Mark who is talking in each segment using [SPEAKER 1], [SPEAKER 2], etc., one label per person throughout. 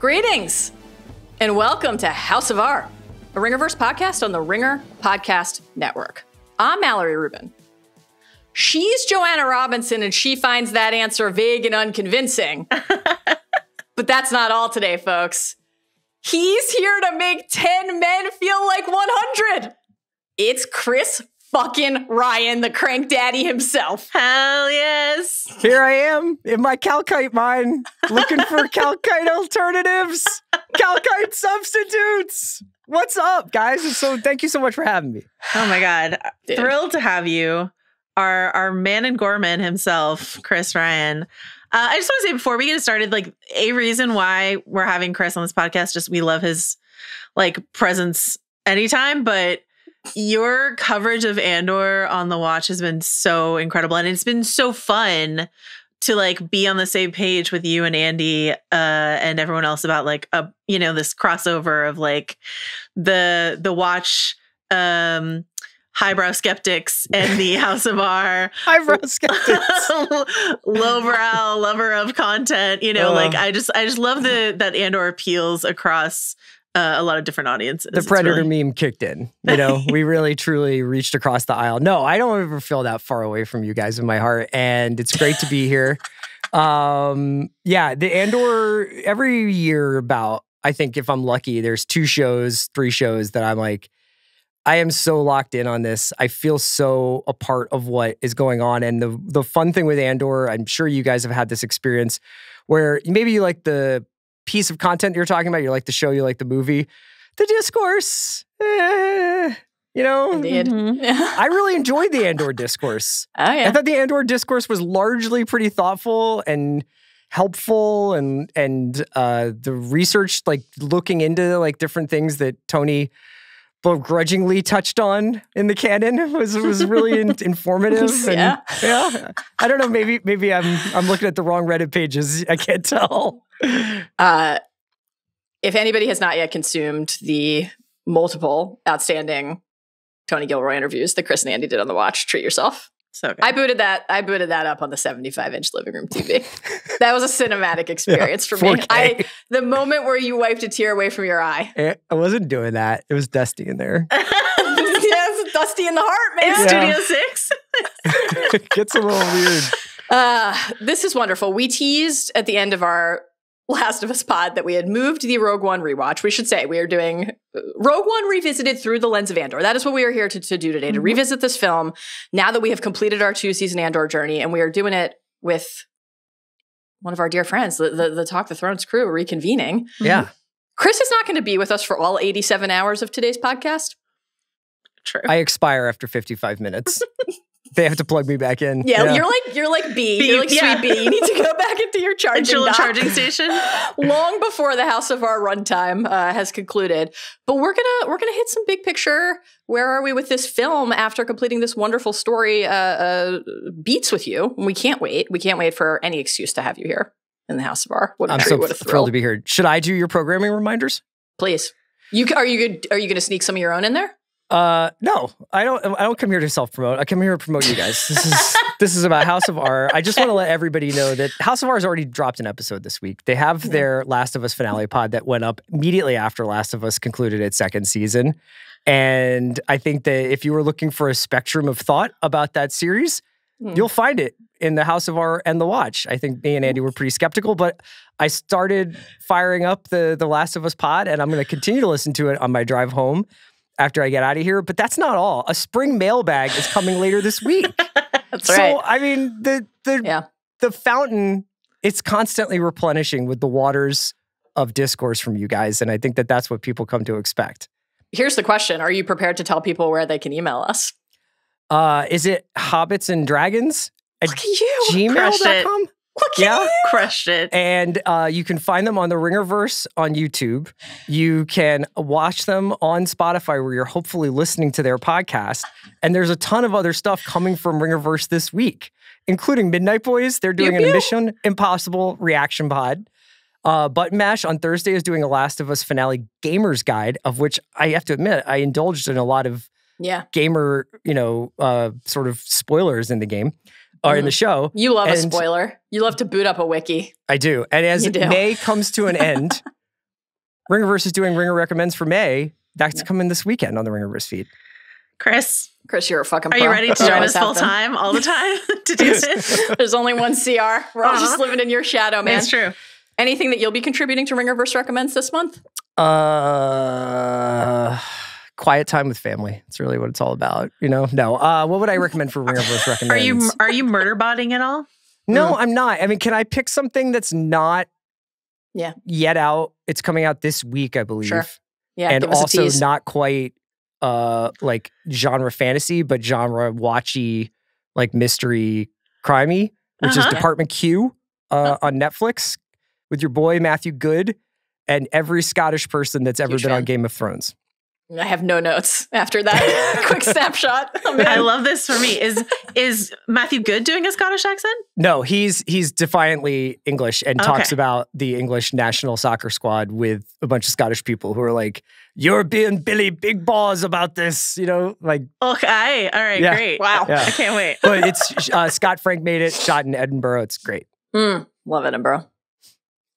[SPEAKER 1] Greetings, and welcome to House of R, a Ringerverse podcast on the Ringer Podcast Network. I'm Mallory Rubin. She's Joanna Robinson, and she finds that answer vague and unconvincing. But that's not all today, folks. He's here to make 10 men feel like 100. It's Chris fucking Ryan, the crank daddy himself.
[SPEAKER 2] Hell yes.
[SPEAKER 3] Here I am in my calcite mine, looking for calcite alternatives, calcite substitutes. What's up, guys? So thank you so much for having me.
[SPEAKER 2] Oh my God.
[SPEAKER 1] Dude.
[SPEAKER 2] Thrilled to have you. Our man and gorman himself, Chris Ryan. I just want to say before we get started, like a reason why we're having Chris on this podcast, just we love his like presence anytime, but your coverage of Andor on the watch has been so incredible. And it's been so fun to like be on the same page with you and Andy and everyone else about like, this crossover of like the watch, highbrow skeptics and the House of R.
[SPEAKER 3] Highbrow skeptics.
[SPEAKER 2] Lowbrow lover of content. Like I just love that Andor appeals across a lot of different audiences.
[SPEAKER 3] The Predator meme kicked in. We really truly reached across the aisle. No, I don't ever feel that far away from you guys in my heart, and it's great to be here. The Andor every year I think if I'm lucky, there's 3 shows that I'm like, I am so locked in on this. I feel so a part of what is going on. And the fun thing with Andor, I'm sure you guys have had this experience where maybe you like the piece of content you're talking about, you like the show, you like the movie, the discourse,
[SPEAKER 1] Indeed.
[SPEAKER 3] I really enjoyed the Andor discourse.
[SPEAKER 1] Oh, yeah.
[SPEAKER 3] I thought the Andor discourse was largely pretty thoughtful and helpful, and the research, like looking into like different things that Tony begrudgingly touched on in the canon was really informative. And, yeah. I don't know. Maybe I'm looking at the wrong Reddit pages. I can't tell.
[SPEAKER 1] If anybody has not yet consumed the multiple outstanding Tony Gilroy interviews that Chris and Andy did on the watch, treat yourself.
[SPEAKER 2] So good.
[SPEAKER 1] I booted that up on the 75-inch living room TV. That was a cinematic experience for me.
[SPEAKER 3] 4K.
[SPEAKER 1] The moment where you wiped a tear away from your eye.
[SPEAKER 3] I wasn't doing that. It was dusty in there.
[SPEAKER 1] It's dusty in the heart, man.
[SPEAKER 2] It's Studio 6.
[SPEAKER 3] It gets a little weird.
[SPEAKER 1] This is wonderful. We teased at the end of our Last of Us pod that we had moved the Rogue One rewatch. We should say we are doing Rogue One revisited through the lens of Andor. That is what we are here to do today, to revisit this film now that we have completed our 2-season Andor journey, and we are doing it with one of our dear friends, the Talk the Thrones crew, reconvening.
[SPEAKER 3] Yeah.
[SPEAKER 1] Chris is not going to be with us for all 87 hours of today's podcast.
[SPEAKER 2] True.
[SPEAKER 3] I expire after 55 minutes. They have to plug me back in.
[SPEAKER 1] Yeah. You're like B. You're like sweet B. You need to go back into your charging
[SPEAKER 2] station
[SPEAKER 1] long before the House of R runtime has concluded. But we're gonna hit some big picture. Where are we with this film after completing this wonderful story beats with you? And we can't wait. We can't wait for any excuse to have you here in the House of R.
[SPEAKER 3] I'm so thrilled to be here. Should I do your programming reminders?
[SPEAKER 1] Please. Are you going to sneak some of your own in there?
[SPEAKER 3] No, I don't come here to self-promote. I come here to promote you guys. This is about House of R. I just want to let everybody know that House of R has already dropped an episode this week. They have their Last of Us finale pod that went up immediately after Last of Us concluded its 2nd season. And I think that if you were looking for a spectrum of thought about that series, you'll find it in the House of R and The Watch. I think me and Andy were pretty skeptical, but I started firing up the Last of Us pod, and I'm going to continue to listen to it on my drive home after I get out of here. But that's not all. A spring mailbag is coming later this week.
[SPEAKER 1] That's right.
[SPEAKER 3] So, I mean, the fountain, it's constantly replenishing with the waters of discourse from you guys. And I think that that's what people come to expect.
[SPEAKER 1] Here's the question. Are you prepared to tell people where they can email us?
[SPEAKER 3] Is it hobbits and dragons at
[SPEAKER 1] Look at you.
[SPEAKER 3] gmail.com?
[SPEAKER 1] Look at you.
[SPEAKER 2] Crushed it.
[SPEAKER 3] And you can find them on the Ringerverse on YouTube. You can watch them on Spotify, where you're hopefully listening to their podcast. And there's a ton of other stuff coming from Ringerverse this week, including Midnight Boys. They're doing a Mission Impossible reaction pod. Button Mash on Thursday is doing a Last of Us finale gamer's guide, of which I have to admit, I indulged in a lot of gamer, sort of spoilers in the game. Or in the show.
[SPEAKER 1] You love a spoiler. You love to boot up a wiki.
[SPEAKER 3] I do. And as May comes to an end, Ringerverse is doing Ringer Recommends for May. That's coming this weekend on the Ringerverse feed.
[SPEAKER 2] Chris,
[SPEAKER 1] you're a fucking
[SPEAKER 2] pro. Are you ready to join us full time all the time to do this?
[SPEAKER 1] There's only one CR. We're all just living in your shadow, man.
[SPEAKER 2] It's true.
[SPEAKER 1] Anything that you'll be contributing to Ringerverse Recommends this month?
[SPEAKER 3] Quiet time with family. It's really what it's all about. No. What would I recommend for Ringerverse Recommends?
[SPEAKER 2] Are you murder botting at all?
[SPEAKER 3] No, I'm not. I mean, can I pick something that's not yet out? It's coming out this week, I believe.
[SPEAKER 1] Sure. Yeah,
[SPEAKER 3] and also not quite like genre fantasy, but genre watchy, like mystery crimey, which is Department Q on Netflix with your boy Matthew Good and every Scottish person that's ever been on Game of Thrones.
[SPEAKER 1] I have no notes after that quick snapshot.
[SPEAKER 2] I love this for me. Is Matthew Good doing a Scottish accent?
[SPEAKER 3] No, he's defiantly English and talks about the English national soccer squad with a bunch of Scottish people who are like, "You're being Billy Big Balls about this," like.
[SPEAKER 2] Okay, all right, great.
[SPEAKER 1] Wow,
[SPEAKER 2] I can't wait.
[SPEAKER 3] But it's Scott Frank made it, shot in Edinburgh. It's great.
[SPEAKER 1] Love Edinburgh.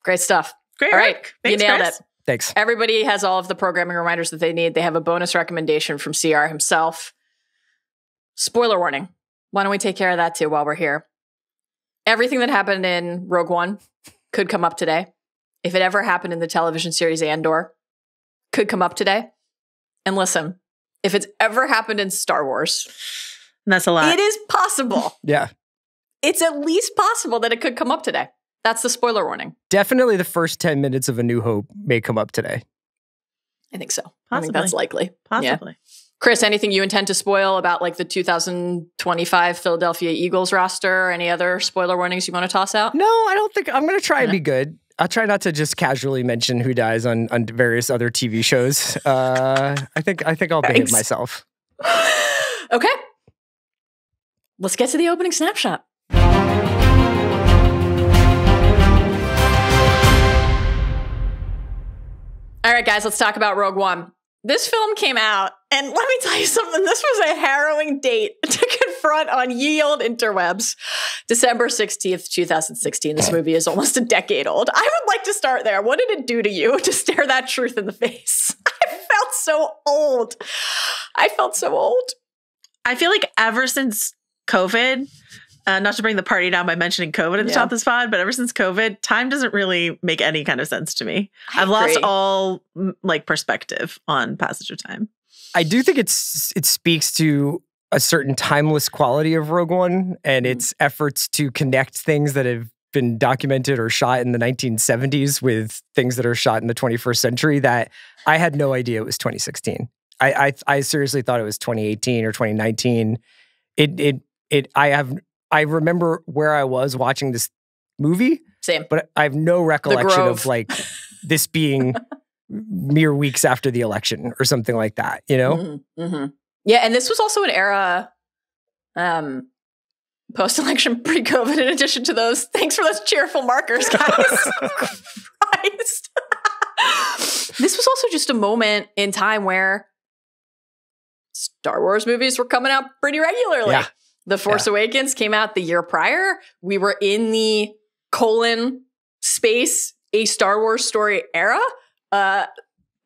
[SPEAKER 1] Great stuff.
[SPEAKER 2] Great,
[SPEAKER 1] all right,
[SPEAKER 2] thanks,
[SPEAKER 1] you nailed
[SPEAKER 2] Chris.
[SPEAKER 1] it.
[SPEAKER 3] Thanks.
[SPEAKER 1] Everybody has all of the programming reminders that they need. They have a bonus recommendation from CR himself. Spoiler warning. Why don't we take care of that too while we're here? Everything that happened in Rogue One could come up today. If it ever happened in the television series Andor, could come up today. And listen, if it's ever happened in Star Wars,
[SPEAKER 2] that's a lot.
[SPEAKER 1] It is possible.
[SPEAKER 3] Yeah.
[SPEAKER 1] It's at least possible that it could come up today. That's the spoiler warning.
[SPEAKER 3] Definitely the first 10 minutes of A New Hope may come up today.
[SPEAKER 1] I think so.
[SPEAKER 2] Possibly.
[SPEAKER 1] I think that's likely.
[SPEAKER 2] Possibly.
[SPEAKER 1] Yeah. Chris, anything you intend to spoil about like the 2025 Philadelphia Eagles roster or any other spoiler warnings you want to toss out?
[SPEAKER 3] No, I don't think. I'm going to try and be good. I'll try not to just casually mention who dies on various other TV shows. I think I'll behave myself.
[SPEAKER 1] Okay. Let's get to the opening snapshot. All right, guys, let's talk about Rogue One. This film came out, and let me tell you something. This was a harrowing date to confront on ye old interwebs. December 16th, 2016. This movie is almost a decade old. I would like to start there. What did it do to you to stare that truth in the face? I felt so old. I feel like ever since COVID, not to bring the party down by mentioning COVID at the top of this pod, but ever since COVID, time doesn't really make any kind of sense to me. I've lost all like perspective on passage of time.
[SPEAKER 3] I do think it speaks to a certain timeless quality of Rogue One and its efforts to connect things that have been documented or shot in the 1970s with things that are shot in the 21st century that I had no idea it was 2016. I seriously thought it was 2018 or 2019. I remember where I was watching this movie.
[SPEAKER 1] Same.
[SPEAKER 3] But I have no recollection of like this being mere weeks after the election or something like that, you know?
[SPEAKER 1] Mm-hmm. Mm-hmm. Yeah, and this was also an era post-election, pre-COVID, in addition to those. Thanks for those cheerful markers, guys. Christ. This was also just a moment in time where Star Wars movies were coming out pretty regularly. Yeah. The Force Awakens came out the year prior. We were in the space, a Star Wars story era.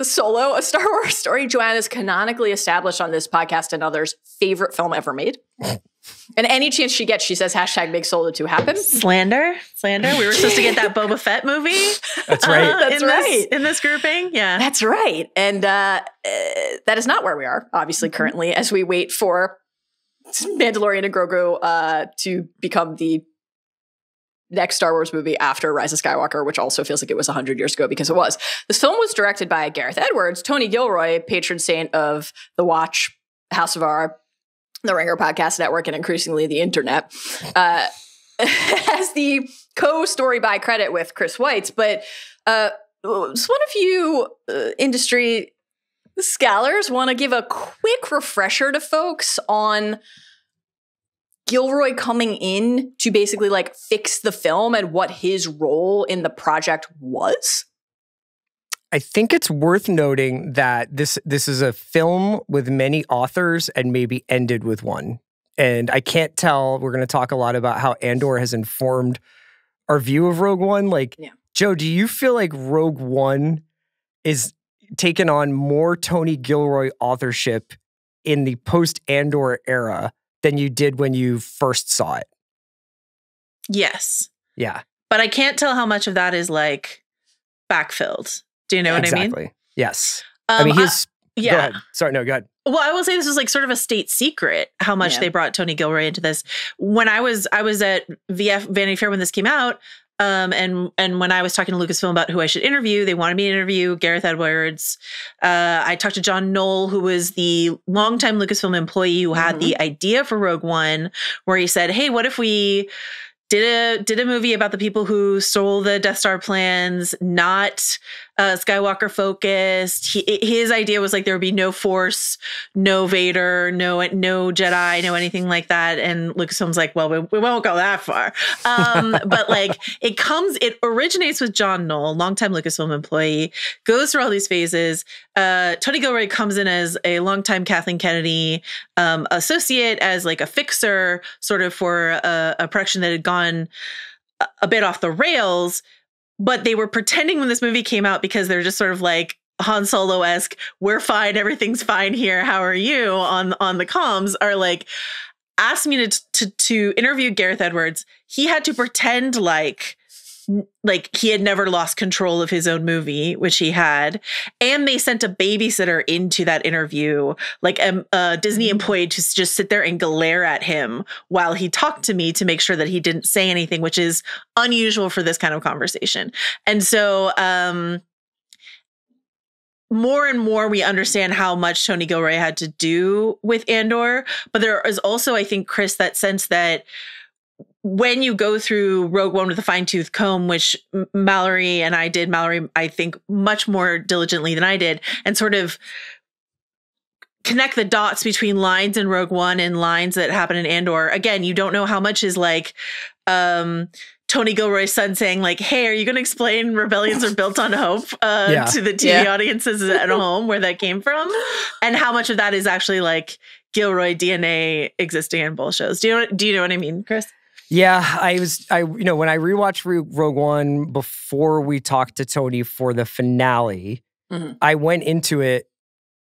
[SPEAKER 1] Solo, a Star Wars story. Joanna is canonically established on this podcast and others' favorite film ever made. And any chance she gets, she says, #make Solo 2 happen.
[SPEAKER 2] Slander. We were supposed to get that Boba Fett movie.
[SPEAKER 3] That's right.
[SPEAKER 2] In this grouping. Yeah.
[SPEAKER 1] That's right. And that is not where we are, obviously, currently, as we wait for Mandalorian and Grogu to become the next Star Wars movie after Rise of Skywalker, which also feels like it was 100 years ago because it was. This film was directed by Gareth Edwards, Tony Gilroy, patron saint of The Watch, House of R, the Ringer Podcast Network, and increasingly the internet, has the co-story by credit with Chris Weitz. But one of you industry scholars want to give a quick refresher to folks on Gilroy coming in to basically like fix the film and what his role in the project was?
[SPEAKER 3] I think it's worth noting that this is a film with many authors and maybe ended with one. And I can't tell, we're going to talk a lot about how Andor has informed our view of Rogue One. Like, Joe, do you feel like Rogue One is taken on more Tony Gilroy authorship in the post-Andor era than you did when you first saw it.
[SPEAKER 2] Yes.
[SPEAKER 3] Yeah.
[SPEAKER 2] But I can't tell how much of that is like backfilled. Do you know what I mean?
[SPEAKER 3] Exactly. Yes. I mean, he's...
[SPEAKER 2] yeah.
[SPEAKER 3] Go ahead. Sorry, no, go ahead.
[SPEAKER 2] Well, I will say this was like sort of a state secret how much they brought Tony Gilroy into this. When I was at VF Vanity Fair when this came out, and when I was talking to Lucasfilm about who I should interview, they wanted me to interview Gareth Edwards. I talked to John Knoll, who was the longtime Lucasfilm employee who had the idea for Rogue One, where he said, "Hey, what if we did a movie about the people who stole the Death Star plans, not Skywalker focused." His idea was like there would be no Force, no Vader, no Jedi, no anything like that. And Lucasfilm's like, well, we won't go that far. But like it originates with John Knoll, longtime Lucasfilm employee, goes through all these phases. Tony Gilroy comes in as a longtime Kathleen Kennedy associate, as like a fixer, sort of for a production that had gone a bit off the rails, but they were pretending when this movie came out, because they're just sort of like Han Solo-esque, we're fine, everything's fine here, how are you, on the comms, are like, asked me to interview Gareth Edwards. He had to pretend like he had never lost control of his own movie, which he had. And they sent a babysitter into that interview, like a Disney employee, to just sit there and glare at him while he talked to me to make sure that he didn't say anything, which is unusual for this kind of conversation. And so more and more we understand how much Tony Gilroy had to do with Andor. But there is also, I think, Chris, that sense that when you go through Rogue One with a fine-tooth comb, which Mallory and I did, Mallory, I think, much more diligently than I did, and sort of connect the dots between lines in Rogue One and lines that happen in Andor. Again, you don't know how much is like Tony Gilroy's son saying like, hey, are you going to explain rebellions are built on hope to the TV audiences at home, where that came from? And how much of that is actually like Gilroy DNA existing in both shows? Do you know what I mean, Chris?
[SPEAKER 3] Yeah, when I rewatched Rogue One before we talked to Tony for the finale, I went into it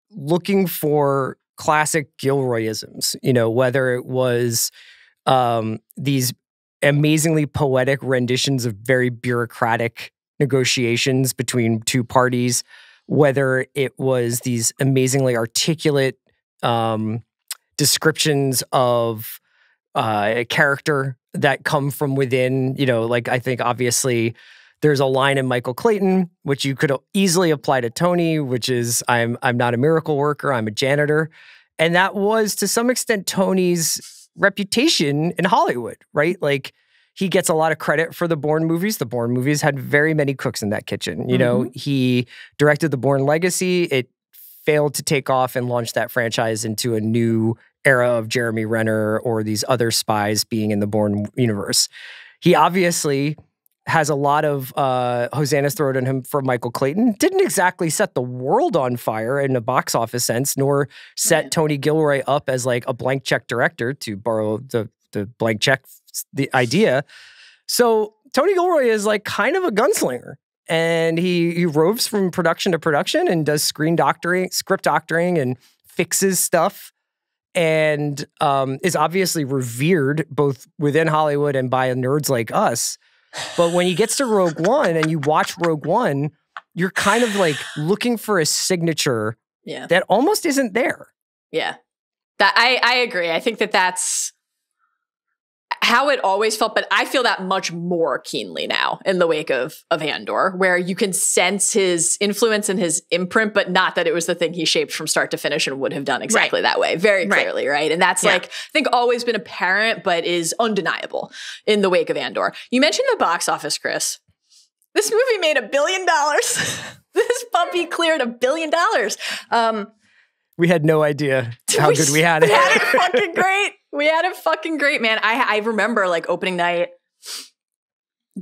[SPEAKER 3] looking for classic Gilroyisms, whether it was these amazingly poetic renditions of very bureaucratic negotiations between two parties, whether it was these amazingly articulate descriptions of a character that come from within, like I think obviously there's a line in Michael Clayton, which you could easily apply to Tony, which is, I'm not a miracle worker, I'm a janitor. And that was to some extent Tony's reputation in Hollywood, right? Like he gets a lot of credit for the Bourne movies. The Bourne movies had very many cooks in that kitchen. He directed the Bourne Legacy. It failed to take off and launch that franchise into a new era of Jeremy Renner or these other spies being in the Bourne universe. He obviously has a lot of hosannas thrown at him for Michael Clayton. Didn't exactly set the world on fire in a box office sense, nor set Tony Gilroy up as like a blank check director, to borrow the blank check, the idea. So Tony Gilroy is like kind of a gunslinger. And he roves from production to production and does script doctoring and fixes stuff. And is obviously revered both within Hollywood and by nerds like us. But when he gets to Rogue One and you watch Rogue One, you're kind of like looking for a signature that almost isn't there.
[SPEAKER 1] Yeah. I agree. I think that's how it always felt, but I feel that much more keenly now in the wake of Andor, where you can sense his influence and his imprint, but not that it was the thing he shaped from start to finish and would have done exactly that way, very clearly, right? And that's like, I think always been apparent, but is undeniable in the wake of Andor. You mentioned the box office, Chris. This movie made $1 billion. This puppy cleared $1 billion.
[SPEAKER 3] We had no idea how good we had it.
[SPEAKER 1] We had it fucking great. We had it fucking great, man. I remember like opening night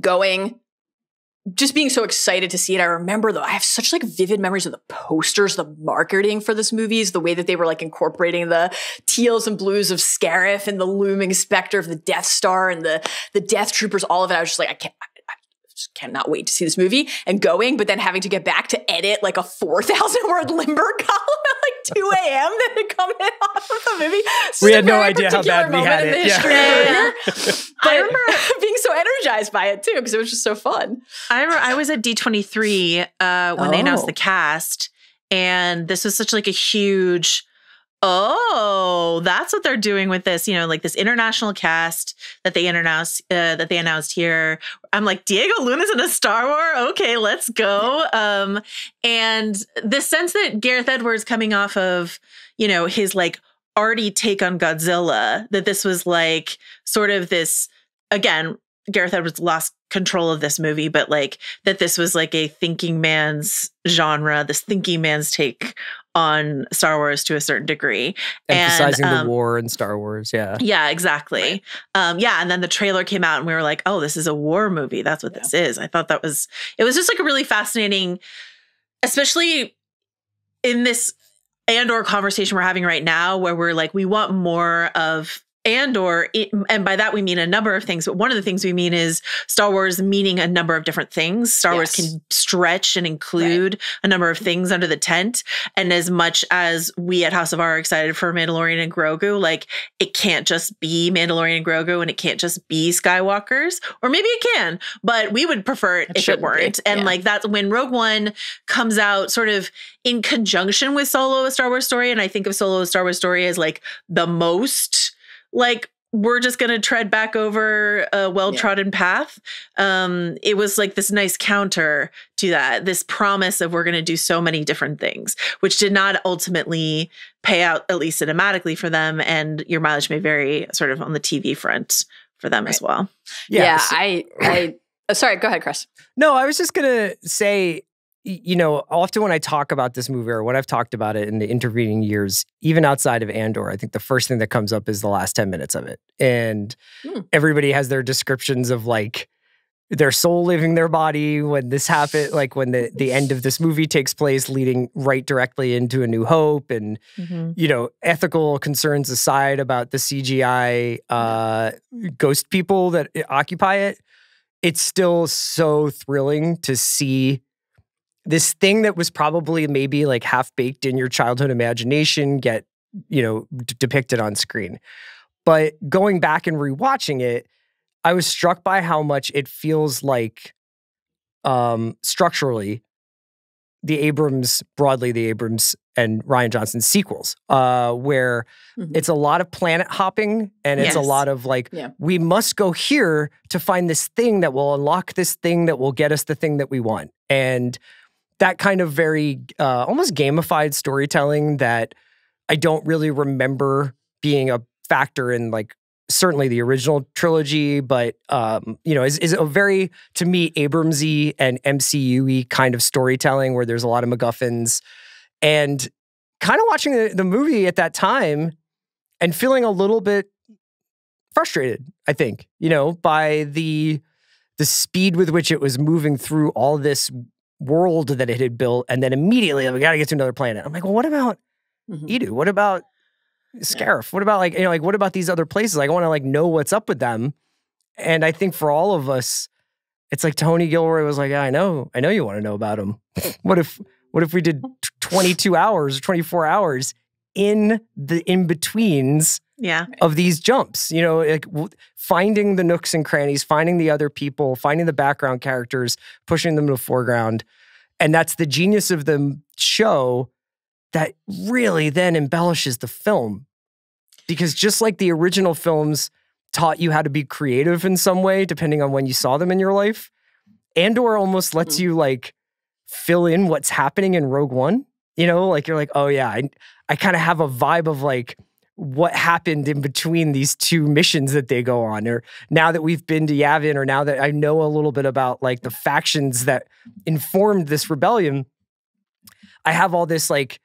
[SPEAKER 1] just being so excited to see it. I remember though, I have such like vivid memories of the posters, the marketing for this movies, the way that they were like incorporating the teals and blues of Scarif and the looming specter of the Death Star and the Death Troopers, all of it. I was just like, just cannot wait to see this movie, and going, but then having to get back to edit like a 4,000-word Limburg column at like 2 a.m. then to come in off of the movie.
[SPEAKER 3] We had no idea how bad we had it.
[SPEAKER 1] But I remember being so energized by it too, because it was just so fun.
[SPEAKER 2] I was at D23 when they announced the cast, and this was such like a huge, that's what they're doing with this, like this international cast that they announced here. I'm like, Diego Luna's in a Star Wars? Okay, let's go. And the sense that Gareth Edwards coming off of, his like arty take on Godzilla, that this was like sort of this, again, Gareth Edwards lost control of this movie, but like that this was like a thinking man's genre, this thinking man's take on Star Wars to a certain degry.
[SPEAKER 3] Emphasizing the war in Star Wars. Yeah.
[SPEAKER 2] Yeah, exactly. And then the trailer came out and we were like, oh, this is a war movie. That's what this is. I thought it was just like a really fascinating, especially in this Andor conversation we're having right now, where we're like, we want more of Andor, and by that we mean a number of things, but one of the things we mean is Star Wars meaning a number of different things. Star Wars can stretch and include a number of things under the tent. And as much as we at House of R are excited for Mandalorian and Grogu, like it can't just be Mandalorian and Grogu, and it can't just be Skywalkers, or maybe it can, but we would prefer it if it weren't. And like that's when Rogue One comes out sort of in conjunction with Solo: A Star Wars Story. And I think of Solo: A Star Wars Story as like the most, like, we're just going to tread back over a well-trodden path. It was like this nice counter to that, this promise of we're going to do so many different things, which did not ultimately pay out, at least cinematically for them. And your mileage may vary sort of on the TV front for them as well.
[SPEAKER 1] Yeah. Sorry, go ahead, Chris.
[SPEAKER 3] No, I was just going to say, often when I talk about this movie, or when I've talked about it in the intervening years, even outside of Andor, I think the first thing that comes up is the last 10 minutes of it. And everybody has their descriptions of like their soul leaving their body when this happened, like when the end of this movie takes place, leading right directly into A New Hope. And, ethical concerns aside about the CGI ghost people that occupy it, it's still so thrilling to see this thing that was probably maybe like half baked in your childhood imagination get, depicted on screen. But going back and rewatching it, I was struck by how much it feels like structurally the Abrams and Rian Johnson sequels, where it's a lot of planet hopping, and it's a lot of like, we must go here to find this thing that will unlock this thing that will get us the thing that we want. And that kind of very almost gamified storytelling that I don't really remember being a factor in, like, certainly the original trilogy, but is a very, to me, Abramsy and MCU-y kind of storytelling where there's a lot of MacGuffins. And kind of watching the movie at that time and feeling a little bit frustrated, I think, by the speed with which it was moving through all this world that it had built, and then immediately we got to get to another planet. I'm like, well, what about Eadu? What about Scarif? What about what about these other places? Like, I want to like know what's up with them. And I think for all of us, it's like Tony Gilroy was like, I know you want to know about them. What if we did 22 hours or 24 hours in the in-betweens of these jumps, like finding the nooks and crannies, finding the other people, finding the background characters, pushing them to the foreground. And that's the genius of the show that really then embellishes the film. Because just like the original films taught you how to be creative in some way, depending on when you saw them in your life, Andor almost lets you like fill in what's happening in Rogue One. Like you're like, oh yeah, I kind of have a vibe of like what happened in between these two missions that they go on, or now that we've been to Yavin, or now that I know a little bit about like the factions that informed this rebellion, I have all this like,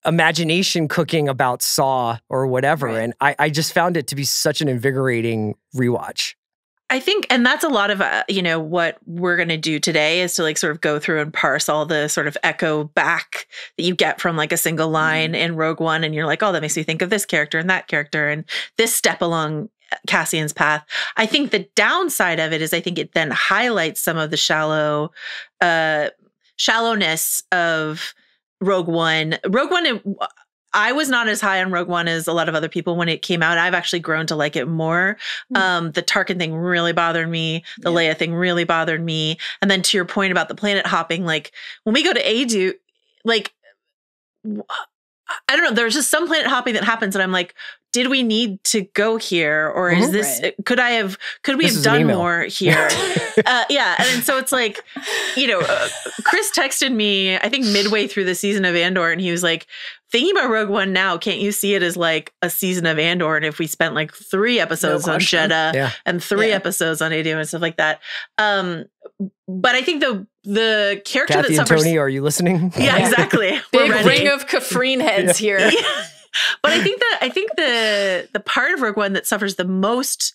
[SPEAKER 3] imagination cooking about Saw or whatever. Right. And I just found it to be such an invigorating rewatch.
[SPEAKER 2] I think, and that's a lot of, what we're going to do today is to like sort of go through and parse all the sort of echo back that you get from like a single line in Rogue One. And you're like, oh, that makes me think of this character and that character and this step along Cassian's path. I think the downside of it is I think it then highlights some of the shallowness of Rogue One. Rogue One, I was not as high on Rogue One as a lot of other people when it came out. I've actually grown to like it more. The Tarkin thing really bothered me. The Leia thing really bothered me. And then to your point about the planet hopping, like when we go to Eadu, like, I don't know, there's just some planet hopping that happens and I'm like, did we need to go here? Or is this, could we have done more here? And so it's like, Chris texted me, I think midway through the season of Andor, and he was like, thinking about Rogue One now, can't you see it as like a season of Andor? And if we spent like 3 episodes on Jedha and 3 episodes on Eadu and stuff like that. But I think the character
[SPEAKER 3] Kathy
[SPEAKER 2] that suffers.
[SPEAKER 3] And Tony, are you listening?
[SPEAKER 2] Yeah, exactly.
[SPEAKER 1] Big ring of Kafrene heads here.
[SPEAKER 2] But I think the part of Rogue One that suffers the most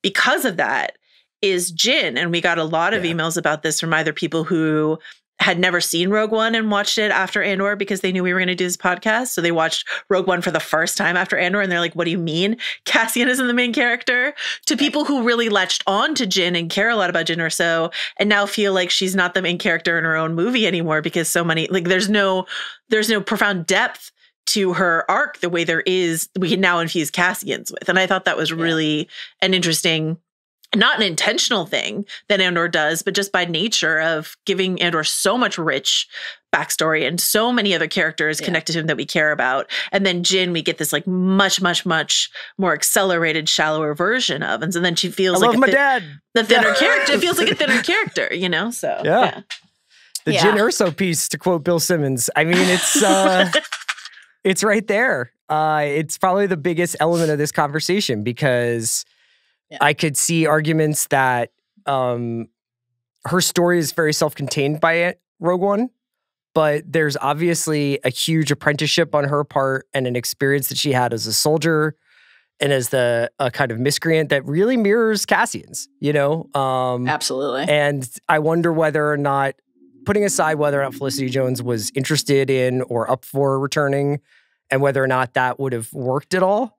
[SPEAKER 2] because of that is Jyn. And we got a lot of emails about this from either people who had never seen Rogue One and watched it after Andor because they knew we were going to do this podcast. So they watched Rogue One for the first time after Andor and they're like, what do you mean Cassian isn't the main character? To people who really latched on to Jyn and care a lot about Jyn Erso and now feel like she's not the main character in her own movie anymore because so many, like there's no profound depth to her arc the way there is, we can now infuse Cassian's with. And I thought that was really an interesting, not an intentional thing that Andor does, but just by nature of giving Andor so much rich backstory and so many other characters connected to him that we care about. And then Jyn, we get this like much, much, much more accelerated, shallower version of. And so then she feels like the thinner character. It feels like a thinner character, So
[SPEAKER 3] The Jyn Erso piece, to quote Bill Simmons. I mean, it's it's right there. It's probably the biggest element of this conversation because I could see arguments that her story is very self-contained by Rogue One, but there's obviously a huge apprenticeship on her part and an experience that she had as a soldier and as a kind of miscreant that really mirrors Cassian's,
[SPEAKER 1] Absolutely.
[SPEAKER 3] And I wonder whether or not, putting aside whether or not Felicity Jones was interested in or up for returning and whether or not that would have worked at all,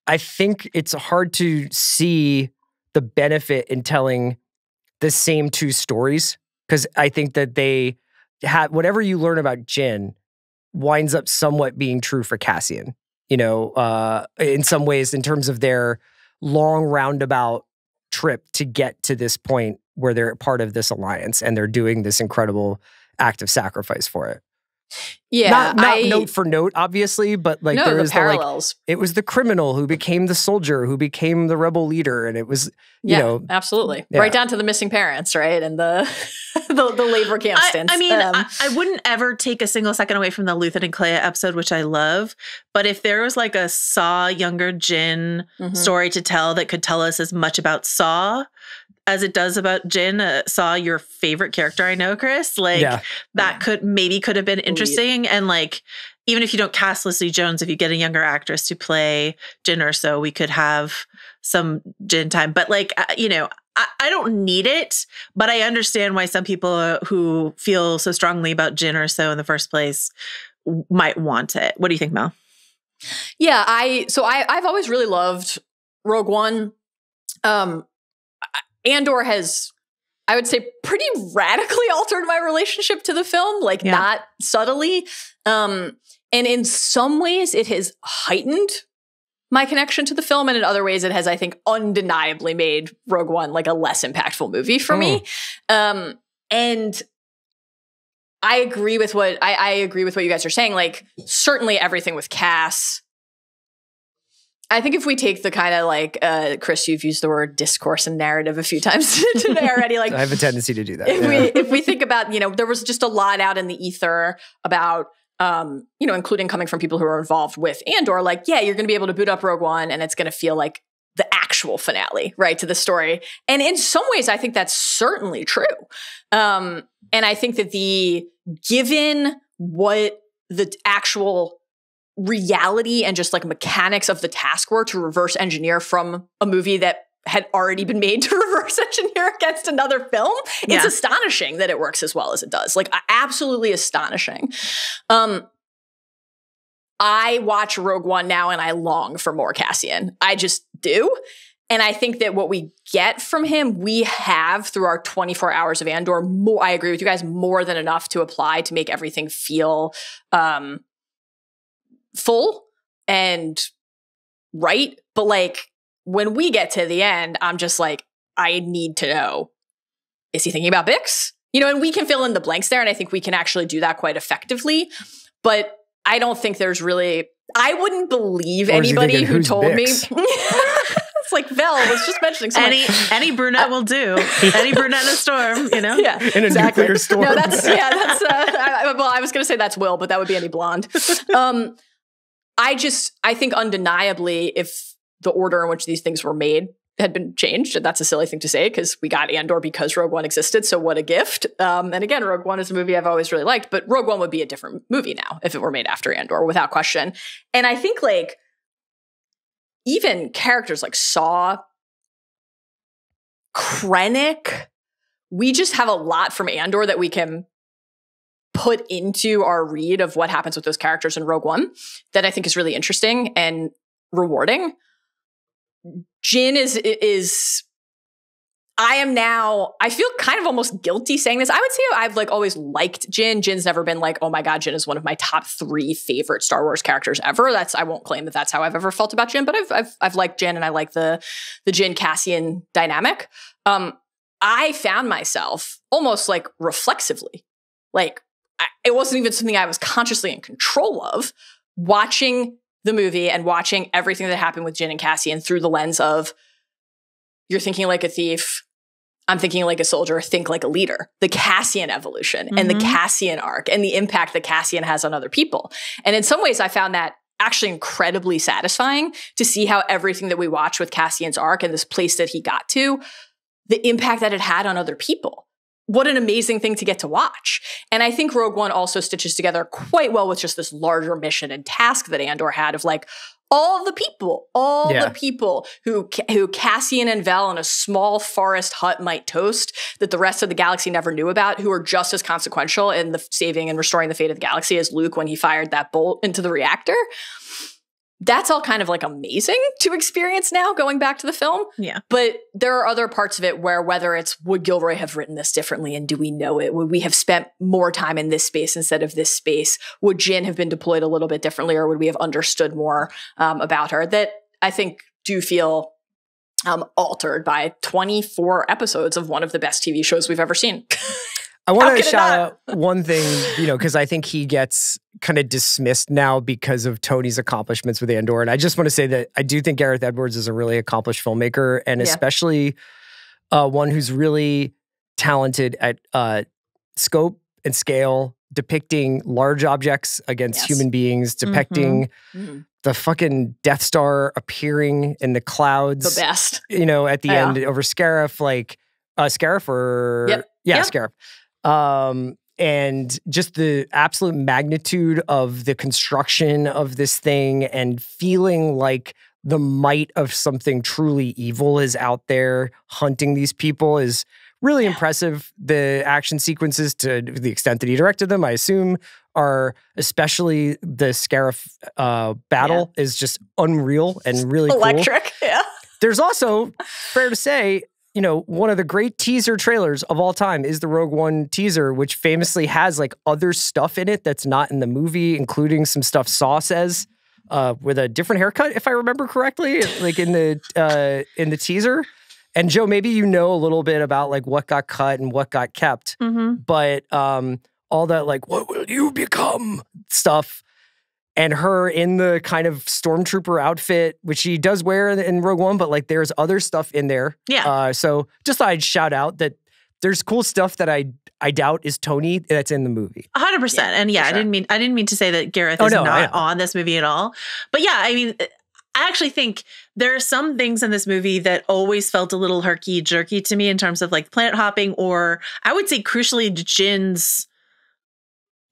[SPEAKER 3] I think it's hard to see the benefit in telling the same 2 stories because I think that they have, whatever you learn about Jyn winds up somewhat being true for Cassian, in some ways in terms of their long roundabout trip to get to this point where they're part of this alliance and they're doing this incredible act of sacrifice for it.
[SPEAKER 1] Yeah.
[SPEAKER 3] Not note for note, obviously, but like there is
[SPEAKER 1] parallels.
[SPEAKER 3] It was the criminal who became the soldier, who became the rebel leader. And it was,
[SPEAKER 1] absolutely. Yeah. Right down to the missing parents, right? And the labor camp stints.
[SPEAKER 2] I mean, I wouldn't ever take a single second away from the Luthen and Clea episode, which I love. But if there was like a Saw younger Jyn story to tell that could tell us as much about Saw as it does about Jyn, Saw, your favorite character, I know, Chris, that could have been interesting. And like, even if you don't cast Felicity Jones, if you get a younger actress to play Jyn Erso, we could have some Jyn time. But like, I don't need it, but I understand why some people who feel so strongly about Jyn Erso in the first place might want it. What do you think, Mel?
[SPEAKER 1] Yeah, I've always really loved Rogue One. Andor has, I would say, pretty radically altered my relationship to the film, not subtly. And in some ways, it has heightened my connection to the film. And in other ways, it has, I think, undeniably made Rogue One like a less impactful movie for me. And I agree with what you guys are saying. Like, certainly everything with Cass. I think if we take the kind of like, Chris, you've used the word discourse and narrative a few times today already. Like,
[SPEAKER 3] I have a tendency to do that.
[SPEAKER 1] If we think about, there was just a lot out in the ether about, including coming from people who are involved with Andor, like, you're going to be able to boot up Rogue One and it's going to feel like the actual finale, right, to the story. And in some ways, I think that's certainly true. And I think that given what the actual reality and just like mechanics of the task were to reverse engineer from a movie that had already been made to reverse engineer against another film, it's astonishing that it works as well as it does. Like, absolutely astonishing. I watch Rogue One now and I long for more Cassian. I just do. And I think that what we get from him, we have through our 24 hours of Andor. I agree with you guys, more than enough to apply to make everything feel full and right. But like when we get to the end, I'm just like, I need to know, is he thinking about Bix? You know, and we can fill in the blanks there. And I think we can actually do that quite effectively. But I don't think there's really, I wouldn't believe anybody who told me. It's like Vel was just mentioning something.
[SPEAKER 2] Any brunette will do. Any brunette in a storm, you know?
[SPEAKER 1] Yeah,
[SPEAKER 3] in a nuclear storm.
[SPEAKER 1] No, I was going to say that's Will, but that would be any blonde. I think undeniably, if the order in which these things were made had been changed, and that's a silly thing to say because we got Andor because Rogue One existed, so what a gift. And again, Rogue One is a movie I've always really liked, but Rogue One would be a different movie now if it were made after Andor, without question. And I think like even characters like Saw, Krennic, we just have a lot from Andor that we can put into our read of what happens with those characters in Rogue One that I think is really interesting and rewarding. Jyn is I feel kind of almost guilty saying this. I would say I've like always liked Jyn. Jyn's never been like, oh my God, Jyn is one of my top 3 favorite Star Wars characters ever. I won't claim that that's how I've ever felt about Jyn, but I've liked Jyn and I like the Jyn Cassian dynamic. I found myself almost like reflexively, like it wasn't even something I was consciously in control of, watching the movie and watching everything that happened with Jyn and Cassian through the lens of, you're thinking like a thief, I'm thinking like a soldier, think like a leader. The Cassian evolution and the Cassian arc and the impact that Cassian has on other people. And in some ways, I found that actually incredibly satisfying to see how everything that we watch with Cassian's arc and this place that he got to, the impact that it had on other people. What an amazing thing to get to watch. And I think Rogue One also stitches together quite well with just this larger mission and task that Andor had of like, all the people who Cassian and Vel in a small forest hut might toast that the rest of the galaxy never knew about, who are just as consequential in the saving and restoring the fate of the galaxy as Luke when he fired that bolt into the reactor. That's all kind of like amazing to experience now going back to the film.
[SPEAKER 2] Yeah.
[SPEAKER 1] But there are other parts of it where whether it's would Gilroy have written this differently and do we know it? Would we have spent more time in this space instead of this space? Would Jyn have been deployed a little bit differently or would we have understood more about her? That I think do feel altered by 24 episodes of one of the best TV shows we've ever seen.
[SPEAKER 3] I want to shout out one thing, because I think he gets kind of dismissed now because of Tony's accomplishments with Andor. And I just want to say that I do think Gareth Edwards is a really accomplished filmmaker and especially one who's really talented at scope and scale, depicting large objects against human beings, depicting the fucking Death Star appearing in the clouds.
[SPEAKER 1] The best.
[SPEAKER 3] At the end over Scarif, like Scarif or... Yeah, Scarif. And just the absolute magnitude of the construction of this thing and feeling like the might of something truly evil is out there hunting these people is really impressive. The action sequences, to the extent that he directed them, I assume, are especially the Scarif battle is just unreal and really
[SPEAKER 1] electric.
[SPEAKER 3] Cool.
[SPEAKER 1] Yeah.
[SPEAKER 3] There's also, fair to say, one of the great teaser trailers of all time is the Rogue One teaser, which famously has like other stuff in it that's not in the movie, including some stuff Saw says with a different haircut, if I remember correctly, like in the teaser. And Joe, maybe you know a little bit about like what got cut and what got kept, but all that like, what will you become stuff. And her in the kind of stormtrooper outfit, which she does wear in Rogue One, but like there's other stuff in there.
[SPEAKER 2] Yeah.
[SPEAKER 3] So just thought I'd shout out that there's cool stuff that I doubt is Tony that's in the movie.
[SPEAKER 2] 100%. And sure. I didn't mean to say that Gareth is not on this movie at all. But yeah, I mean, I actually think there are some things in this movie that always felt a little herky-jerky to me in terms of like planet hopping, or I would say crucially Jyn's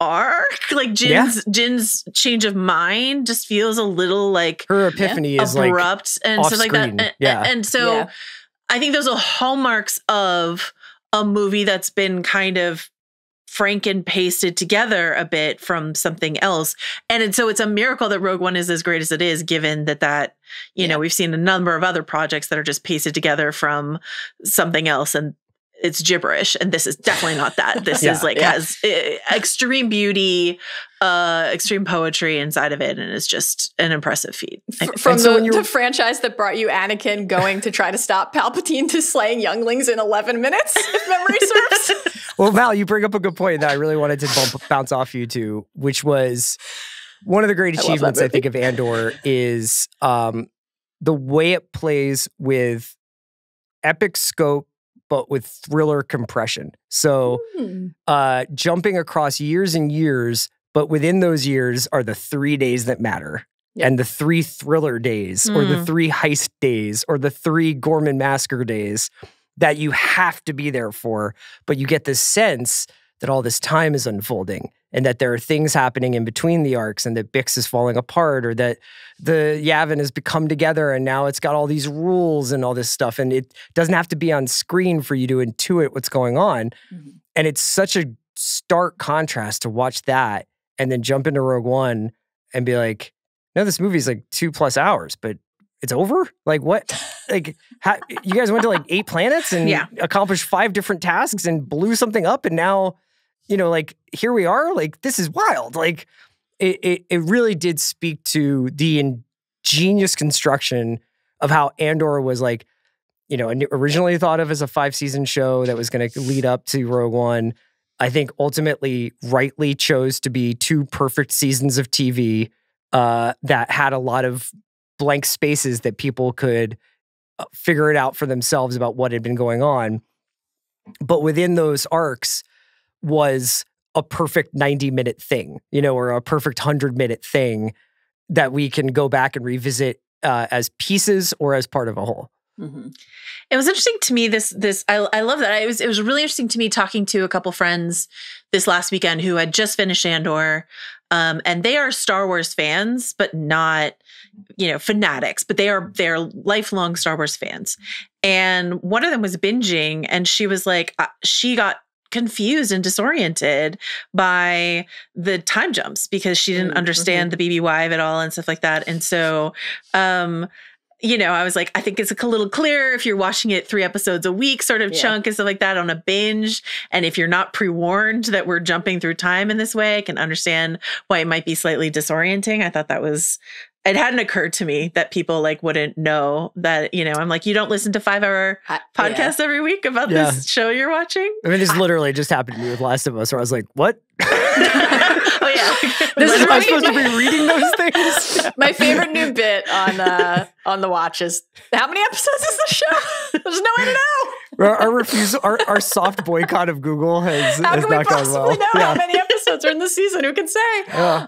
[SPEAKER 2] arc, like Jyn's change of mind just feels a little like
[SPEAKER 3] her epiphany is
[SPEAKER 2] abrupt
[SPEAKER 3] like
[SPEAKER 2] and stuff like that. And so I think those are hallmarks of a movie that's been kind of franken pasted together a bit from something else. And so it's a miracle that Rogue One is as great as it is, given that, you know, we've seen a number of other projects that are just pasted together from something else, and it's gibberish. And this is definitely not that. This is like has extreme beauty, extreme poetry inside of it, and it's just an impressive feat.
[SPEAKER 1] From the franchise that brought you Anakin going to try to stop Palpatine to slaying younglings in 11 minutes, if memory serves.
[SPEAKER 3] Well, Val, you bring up a good point that I really wanted to bounce off you to, which was one of the great achievements, I think, of Andor is the way it plays with epic scope, but with thriller compression. So jumping across years and years, but within those years are the 3 days that matter. Yep. And the 3 thriller days, or the 3 heist days, or the 3 Gorman Massacre days that you have to be there for. But you get this sense that all this time is unfolding, and that there are things happening in between the arcs, and that Bix is falling apart, or that the Yavin has become together and now it's got all these rules and all this stuff. And it doesn't have to be on screen for you to intuit what's going on. Mm-hmm. And it's such a stark contrast to watch that and then jump into Rogue One and be like, no, this movie's like 2+ hours, but it's over? Like what? Like you guys went to like 8 planets and accomplished 5 different tasks and blew something up, and now, you know, like here we are. Like this is wild. Like it really did speak to the ingenious construction of how Andor was, like, you know, originally thought of as a 5-season show that was going to lead up to Rogue One. I think ultimately rightly chose to be 2 perfect seasons of TV that had a lot of blank spaces that people could figure it out for themselves about what had been going on. But within those arcs was a perfect 90-minute thing, you know, or a perfect 100-minute thing that we can go back and revisit as pieces or as part of a whole.
[SPEAKER 2] Mm-hmm. It was interesting to me, I love that. It was really interesting to me talking to a couple friends this last weekend who had just finished Andor, and they are Star Wars fans, but not, you know, fanatics, but they're lifelong Star Wars fans. And one of them was binging, and she was like, she got confused and disoriented by the time jumps because she didn't understand the BBY of it all and stuff like that. And so, you know, I was like, I think it's a little clearer if you're watching it 3 episodes a week sort of chunk and stuff like that on a binge. And if you're not pre-warned that we're jumping through time in this way, I can understand why it might be slightly disorienting. I thought it hadn't occurred to me that people like wouldn't know that, you know, I'm like, you don't listen to 5-hour podcasts every week about this show you're watching?
[SPEAKER 3] I mean, this literally just happened to me with Last of Us, where I was like, what?
[SPEAKER 2] Oh, yeah.
[SPEAKER 3] Am I supposed to be reading those things?
[SPEAKER 1] My favorite new bit on the watch is, how many episodes is the show? There's no way to know.
[SPEAKER 3] Our refusal, our soft boycott of Google has not gone well.
[SPEAKER 1] How can we possibly know how many episodes are in the season? Who can say? Yeah.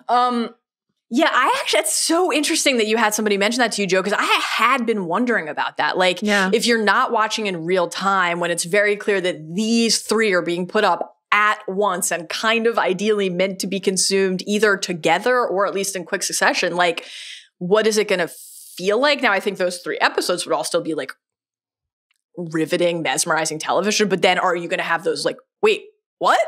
[SPEAKER 1] Yeah, it's so interesting that you had somebody mention that to you, Joe, because I had been wondering about that. Like, if you're not watching in real time, when it's very clear that these 3 are being put up at once and kind of ideally meant to be consumed either together or at least in quick succession, like, what is it going to feel like? Now, I think those 3 episodes would all still be like riveting, mesmerizing television, but then are you going to have those like, wait, what?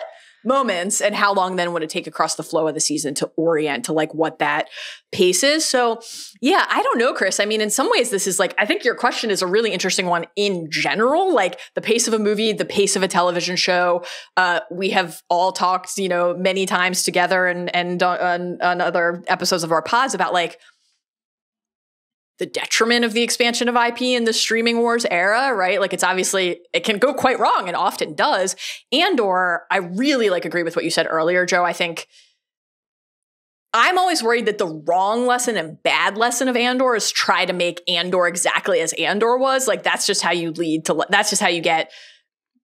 [SPEAKER 1] Moments, and how long then would it take across the flow of the season to orient to like what that pace is? So yeah, I don't know, Chris. I mean, in some ways this is like, I think your question is a really interesting one in general, like the pace of a movie, the pace of a television show. We have all talked, you know, many times together and on other episodes of our pods about like the detriment of the expansion of IP in the streaming wars era, right? Like it's obviously, it can go quite wrong and often does. Andor, I really like agree with what you said earlier, Joe. I think I'm always worried that the wrong lesson and bad lesson of Andor is try to make Andor exactly as Andor was. Like that's just how you that's just how you get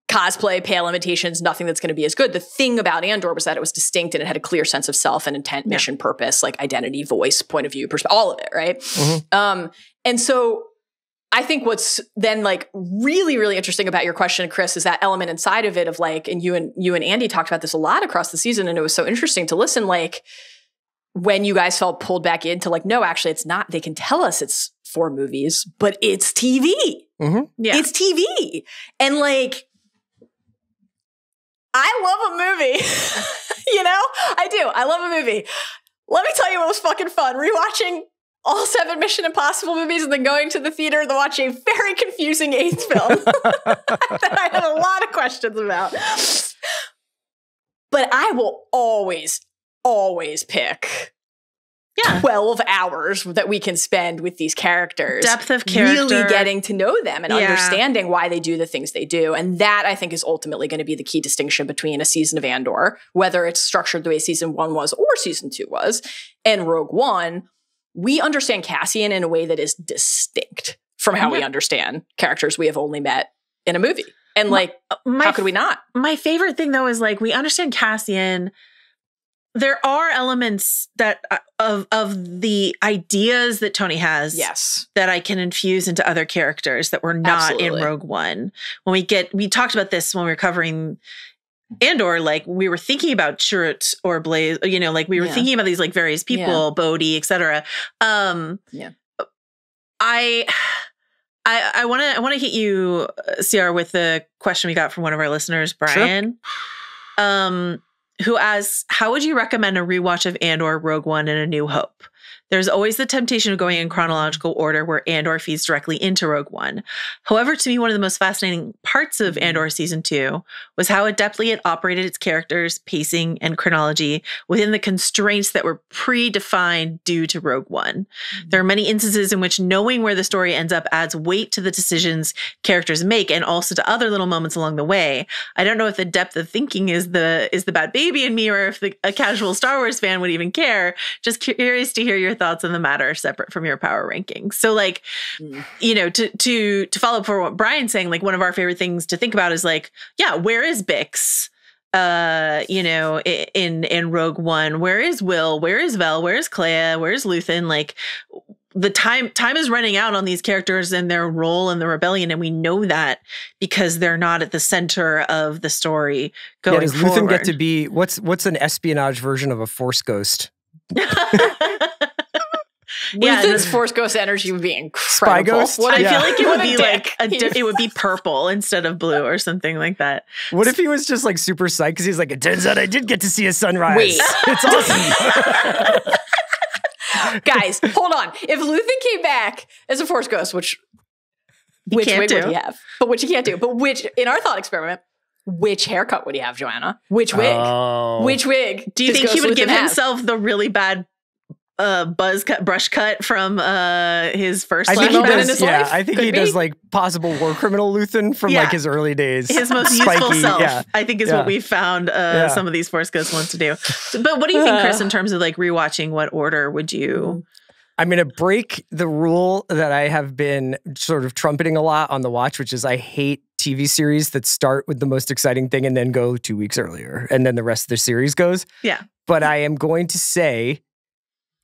[SPEAKER 1] cosplay, pale imitations, nothing that's going to be as good. The thing about Andor was that it was distinct and it had a clear sense of self and intent, mission, purpose, like identity, voice, point of view, all of it, right? Mm-hmm. And so I think what's then like really, really interesting about your question, Chris, is that element inside of it of like, and you and Andy talked about this a lot across the season, and it was so interesting to listen, like when you guys felt pulled back into like, no, actually it's not. They can tell us it's 4 movies, but it's TV. Mm-hmm. Yeah. It's TV. And like, I love a movie. I do. I love a movie. Let me tell you what was fucking fun. Rewatching all 7 Mission Impossible movies and then going to the theater to watch a very confusing 8th film that I had a lot of questions about. But I will always pick 12 hours that we can spend with these characters.
[SPEAKER 2] Depth of character.
[SPEAKER 1] Really getting to know them and understanding why they do the things they do. And that, I think, is ultimately going to be the key distinction between a season of Andor, whether it's structured the way season 1 was or season 2 was, and Rogue One. We understand Cassian in a way that is distinct from how we understand characters we have only met in a movie. And how could we not?
[SPEAKER 2] My favorite thing, though, is we understand Cassian. There are elements that of the ideas that Tony has that I can infuse into other characters that were not in Rogue One. When we talked about this when we were covering Andor, we were thinking about Chirrut or Blaze, we were thinking about these various people, Bodhi, etc. I want to hit you, CR, with the question we got from one of our listeners, Brian. Sure. Who asks, how would you recommend a rewatch of Andor, Rogue One, and A New Hope? There's always the temptation of going in chronological order where Andor feeds directly into Rogue One. However, to me, one of the most fascinating parts of Andor Season 2 was how adeptly it operated its characters, pacing, and chronology within the constraints that were predefined due to Rogue One. There are many instances in which knowing where the story ends up adds weight to the decisions characters make and also to other little moments along the way. I don't know if the depth of thinking is the bad baby in me or if a casual Star Wars fan would even care. Just curious to hear your thoughts on the matter separate from your power ranking. So to follow up for what Brian's saying, one of our favorite things to think about is where is Bix? In Rogue One, where is Will? Where is Vel? Where is Clea? Where is Luthen? The time is running out on these characters and their role in the rebellion, and we know that because they're not at the center of the story going
[SPEAKER 3] does
[SPEAKER 2] forward.
[SPEAKER 3] Luthen get to be what's an espionage version of a Force ghost?
[SPEAKER 1] Luthen's Force Ghost energy would be incredible.
[SPEAKER 3] Spy Ghost?
[SPEAKER 2] I feel like it would be it would be purple instead of blue or something like that.
[SPEAKER 3] What if he was just super psyched because he's it turns out I did get to see a sunrise.
[SPEAKER 1] Wait.
[SPEAKER 3] It's awesome.
[SPEAKER 1] Guys, hold on. If Luthen came back as a Force Ghost, which wig would he have? But which he can't do. But which, in our thought experiment, which haircut would he have, Joanna? Which wig?
[SPEAKER 3] Oh.
[SPEAKER 1] Which wig?
[SPEAKER 2] Do you think he would
[SPEAKER 1] Luthen
[SPEAKER 2] give
[SPEAKER 1] have?
[SPEAKER 2] himself the really bad brush cut from his first
[SPEAKER 3] I think he
[SPEAKER 1] moment in
[SPEAKER 3] does,
[SPEAKER 1] his life?
[SPEAKER 3] I think
[SPEAKER 1] Could
[SPEAKER 3] he
[SPEAKER 1] be.
[SPEAKER 3] does possible war criminal Luthen from his early days.
[SPEAKER 2] His most useful self, I think, is what we found some of these Force Ghosts want to do. But what do you think, Chris, in terms of rewatching? What order would you?
[SPEAKER 3] I'm going to break the rule that I have been sort of trumpeting a lot on the watch, which is I hate TV series that start with the most exciting thing and then go 2 weeks earlier, and then the rest of the series goes.
[SPEAKER 2] Yeah.
[SPEAKER 3] But I am going to say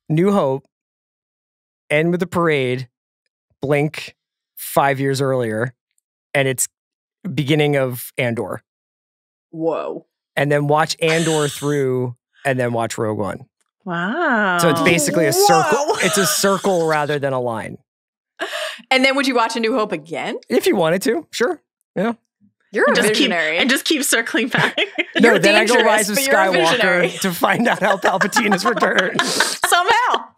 [SPEAKER 3] New Hope, end with the parade, blink 5 years earlier, and it's beginning of Andor.
[SPEAKER 1] Whoa.
[SPEAKER 3] And then watch Andor through, and then watch Rogue One.
[SPEAKER 2] Wow.
[SPEAKER 3] So it's basically a circle. It's a circle rather than a line.
[SPEAKER 1] And then would you watch A New Hope again?
[SPEAKER 3] If you wanted to, sure. Yeah.
[SPEAKER 1] You're a visionary.
[SPEAKER 2] And just keep circling back.
[SPEAKER 1] You're
[SPEAKER 3] then I go
[SPEAKER 1] dangerous,
[SPEAKER 3] Rise of
[SPEAKER 1] but you're a visionary.
[SPEAKER 3] Skywalker to find out how Palpatine has returned.
[SPEAKER 1] Somehow.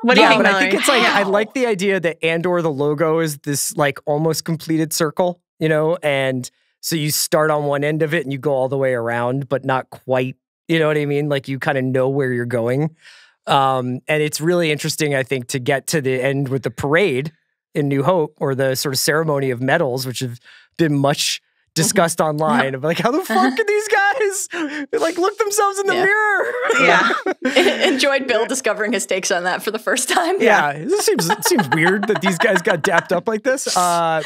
[SPEAKER 2] What do you think,
[SPEAKER 3] but
[SPEAKER 2] Mallory?
[SPEAKER 3] I think it's I like the idea that Andor, the logo, is this almost completed circle, and so you start on one end of it and you go all the way around, but not quite, you know what I mean? You kind of know where you're going. And it's really interesting, I think, to get to the end with the parade in New Hope, or the sort of ceremony of medals, which have been much discussed online of how the fuck can these guys look themselves in the mirror?
[SPEAKER 2] Yeah.
[SPEAKER 1] Enjoyed Bill discovering his takes on that for the first time.
[SPEAKER 3] Yeah. It seems weird that these guys got dapped up like this. But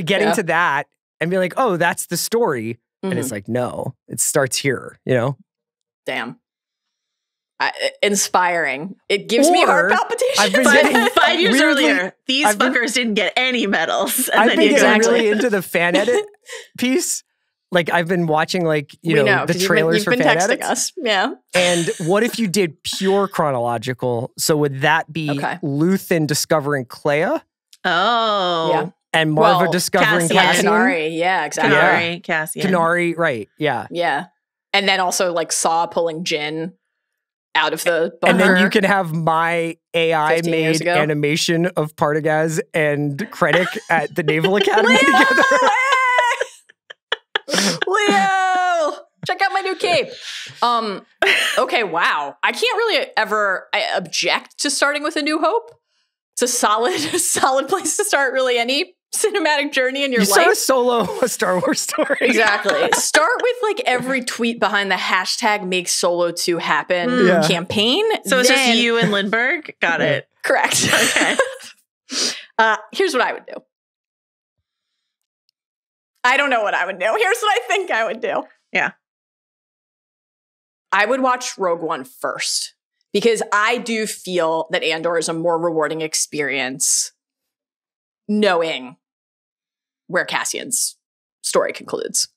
[SPEAKER 3] getting to that and being oh, that's the story. And it's no, it starts here,
[SPEAKER 1] Damn. Inspiring. It gives me heart palpitations.
[SPEAKER 3] I've been getting
[SPEAKER 2] 5 years earlier, these fuckers didn't get any medals. And
[SPEAKER 3] I've been getting really into the fan edit piece. I've been watching the trailers for fan edits.
[SPEAKER 1] Us. Yeah.
[SPEAKER 3] And what if you did pure chronological? So would that be Luthen discovering Clea?
[SPEAKER 2] Oh.
[SPEAKER 1] Yeah.
[SPEAKER 3] And Marva discovering Cassian.
[SPEAKER 1] Kenari. Yeah, exactly.
[SPEAKER 2] Kenari, Cassian.
[SPEAKER 3] Kenari, right. Yeah.
[SPEAKER 1] Yeah. And then also like Saw pulling Jyn out of the bunker.
[SPEAKER 3] And then you can have my AI made animation of Partagaz and Krennic at the Naval Academy together.
[SPEAKER 1] Leo! Check out my new cape. Okay, wow. I can't really ever object to starting with A New Hope. It's a solid place to start really any cinematic journey in your life.
[SPEAKER 3] You start a solo a Star Wars story.
[SPEAKER 1] Exactly. Start with like every tweet behind the hashtag make Solo 2 happen campaign.
[SPEAKER 2] So it's just you and Lindbergh? Got it.
[SPEAKER 1] Correct.
[SPEAKER 2] Okay.
[SPEAKER 1] Here's what I would do. I don't know what I would do. Here's what I think I would do.
[SPEAKER 2] Yeah.
[SPEAKER 1] I would watch Rogue One first because I do feel that Andor is a more rewarding experience knowing where Cassian's story concludes.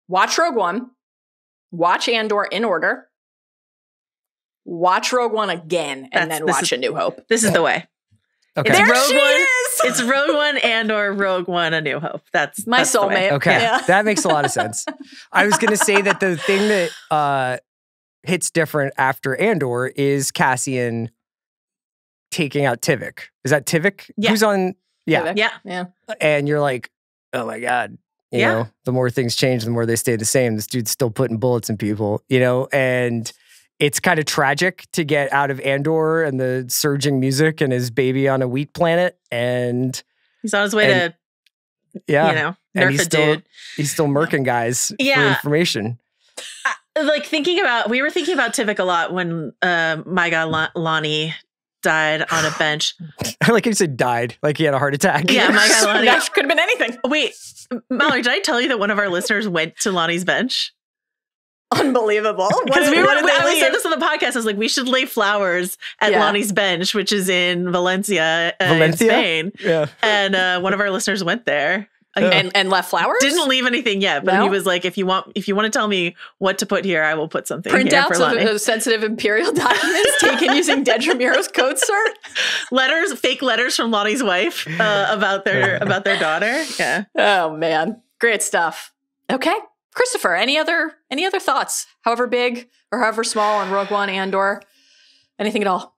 [SPEAKER 1] Watch Rogue One. Watch Andor in order. Watch Rogue One again and then watch A New Hope.
[SPEAKER 2] This is the way.
[SPEAKER 3] Okay.
[SPEAKER 1] There she is!
[SPEAKER 2] It's Rogue One Andor, Rogue One, A New Hope. That's
[SPEAKER 1] my soulmate.
[SPEAKER 3] Okay, that makes a lot of sense. I was going to say that the thing that hits different after Andor is Cassian taking out Tivik. Is that Tivik?
[SPEAKER 2] Yeah.
[SPEAKER 3] Who's on? Yeah.
[SPEAKER 1] Tivik. Yeah.
[SPEAKER 3] And you're like, oh my God. You know, the more things change, the more they stay the same. This dude's still putting bullets in people, you know, and it's kind of tragic to get out of Andor and the surging music and his baby on a wheat planet. And
[SPEAKER 2] he's on his way to, nerf a dude.
[SPEAKER 3] He's still murking guys for information.
[SPEAKER 2] We were thinking about Tivik a lot when my God, Lonnie died on a bench.
[SPEAKER 3] I like you said died, like he had a heart attack.
[SPEAKER 2] Yeah, my God, Lonnie.
[SPEAKER 1] That could have been anything.
[SPEAKER 2] Wait, Mallory, did I tell you that one of our listeners went to Lonnie's bench?
[SPEAKER 1] Unbelievable.
[SPEAKER 2] Because I said this on the podcast. I was like, we should lay flowers at Lonnie's bench, which is in Valencia, in Spain.
[SPEAKER 3] Yeah.
[SPEAKER 2] And one of our listeners went there.
[SPEAKER 1] And left flowers?
[SPEAKER 2] Didn't leave anything yet, but he was like, if you want to tell me what to put here, I will put something here for Lonnie.
[SPEAKER 1] Printouts of sensitive Imperial documents taken using Dedramiro's code, sir?
[SPEAKER 2] Fake letters from Lonnie's wife about their daughter. Yeah.
[SPEAKER 1] Oh, man. Great stuff. Okay. Christopher, any other thoughts, however big or however small, on Rogue One, Andor? Anything at all?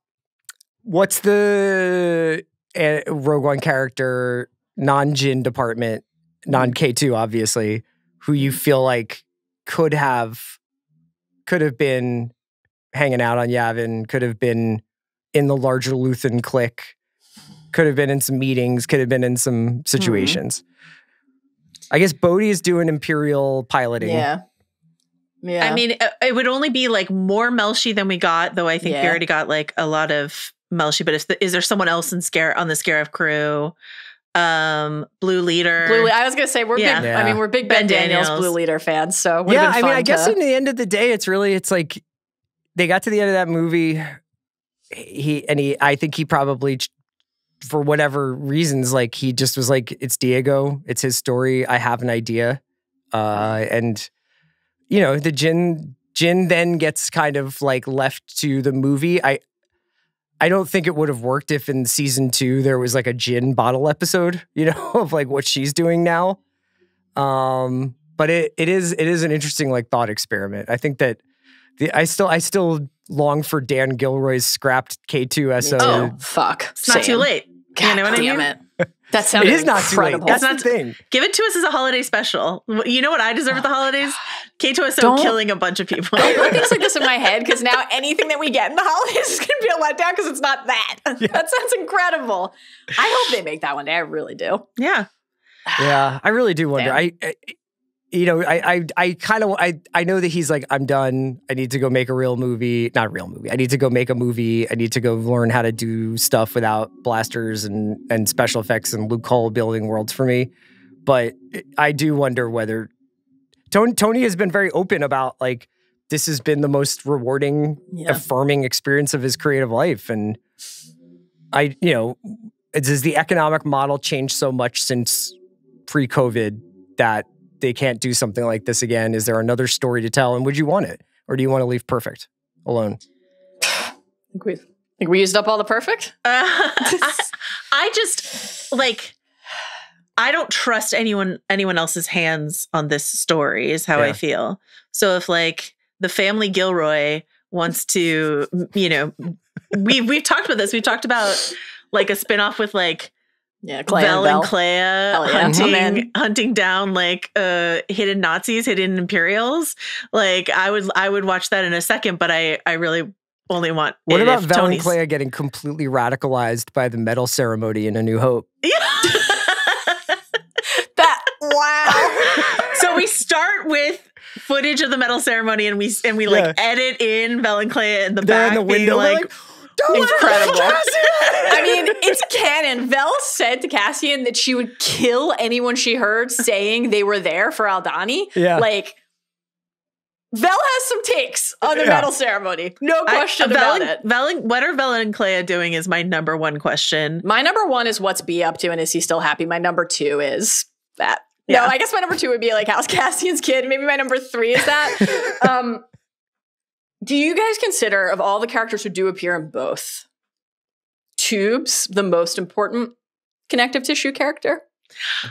[SPEAKER 3] What's the Rogue One character, non-Jyn department, non-K2 obviously, who you feel like could have been hanging out on Yavin, could have been in the larger Luthen clique, could have been in some meetings, could have been in some situations. I guess Bodhi is doing Imperial piloting.
[SPEAKER 1] Yeah.
[SPEAKER 2] I mean, it would only be like more Melshi than we got, though I think we already got like a lot of Melshi. But is there someone else on the Scarif crew? Blue Leader.
[SPEAKER 1] I was gonna say we're big. I mean, we're big Ben Daniels Blue Leader fans. So
[SPEAKER 3] I mean, I guess in the end of the day, it's like they got to the end of that movie. I think he probably, for whatever reasons, like he just was like, it's Diego, it's his story. I have an idea, and you know, the Jyn then gets kind of like left to the movie. I don't think it would have worked if in season 2 there was like a Jyn bottle episode, you know, of like what she's doing now. But it is an interesting like thought experiment. I think that I still long for Dan Gilroy's scrapped K2SO.
[SPEAKER 1] Oh fuck!
[SPEAKER 2] It's not too late.
[SPEAKER 1] God,
[SPEAKER 2] you know what I mean?
[SPEAKER 1] It. That sounded
[SPEAKER 3] it is not
[SPEAKER 1] incredible.
[SPEAKER 3] too late. That's the thing.
[SPEAKER 2] Give it to us as a holiday special. You know what I deserve at the holidays? K2SO killing a bunch of people.
[SPEAKER 1] Don't put things like this in my head, because now anything that we get in the holidays is going to be a letdown because it's not that. Yeah. That sounds incredible. I hope they make that one day. I really do.
[SPEAKER 2] Yeah.
[SPEAKER 3] Yeah, I really do wonder. I know that he's like, I'm done. I need to go make a real movie. Not a real movie. I need to go make a movie. I need to go learn how to do stuff without blasters and special effects and Luke Cole building worlds for me. But I do wonder whether Tony has been very open about like, this has been the most rewarding, affirming experience of his creative life. And does the economic model change so much since pre-COVID that they can't do something like this again? Is there another story to tell? And would you want it? Or do you want to leave Perfect alone?
[SPEAKER 1] I think Think we used up all the perfect?
[SPEAKER 2] I just like, I don't trust anyone else's hands on this story is how I feel. So if like the family Gilroy wants to, you know, we've talked about this. We've talked about like a spinoff with like Vel and Clea hunting down like hidden Nazis, hidden Imperials. Like I would watch that in a second, but I really only want.
[SPEAKER 3] What about Vel and Clea getting completely radicalized by the medal ceremony in A New Hope?
[SPEAKER 1] Wow.
[SPEAKER 2] So we start with footage of the medal ceremony, and we like edit in Vel and Clea in the back,
[SPEAKER 3] in the window,
[SPEAKER 2] like
[SPEAKER 1] incredible. I mean, it's canon. Vel said to Cassian that she would kill anyone she heard saying they were there for Aldhani.
[SPEAKER 3] Yeah.
[SPEAKER 1] Like, Vel has some takes on the medal ceremony. No question about it.
[SPEAKER 2] What are Vel and Clea doing is my number one question.
[SPEAKER 1] My number one is what's B up to, and is he still happy? My number two is that.
[SPEAKER 2] Yeah.
[SPEAKER 1] No, I guess my number two would be like, how's Cassian's kid? Maybe my number three is that. Do you guys consider, of all the characters who do appear in both, Tubes the most important connective tissue character?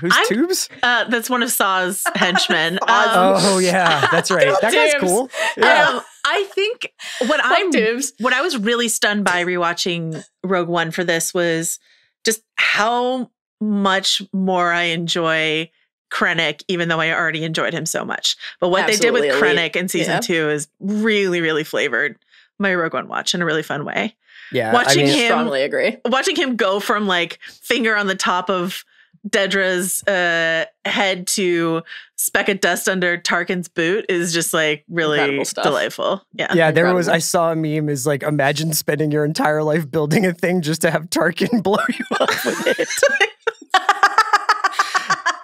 [SPEAKER 3] Who's Tubes?
[SPEAKER 2] That's one of Saw's henchmen.
[SPEAKER 3] Oh yeah, that's right. That guy's cool. Yeah.
[SPEAKER 2] I think what I was really stunned by rewatching Rogue One for this was just how much more I enjoy Krennic, even though I already enjoyed him so much. But what they did with Krennic in season 2 is really, really flavored my Rogue One watch in a really fun way.
[SPEAKER 3] Yeah,
[SPEAKER 1] strongly agree.
[SPEAKER 2] Watching him go from like finger on the top of Dedra's head to speck of dust under Tarkin's boot is just like really delightful. Yeah,
[SPEAKER 3] I saw a meme is like, imagine spending your entire life building a thing just to have Tarkin blow you up with it.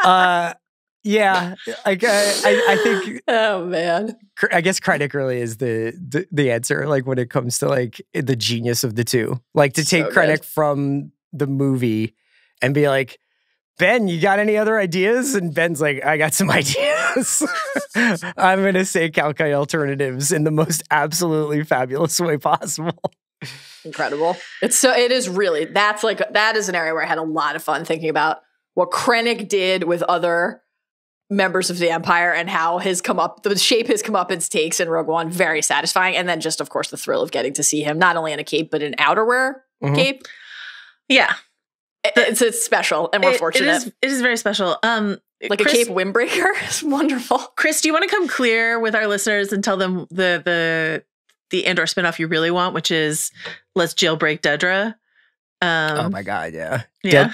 [SPEAKER 3] I think.
[SPEAKER 1] Oh man,
[SPEAKER 3] I guess Krennic really is the answer. Like when it comes to like the genius of the two, like to take Krennic from the movie and be like, Ben, you got any other ideas? And Ben's like, I got some ideas. I'm going to say Kalkai alternatives in the most absolutely fabulous way possible.
[SPEAKER 1] Incredible. It is really, that is an area where I had a lot of fun thinking about what Krennic did with other members of the Empire and how the shape his comeuppance takes in Rogue One, very satisfying. And then just, of course, the thrill of getting to see him not only in a cape, but in outerwear cape.
[SPEAKER 2] Yeah.
[SPEAKER 1] It's special, and we're fortunate.
[SPEAKER 2] It is very special.
[SPEAKER 1] Like Chris, a cape windbreaker. It's wonderful.
[SPEAKER 2] Chris, do you want to come clear with our listeners and tell them the Andor spinoff you really want, which is let's jailbreak Dedra?
[SPEAKER 3] Oh my God, yeah.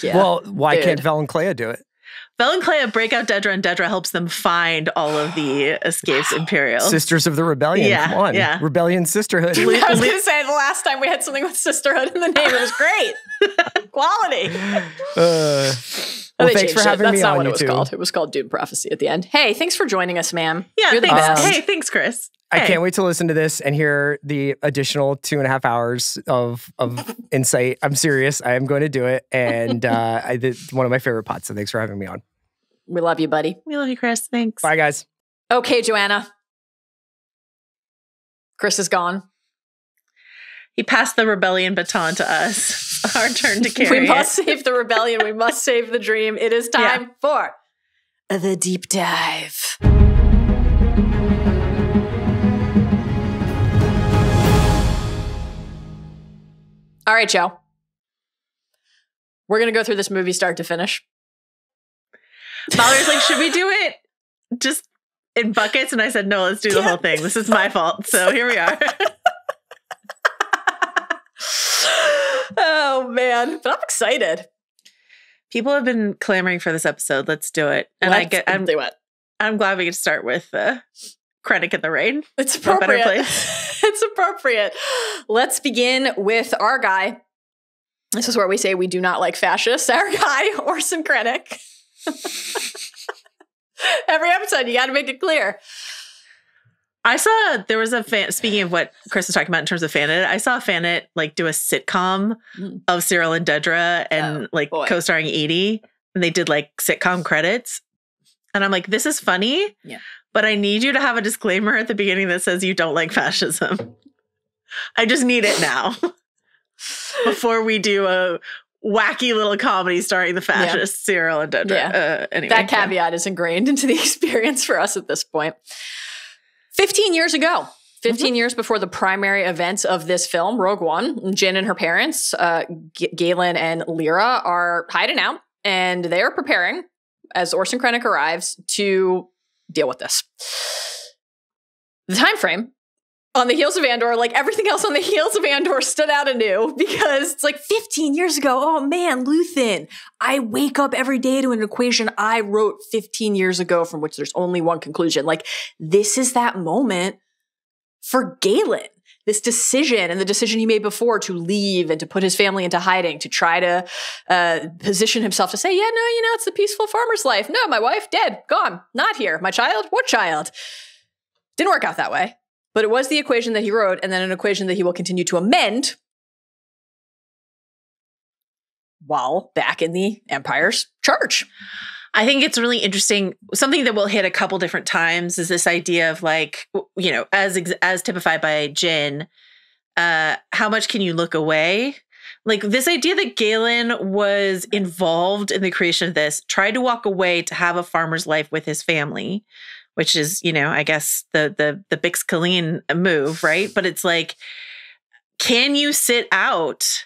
[SPEAKER 2] Well,
[SPEAKER 3] why can't Vel and Clea do it?
[SPEAKER 2] Vel and Clea break out Dedra, and Dedra helps them find all of the escapes Imperial.
[SPEAKER 3] Sisters of the Rebellion.
[SPEAKER 2] Yeah,
[SPEAKER 3] come on.
[SPEAKER 2] Yeah.
[SPEAKER 3] Rebellion Sisterhood.
[SPEAKER 1] I was going to say, the last time we had something with sisterhood in the name, it was great. Quality.
[SPEAKER 3] Well, thanks for having me on.
[SPEAKER 1] That's not what it was called. It was called Dune Prophecy at the end. Hey, thanks for joining us, ma'am.
[SPEAKER 2] Yeah,
[SPEAKER 1] You're the
[SPEAKER 2] thanks.
[SPEAKER 1] best.
[SPEAKER 2] Hey, thanks, Chris.
[SPEAKER 3] I can't wait to listen to this and hear the additional 2.5 hours of insight. I'm serious. I am going to do it. And I did one of my favorite pods. So thanks for having me on.
[SPEAKER 1] We love you, buddy.
[SPEAKER 2] We love you, Chris. Thanks.
[SPEAKER 3] Bye, guys.
[SPEAKER 1] Okay, Joanna. Chris is gone.
[SPEAKER 2] He passed the rebellion baton to us. Our turn to carry
[SPEAKER 1] We must save the rebellion. We must save the dream. It is time for the deep dive. All right, Joe. We're going to go through this movie start to finish.
[SPEAKER 2] Mallory's like, should we do it just in buckets? And I said, no, let's do the whole thing. This is my fault. So here we are.
[SPEAKER 1] Oh, man. But I'm excited.
[SPEAKER 2] People have been clamoring for this episode. Let's do it. And I'm glad we get to start with Krennic in the rain.
[SPEAKER 1] It's appropriate. It's appropriate. Let's begin with our guy. This is where we say we do not like fascists. Our guy, Orson Krennic. Every episode, you got to make it clear.
[SPEAKER 2] I saw there was a fan. Speaking of what Chris was talking about in terms of fan edit, I saw a fan edit like do a sitcom of Cyril and Dedra and co-starring Eadu, and they did like sitcom credits. And I'm like, this is funny, but I need you to have a disclaimer at the beginning that says you don't like fascism. I just need it now. before we do a wacky little comedy starring the fascists, Cyril and Dedra.
[SPEAKER 1] Yeah.
[SPEAKER 2] Anyway,
[SPEAKER 1] that caveat is ingrained into the experience for us at this point. 15 years ago, 15 years before the primary events of this film, Rogue One, Jyn and her parents, Galen and Lyra, are hiding out, and they are preparing, as Orson Krennic arrives, to deal with this. The time frame on the heels of Andor, like everything else on the heels of Andor, stood out anew because it's like 15 years ago. Oh man, Luthen. I wake up every day to an equation I wrote 15 years ago from which there's only one conclusion. Like, this is that moment for Galen. This decision and the decision he made before to leave and to put his family into hiding, to try to position himself to say, yeah, no, it's the peaceful farmer's life. No, my wife, dead, gone, not here. My child, what child? Didn't work out that way. But it was the equation that he wrote, and then an equation that he will continue to amend while back in the Empire's charge.
[SPEAKER 2] I think it's really interesting. Something that we'll hit a couple different times is this idea of like, as typified by Jyn, how much can you look away? Like this idea that Galen was involved in the creation of this, tried to walk away to have a farmer's life with his family, which is, I guess the Bix Colleen move, right? But it's like, can you sit out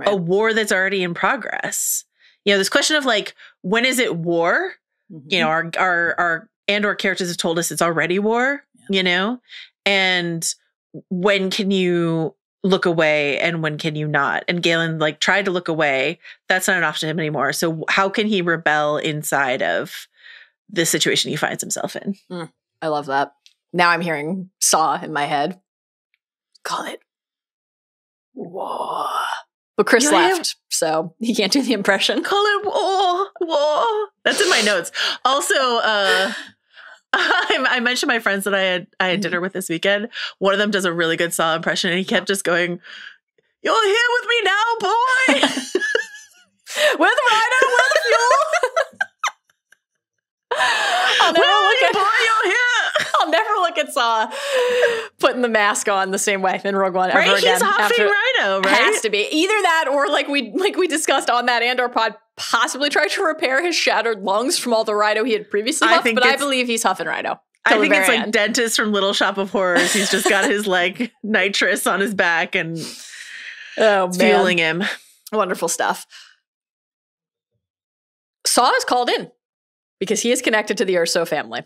[SPEAKER 2] a war that's already in progress? This question of like, when is it war? Mm-hmm. Our Andor characters have told us it's already war, and when can you look away and when can you not? And Galen like tried to look away. That's not an option to him anymore. So how can he rebel inside of the situation he finds himself in?
[SPEAKER 1] I love that. Now I'm hearing Saw in my head. Call it war. But Chris left, so he can't do the impression.
[SPEAKER 2] Call it war. That's in my notes. Also, I mentioned my friends that I had dinner with this weekend. One of them does a really good Saw impression, and he kept just going, "You're here with me now, boy."
[SPEAKER 1] With Rhino, with the fuel. I'll never look at Saw putting the mask on the same way in Rogue One ever again.
[SPEAKER 2] He's huffing Rhino, right?
[SPEAKER 1] Has to be either that or like we discussed on that Andor pod, possibly try to repair his shattered lungs from all the Rhino he had previously huffed. But I believe he's huffing Rhino.
[SPEAKER 2] I think it's like Dentist from Little Shop of Horrors. He's just got his like nitrous on his back and fueling him.
[SPEAKER 1] Wonderful stuff. Saw is called in because he is connected to the Erso family.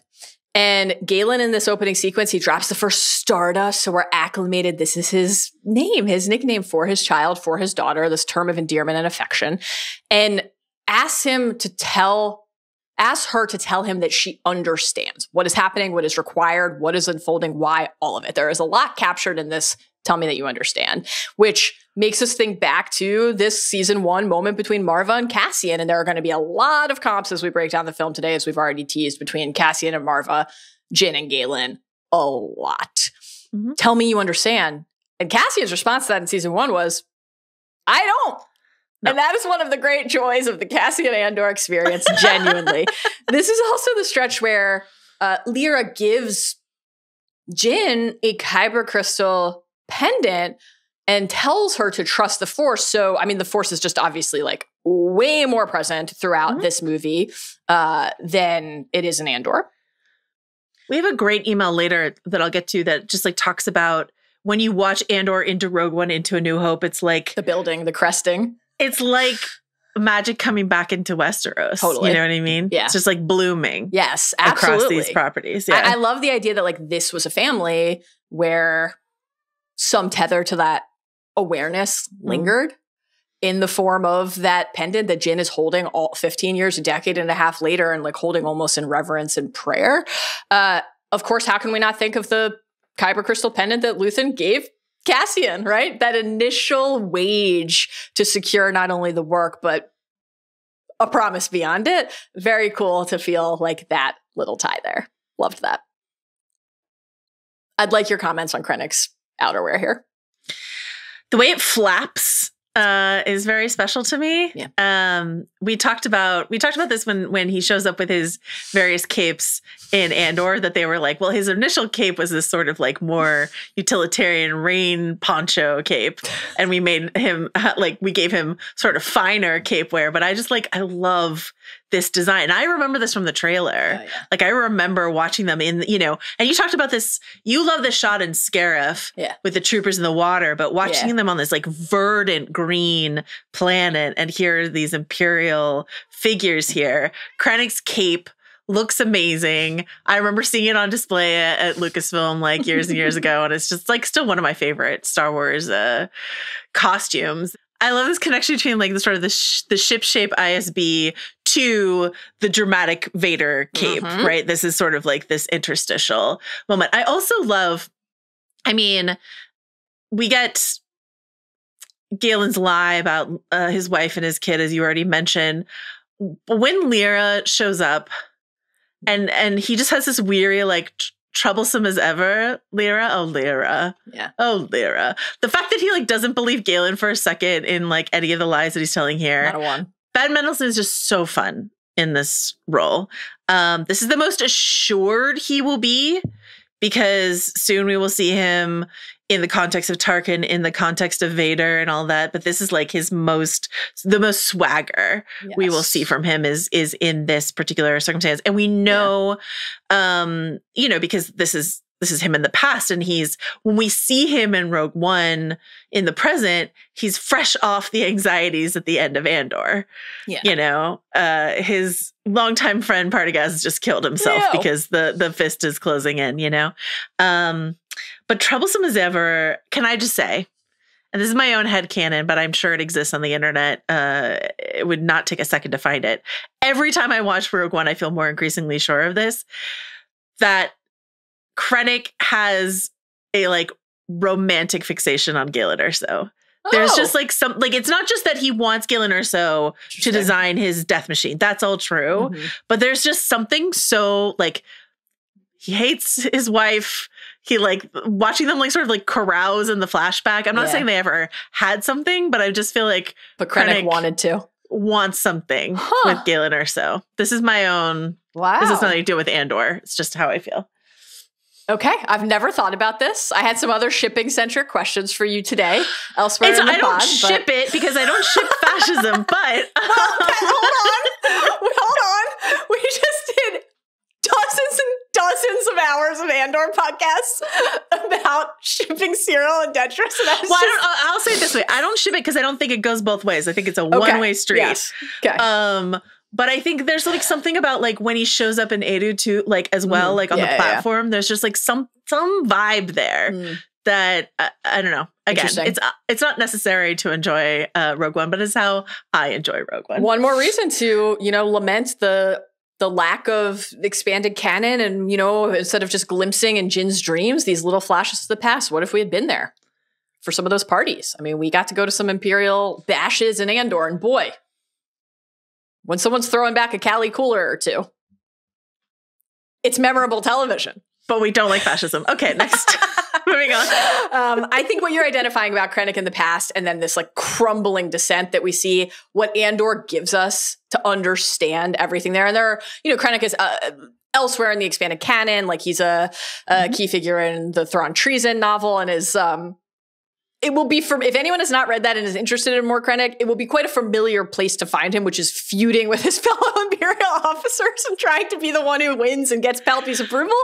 [SPEAKER 1] And Galen, in this opening sequence, he drops the first Stardust, so we're acclimated. This is his name, his nickname for his child, for his daughter, this term of endearment and affection, and asks her to tell him that she understands what is happening, what is required, what is unfolding, why, all of it. There is a lot captured in this tell me that you understand, which makes us think back to this season 1 moment between Marva and Cassian. And there are going to be a lot of comps as we break down the film today, as we've already teased, between Cassian and Marva, Jyn and Galen. A lot. Mm-hmm. Tell me you understand. And Cassian's response to that in season 1 was, I don't. No. And that is one of the great joys of the Cassian Andor experience, genuinely. This is also the stretch where Lyra gives Jyn a kyber crystal pendant and tells her to trust the Force. So, I mean, the Force is just obviously like way more present throughout this movie than it is in Andor.
[SPEAKER 2] We have a great email later that I'll get to that just like talks about when you watch Andor into Rogue One, into A New Hope, it's like
[SPEAKER 1] the building, the cresting.
[SPEAKER 2] It's like magic coming back into Westeros.
[SPEAKER 1] Totally.
[SPEAKER 2] You know what I mean?
[SPEAKER 1] Yeah.
[SPEAKER 2] It's just like blooming.
[SPEAKER 1] Yes, absolutely.
[SPEAKER 2] Across these properties. Yeah.
[SPEAKER 1] I love the idea that like this was a family where some tether to that awareness lingered in the form of that pendant that Jyn is holding all 15 years, a decade and a half later, and like holding almost in reverence and prayer. Of course, how can we not think of the kyber crystal pendant that Luthen gave Cassian, right? That initial wage to secure not only the work, but a promise beyond it. Very cool to feel like that little tie there. Loved that. I'd like your comments on Krennic's outerwear here.
[SPEAKER 2] The way it flaps is very special to me.
[SPEAKER 1] Yeah.
[SPEAKER 2] We talked about this when he shows up with his various capes in Andor, that they were like, well, his initial cape was this sort of like more utilitarian rain poncho cape, and we made him we gave him sort of finer cape wear. But I love this design. And I remember this from the trailer.
[SPEAKER 1] Oh, yeah.
[SPEAKER 2] Like, I remember watching them in, and you talked about this, you love this shot in Scarif with the troopers in the water, but watching them on this like verdant green planet, and here are these Imperial figures here. Krennic's cape looks amazing. I remember seeing it on display at Lucasfilm like years and years ago, and it's just like still one of my favorite Star Wars costumes. I love this connection between like the sort of the ship shape ISB to the dramatic Vader cape, right? This is sort of like this interstitial moment. I also love, we get Galen's lie about his wife and his kid, as you already mentioned. When Lyra shows up and he just has this weary, like, troublesome as ever, Lyra. Oh, Lyra.
[SPEAKER 1] Yeah.
[SPEAKER 2] Oh, Lyra. The fact that he like doesn't believe Galen for a second in like any of the lies that he's telling here.
[SPEAKER 1] Not a one.
[SPEAKER 2] Ben Mendelsohn is just so fun in this role. This is the most assured he will be, because soon we will see him in the context of Tarkin, in the context of Vader and all that. But this is like the most swagger we will see from him is in this particular circumstance. And we know, because this is him in the past, and when we see him in Rogue One in the present, he's fresh off the anxieties at the end of Andor. Yeah. His longtime friend Partagas just killed himself because the fist is closing in, But troublesome as ever, can I just say, and this is my own headcanon, but I'm sure it exists on the internet. It would not take a second to find it. Every time I watch Rogue One, I feel more increasingly sure of this, that Krennic has a like romantic fixation on Jyn Erso. There's just like it's not just that he wants Jyn Erso to design his death machine. That's all true. But there's just something so like, he hates his wife. He like watching them like sort of like carouse in the flashback. I'm not saying they ever had something, but I just feel like
[SPEAKER 1] Krennic
[SPEAKER 2] wants something with Jyn Erso. This is my own.
[SPEAKER 1] Wow.
[SPEAKER 2] This has nothing to do with Andor. It's just how I feel.
[SPEAKER 1] Okay, I've never thought about this. I had some other shipping-centric questions for you today elsewhere in the pod.
[SPEAKER 2] I don't ship it because I don't ship fascism, but...
[SPEAKER 1] Hold on. We just did dozens and dozens of hours of Andor podcasts about shipping Cyril and Detris. And
[SPEAKER 2] I'll say it this way. I don't ship it because I don't think it goes both ways. I think it's a one-way street.
[SPEAKER 1] Yes. Okay.
[SPEAKER 2] But I think there's like something about like when he shows up in Eadu too, like as well, like on the platform, there's just like some vibe there that I don't know. Again, it's not necessary to enjoy Rogue One, but it's how I enjoy Rogue One.
[SPEAKER 1] One more reason to, lament the lack of expanded canon and, instead of just glimpsing in Jyn's dreams, these little flashes of the past. What if we had been there for some of those parties? I mean, we got to go to some Imperial bashes in Andor, and boy, when someone's throwing back a Cali cooler or two, it's memorable television.
[SPEAKER 2] But we don't like fascism. Okay, next. Moving on.
[SPEAKER 1] I think what you're identifying about Krennic in the past, and then this like crumbling descent that we see, what Andor gives us to understand everything there. And there are, Krennic is elsewhere in the expanded canon, like he's a key figure in the Thrawn Treason novel, and is it will be, if anyone has not read that and is interested in more Krennic, it will be quite a familiar place to find him, which is feuding with his fellow Imperial officers and trying to be the one who wins and gets Palpy's approval.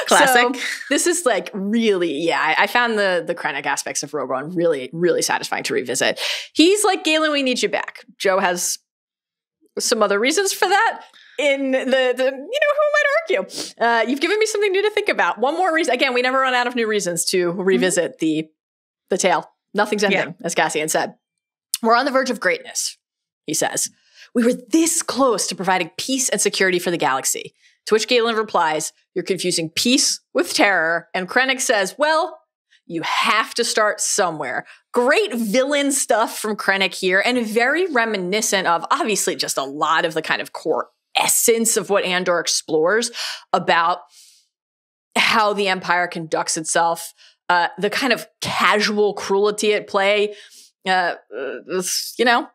[SPEAKER 2] Classic.
[SPEAKER 1] So this is like really, I found the Krennic aspects of Rogue One really, really satisfying to revisit. He's like, Galen, we need you back. Joe has some other reasons for that. In the who might argue? You've given me something new to think about. One more reason. Again, we never run out of new reasons to revisit the tale. Nothing's ending, as Cassian said. We're on the verge of greatness, he says. We were this close to providing peace and security for the galaxy. To which Galen replies, you're confusing peace with terror. And Krennic says, well, you have to start somewhere. Great villain stuff from Krennic here, and very reminiscent of, obviously, just a lot of the kind of core essence of what Andor explores about how the Empire conducts itself. The kind of casual cruelty at play you know,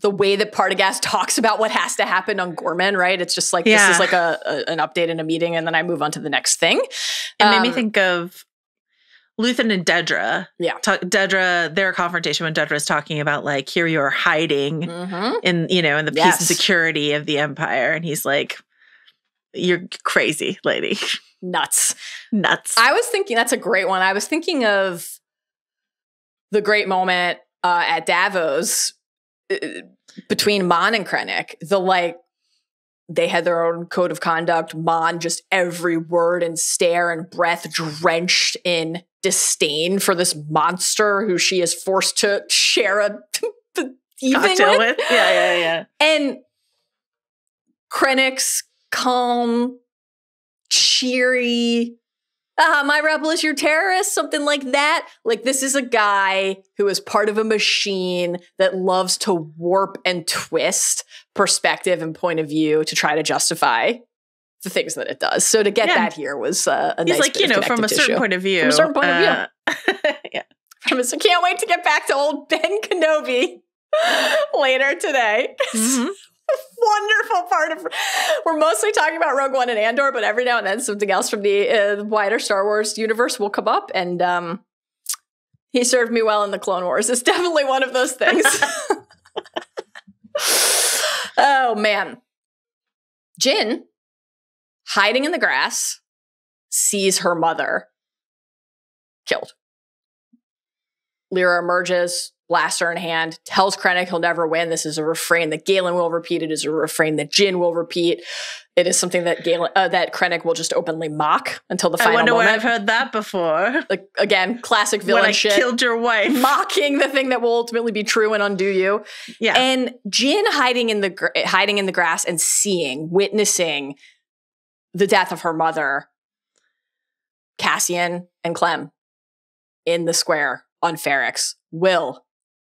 [SPEAKER 1] the way that Partagaz talks about what has to happen on Gorman, right? It's just like, this is like an update in a meeting, and then I move on to the next thing.
[SPEAKER 2] It made me think of Luthen and Dedra.
[SPEAKER 1] Yeah.
[SPEAKER 2] Dedra, their confrontation when Dedra's talking about like, here you're hiding in, you know, in the peace and security of the Empire. And he's like, you're crazy, lady.
[SPEAKER 1] Nuts.
[SPEAKER 2] I
[SPEAKER 1] was thinking, that's a great one. I was thinking of the great moment at Davos between Mon and Krennic. They had their own code of conduct. Mon, just every word and stare and breath drenched in disdain for this monster who she is forced to share a evening with.
[SPEAKER 2] Yeah.
[SPEAKER 1] And Krennic's calm, cheery, my rebel is your terrorist, something like that. Like, this is a guy who is part of a machine that loves to warp and twist perspective and point of view to try to justify the things that it does. So to get that here was a nice
[SPEAKER 2] like, you know, from a certain point of view.
[SPEAKER 1] From a certain point of view.
[SPEAKER 2] Yeah.
[SPEAKER 1] Can't wait to get back to old Ben Kenobi later today. Wonderful part of, we're mostly talking about Rogue One and Andor, but every now and then something else from the wider Star Wars universe will come up, and he served me well in the Clone Wars. It's definitely one of those things. Oh man. Jyn, hiding in the grass, sees her mother killed. Lyra emerges, blaster in hand, tells Krennic he'll never win. This is a refrain that Galen will repeat. It is a refrain that Jyn will repeat. It is something that that Krennic will just openly mock until the final moment.
[SPEAKER 2] I wonder where I've heard that before.
[SPEAKER 1] Like, again, classic villain shit.
[SPEAKER 2] When I killed your wife.
[SPEAKER 1] Mocking the thing that will ultimately be true and undo you.
[SPEAKER 2] Yeah.
[SPEAKER 1] And Jyn hiding in the grass and witnessing the death of her mother, Cassian and Clem, in the square on Ferrix. Will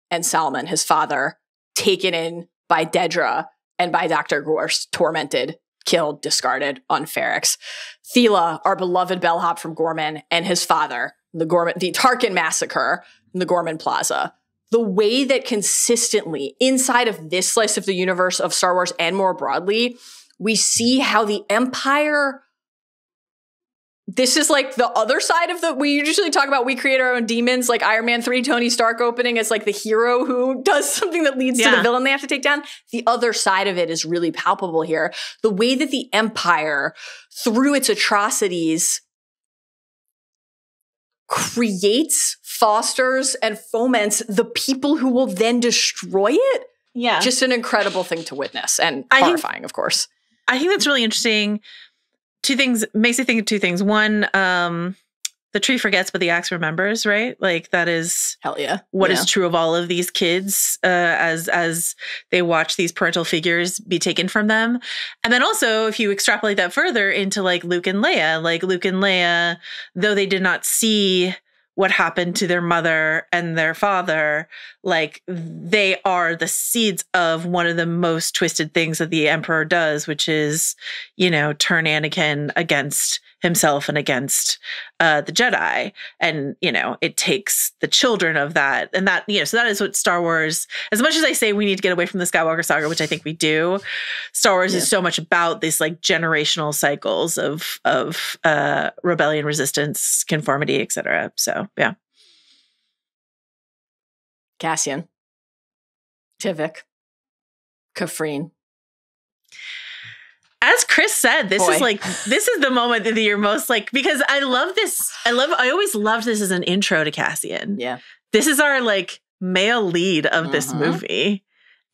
[SPEAKER 1] and Salman, his father, taken in by Dedra and by Dr. Gorst, tormented, killed, discarded on Ferrix. Thela, our beloved bellhop from Gorman, and his father, the Tarkin massacre in the Gorman Plaza. The way that consistently, inside of this slice of the universe of Star Wars and more broadly, we see how the Empire... This is like the other side of we usually talk about we create our own demons, like Iron Man 3, Tony Stark opening as like the hero who does something that leads to the villain they have to take down. The other side of it is really palpable here. The way that the Empire, through its atrocities, creates, fosters, and foments the people who will then destroy it.
[SPEAKER 2] Yeah.
[SPEAKER 1] Just an incredible thing to witness, and horrifying, of course.
[SPEAKER 2] I think that's really interesting. Two things, makes me think of two things. One, the tree forgets, but the axe remembers, right? Like, that is
[SPEAKER 1] hell yeah.
[SPEAKER 2] What is true of all of these kids as they watch these parental figures be taken from them. And then also, if you extrapolate that further into like Luke and Leia, though they did not see what happened to their mother and their father, like, they are the seeds of one of the most twisted things that the Emperor does, which is, you know, turn Anakin against himself and against the Jedi. And, you know, it takes the children of that. And that, you know, so that is what Star Wars, as much as I say we need to get away from the Skywalker saga, which I think we do, Star Wars is so much about this like generational cycles of rebellion, resistance, conformity, etc. So, yeah.
[SPEAKER 1] Cassian, Tivik, Kafrene.
[SPEAKER 2] As Chris said, this is the moment that you're most like, because I love this. I always loved this as an intro to Cassian.
[SPEAKER 1] Yeah.
[SPEAKER 2] This is our like male lead of this movie.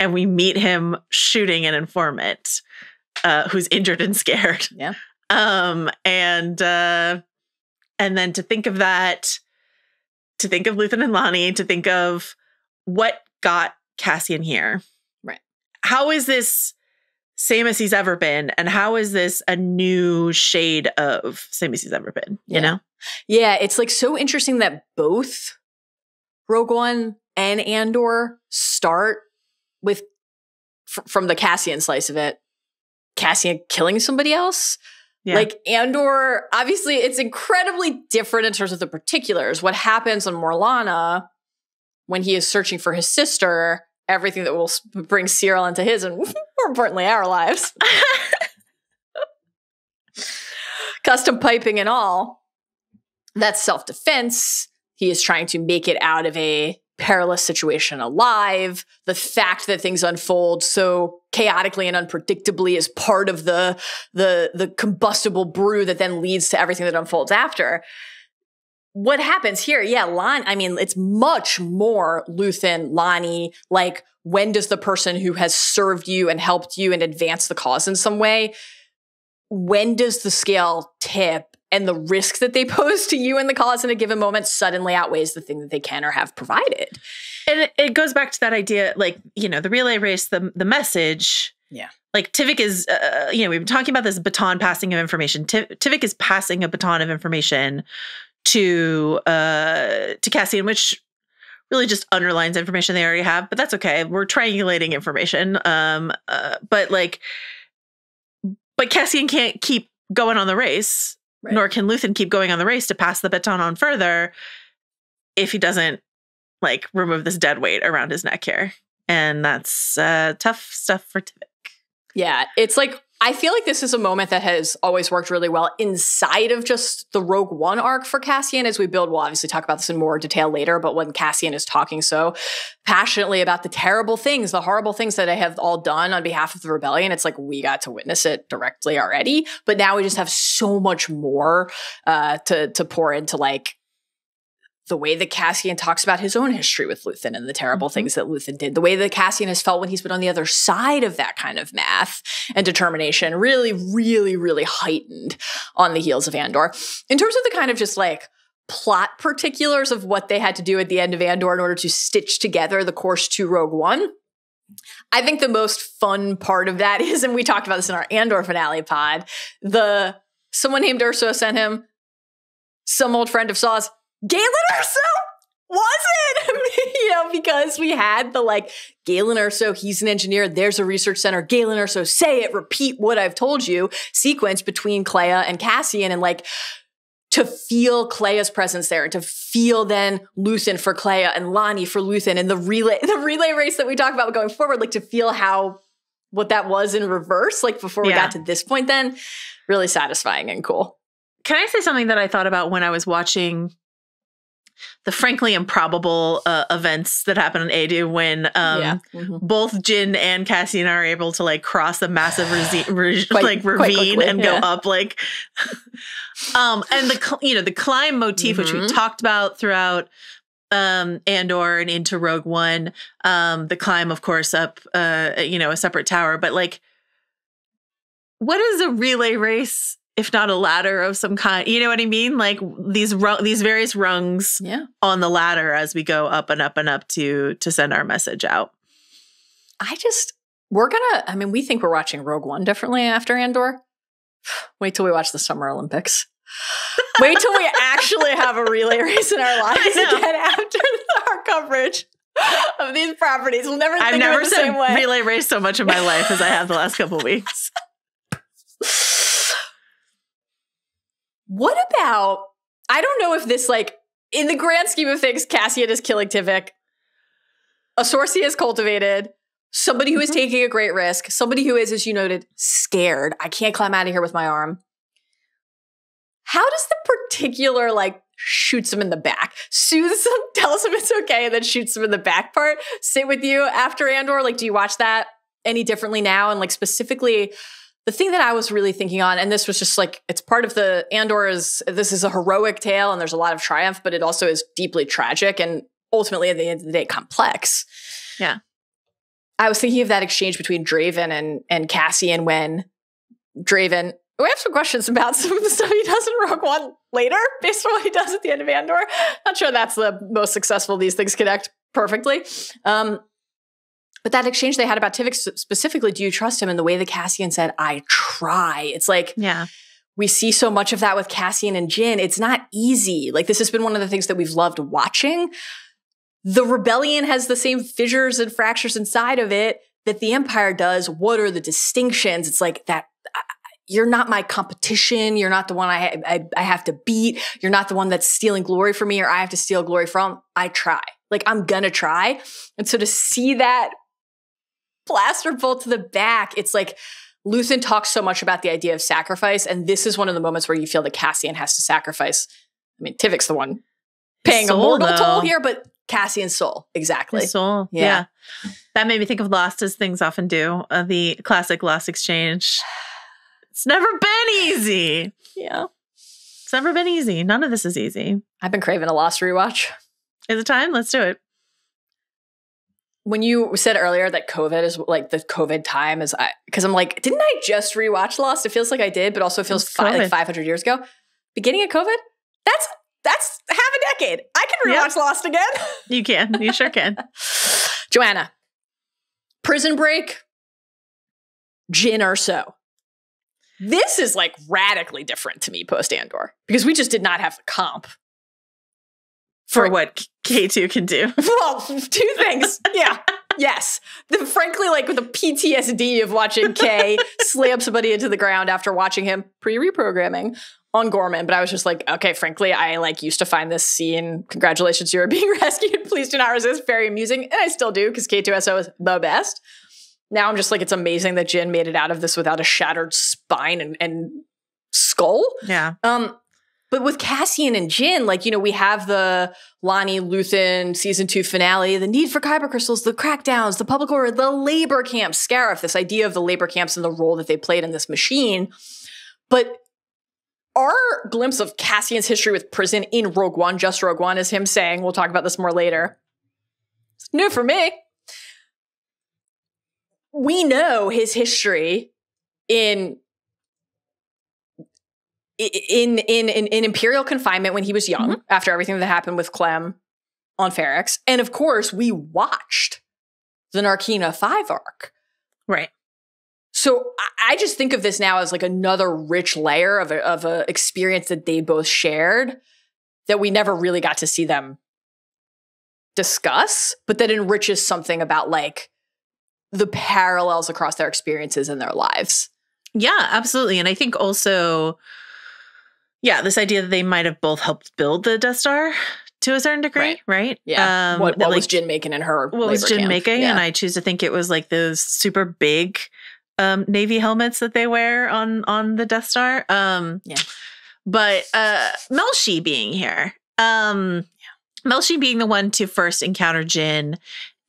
[SPEAKER 2] And we meet him shooting an informant who's injured and scared.
[SPEAKER 1] Yeah.
[SPEAKER 2] And then to think of that, to think of Luthen and Lonnie, to think of what got Cassian here.
[SPEAKER 1] Right.
[SPEAKER 2] How is this same as he's ever been? And how is this a new shade of same as he's ever been? You know?
[SPEAKER 1] Yeah, it's like so interesting that both Rogue One and Andor start with, from the Cassian slice of it, Cassian killing somebody else. Yeah. Like Andor, obviously it's incredibly different in terms of the particulars. What happens on Morlana when he is searching for his sister, everything that will bring Cyril into his and more importantly, our lives. Custom piping and all. That's self-defense. He is trying to make it out of a perilous situation alive. The fact that things unfold so chaotically and unpredictably is part of the combustible brew that then leads to everything that unfolds after. What happens here? Yeah, it's much more Luthen, Lonnie, like, when does the person who has served you and helped you and advanced the cause in some way, when does the scale tip and the risk that they pose to you and the cause in a given moment suddenly outweighs the thing that they can or have provided?
[SPEAKER 2] And it goes back to that idea, like, the relay race, the message.
[SPEAKER 1] Yeah.
[SPEAKER 2] Like, Tivik is, we've been talking about this baton passing of information. Tivik is passing a baton of information to Cassian, which really just underlines information they already have, but that's okay. We're triangulating information. But Cassian can't keep going on the race. Right. Nor can Luthen keep going on the race to pass the baton on further if he doesn't, like, remove this dead weight around his neck here. And that's tough stuff for Tivik.
[SPEAKER 1] Yeah, it's like, I feel like this is a moment that has always worked really well inside of just the Rogue One arc for Cassian as we build. We'll obviously talk about this in more detail later, but when Cassian is talking so passionately about the terrible things, the horrible things that they have all done on behalf of the rebellion, it's like we got to witness it directly already, but now we just have so much more to pour into, like, the way that Cassian talks about his own history with Luthen and the terrible things that Luthen did, the way that Cassian has felt when he's been on the other side of that kind of math and determination, really, really, really heightened on the heels of Andor. In terms of the kind of just, like, plot particulars of what they had to do at the end of Andor in order to stitch together the course to Rogue One, I think the most fun part of that is, and we talked about this in our Andor finale pod, someone named Erso sent him, some old friend of Saw's, Galen Erso? Was it? Because we had the, like, Galen Erso, he's an engineer, there's a research center, Galen Erso, say it, repeat what I've told you, sequence between Kleya and Cassian, and, like, to feel Kleya's presence there, and to feel then Luthen for Kleya and Lonnie for Luthen, and the relay race that we talk about going forward, like, to feel what that was in reverse, like, before we got to this point then, really satisfying and cool.
[SPEAKER 2] Can I say something that I thought about when I was watching the frankly improbable events that happen in Eadu when both Jyn and Cassian are able to, like, cross a massive ravine and go up, like, and the climb motif, which we talked about throughout Andor and into Rogue One, the climb, of course, up a separate tower, but, like, what is a relay race if not a ladder of some kind? You know what I mean? Like, these various rungs on the ladder as we go up and up and up to send our message out.
[SPEAKER 1] We think we're watching Rogue One differently after Andor. Wait till we watch the Summer Olympics. Wait till we actually have a relay race in our lives again after our coverage of these properties. We'll never think of it the same way.
[SPEAKER 2] I've never said relay race so much in my life as I have the last couple of weeks.
[SPEAKER 1] What about, I don't know if this, like, in the grand scheme of things, Cassian is killing Tivik. A source he has cultivated. Somebody who is taking a great risk. Somebody who is, as you noted, scared. I can't climb out of here with my arm. How does the particular, like, shoots him in the back, soothes him, tells him it's okay, and then shoots him in the back part sit with you after Andor? Like, do you watch that any differently now? And, like, specifically, the thing that I was really thinking on, and this was just, like, it's part of the this is a heroic tale and there's a lot of triumph, but it also is deeply tragic and ultimately at the end of the day complex.
[SPEAKER 2] Yeah.
[SPEAKER 1] I was thinking of that exchange between Draven and Cassian when Draven, we have some questions about some of the stuff he does in Rogue One later based on what he does at the end of Andor. Not sure that's the most successful. These things connect perfectly. But that exchange they had about Tivik specifically, do you trust him? And the way that Cassian said, I try. It's like, we see so much of that with Cassian and Jyn. It's not easy. Like, this has been one of the things that we've loved watching. The rebellion has the same fissures and fractures inside of it that the Empire does. What are the distinctions? It's like that, you're not my competition. You're not the one I have to beat. You're not the one that's stealing glory from me or I have to steal glory from. I try. Like, I'm gonna try. And so to see that blaster bolt to the back, it's like Luthen talks so much about the idea of sacrifice. And this is one of the moments where you feel that Cassian has to sacrifice. I mean, Tivik's the one paying a mortal toll here, but Cassian's soul. Exactly.
[SPEAKER 2] His soul. Yeah. That made me think of Lost, as things often do. The classic Lost exchange. It's never been easy.
[SPEAKER 1] Yeah.
[SPEAKER 2] It's never been easy. None of this is easy.
[SPEAKER 1] I've been craving a Lost rewatch.
[SPEAKER 2] Is it time? Let's do it.
[SPEAKER 1] When you said earlier that COVID is like the COVID time is, because I'm like, didn't I just rewatch Lost? It feels like I did, but also it feels like 500 years ago. Beginning of COVID? That's half a decade. I can rewatch Lost again.
[SPEAKER 2] You can. You sure can.
[SPEAKER 1] Joanna. Prison Break. Jyn Erso. This is like radically different to me post Andor because we just did not have the comp
[SPEAKER 2] for what K2 can do.
[SPEAKER 1] Well, two things. Yeah. Yes. Frankly, like with the PTSD of watching K slam somebody into the ground after watching him pre-reprogramming on Gorman. But I was just like, okay, frankly, I like used to find this scene, congratulations, you're being rescued, please do not resist, very amusing. And I still do because K2SO is the best. Now I'm just like, it's amazing that Jyn made it out of this without a shattered spine and skull.
[SPEAKER 2] Yeah.
[SPEAKER 1] But with Cassian and Jyn, like, you know, we have the Lonnie Luthen season 2 finale, the need for kyber crystals, the crackdowns, the public order, the labor camps, Scarif, this idea of the labor camps and the role that they played in this machine. But our glimpse of Cassian's history with prison in Rogue One, just Rogue One, is him saying, we'll talk about this more later, it's new for me. We know his history in Imperial confinement when he was young, after everything that happened with Clem on Ferrix. And of course, we watched the Narkina 5 arc.
[SPEAKER 2] Right.
[SPEAKER 1] So I just think of this now as like another rich layer of a experience that they both shared that we never really got to see them discuss, but that enriches something about like the parallels across their experiences in their lives.
[SPEAKER 2] Yeah, absolutely. And I think also, yeah, this idea that they might have both helped build the Death Star to a certain degree, right?
[SPEAKER 1] Yeah. What was Jyn making in her
[SPEAKER 2] What was Jyn
[SPEAKER 1] camp?
[SPEAKER 2] making?
[SPEAKER 1] Yeah.
[SPEAKER 2] And I choose to think it was like those super big Navy helmets that they wear on the Death Star. But Melshi being here. Melshi being the one to first encounter Jyn.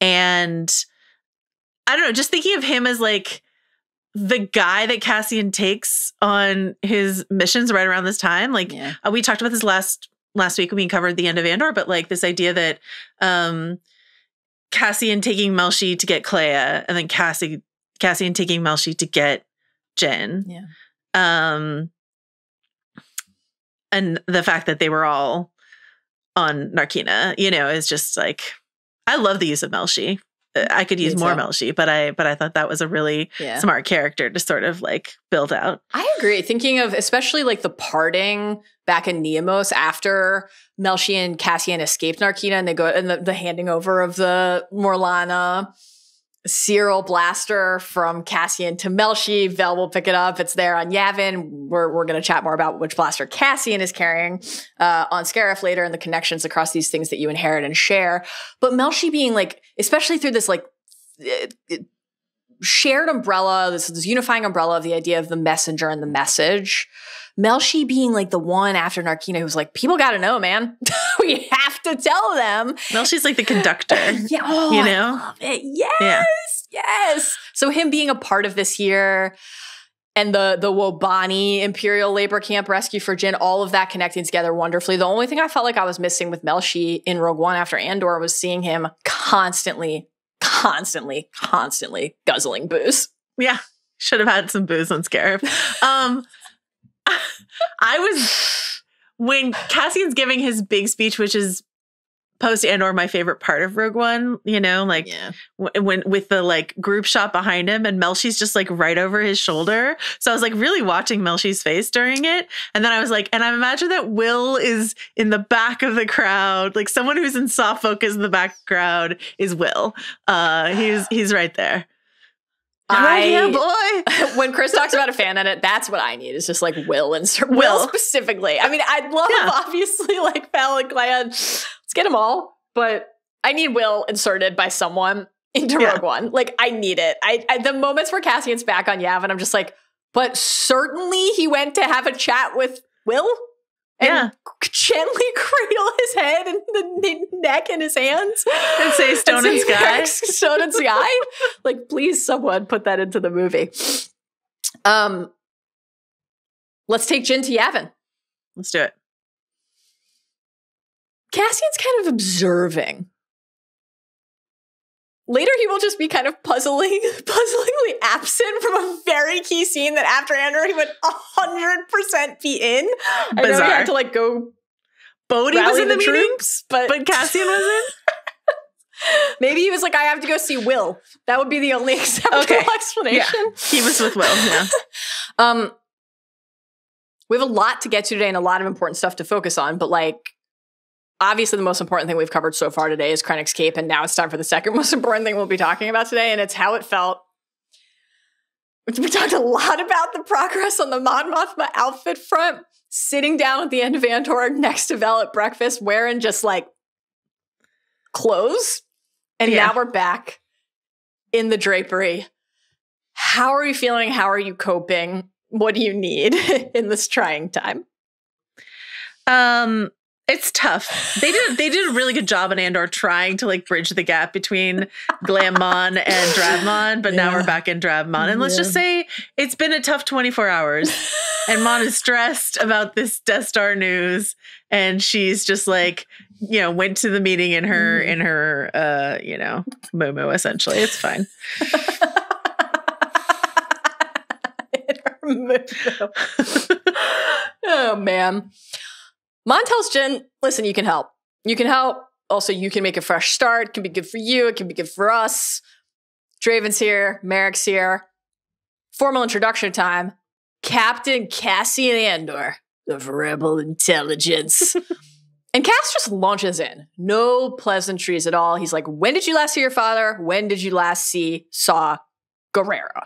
[SPEAKER 2] And I don't know, just thinking of him as like the guy that Cassian takes on his missions right around this time. Like we talked about this last week when we covered the end of Andor, but like this idea that Cassian taking Melshi to get Clea and then Cassian taking Melshi to get Jyn. Yeah. And the fact that they were all on Narkina, you know, is just like, I love the use of Melshi. I could use more Melshi, but I thought that was a really smart character to sort of like build out. I
[SPEAKER 1] agree. Thinking of especially like the parting back in Neamos after Melshi and Cassian escaped Narkina and they go and the handing over of the Morlana Serial blaster from Cassian to Melshi. Vel will pick it up. It's there on Yavin. We're going to chat more about which blaster Cassian is carrying on Scarif later and the connections across these things that you inherit and share. But Melshi being like, especially through this like shared umbrella, this unifying umbrella of the idea of the messenger and the message. Melshi being like the one after Narkina who's like, people got to know, man. We have to tell them.
[SPEAKER 2] Melshi's like the conductor.
[SPEAKER 1] You know? I love it. Yes. So him being a part of this here and the Wobani Imperial labor camp rescue for Jyn, all of that connecting together wonderfully. The only thing I felt like I was missing with Melshi in Rogue One after Andor was seeing him constantly guzzling booze. Yeah.
[SPEAKER 2] Should have had some booze on Scarif. When Cassian's giving his big speech, which is post Andor my favorite part of Rogue One, you know, like when with the like group shot behind him and Melshi's just like right over his shoulder. So I was like really watching Melshi's face during it. And then I was like, and I imagine that Will is in the back of the crowd, like someone who's in soft focus in the back crowd is Will. He's right there. Yeah, boy.
[SPEAKER 1] When Chris talks about a fan edit, that's what I need. It's just like Will and Will specifically. I mean, I'd love obviously like Val and Glenn. Let's get them all, but I need Will inserted by someone into Rogue One. Like I need it. I the moments where Cassian's back on Yavin, I'm just like, but certainly he went to have a chat with Will and gently cradle his head and the neck in his hands
[SPEAKER 2] and say stone and sky.
[SPEAKER 1] Stone and sky. Like, please, someone put that into the movie. Let's take Jyn to Yavin.
[SPEAKER 2] Let's do it.
[SPEAKER 1] Cassian's kind of observing. Later, he will just be kind of puzzlingly absent from a very key scene that after Andor, he would 100% be in.
[SPEAKER 2] Bizarre.
[SPEAKER 1] I know he had to like go.
[SPEAKER 2] Bodhi was in the
[SPEAKER 1] troops, but
[SPEAKER 2] Cassian was in.
[SPEAKER 1] Maybe he was like, I have to go see Will. That would be the only acceptable explanation.
[SPEAKER 2] Yeah. He was with Will. Yeah.
[SPEAKER 1] We have a lot to get to today and a lot of important stuff to focus on, but like. Obviously, the most important thing we've covered so far today is Krennic's cape, and now it's time for the second most important thing we'll be talking about today, and it's how it felt. We talked a lot about the progress on the Mon Mothma outfit front, sitting down at the end of Andor next to Vel at breakfast, wearing just like clothes, and now we're back in the drapery. How are you feeling? How are you coping? What do you need in this trying time?
[SPEAKER 2] It's tough. They did a really good job in Andor trying to like bridge the gap between Glam Mon and Drab Mon, but now we're back in Drab Mon. And let's just say it's been a tough 24 hours. And Mon is stressed about this Death Star news, and she's just like, you know, went to the meeting in her moo-moo, essentially. It's fine.
[SPEAKER 1] In her moo-moo. Oh man. Mon tells Jyn, listen, you can help. You can help. Also, you can make a fresh start. It can be good for you. It can be good for us. Draven's here. Merrick's here. Formal introduction time. Captain Cassian Andor of Rebel Intelligence. And Cass just launches in. No pleasantries at all. He's like, when did you last see your father? When did you last saw Guerrera?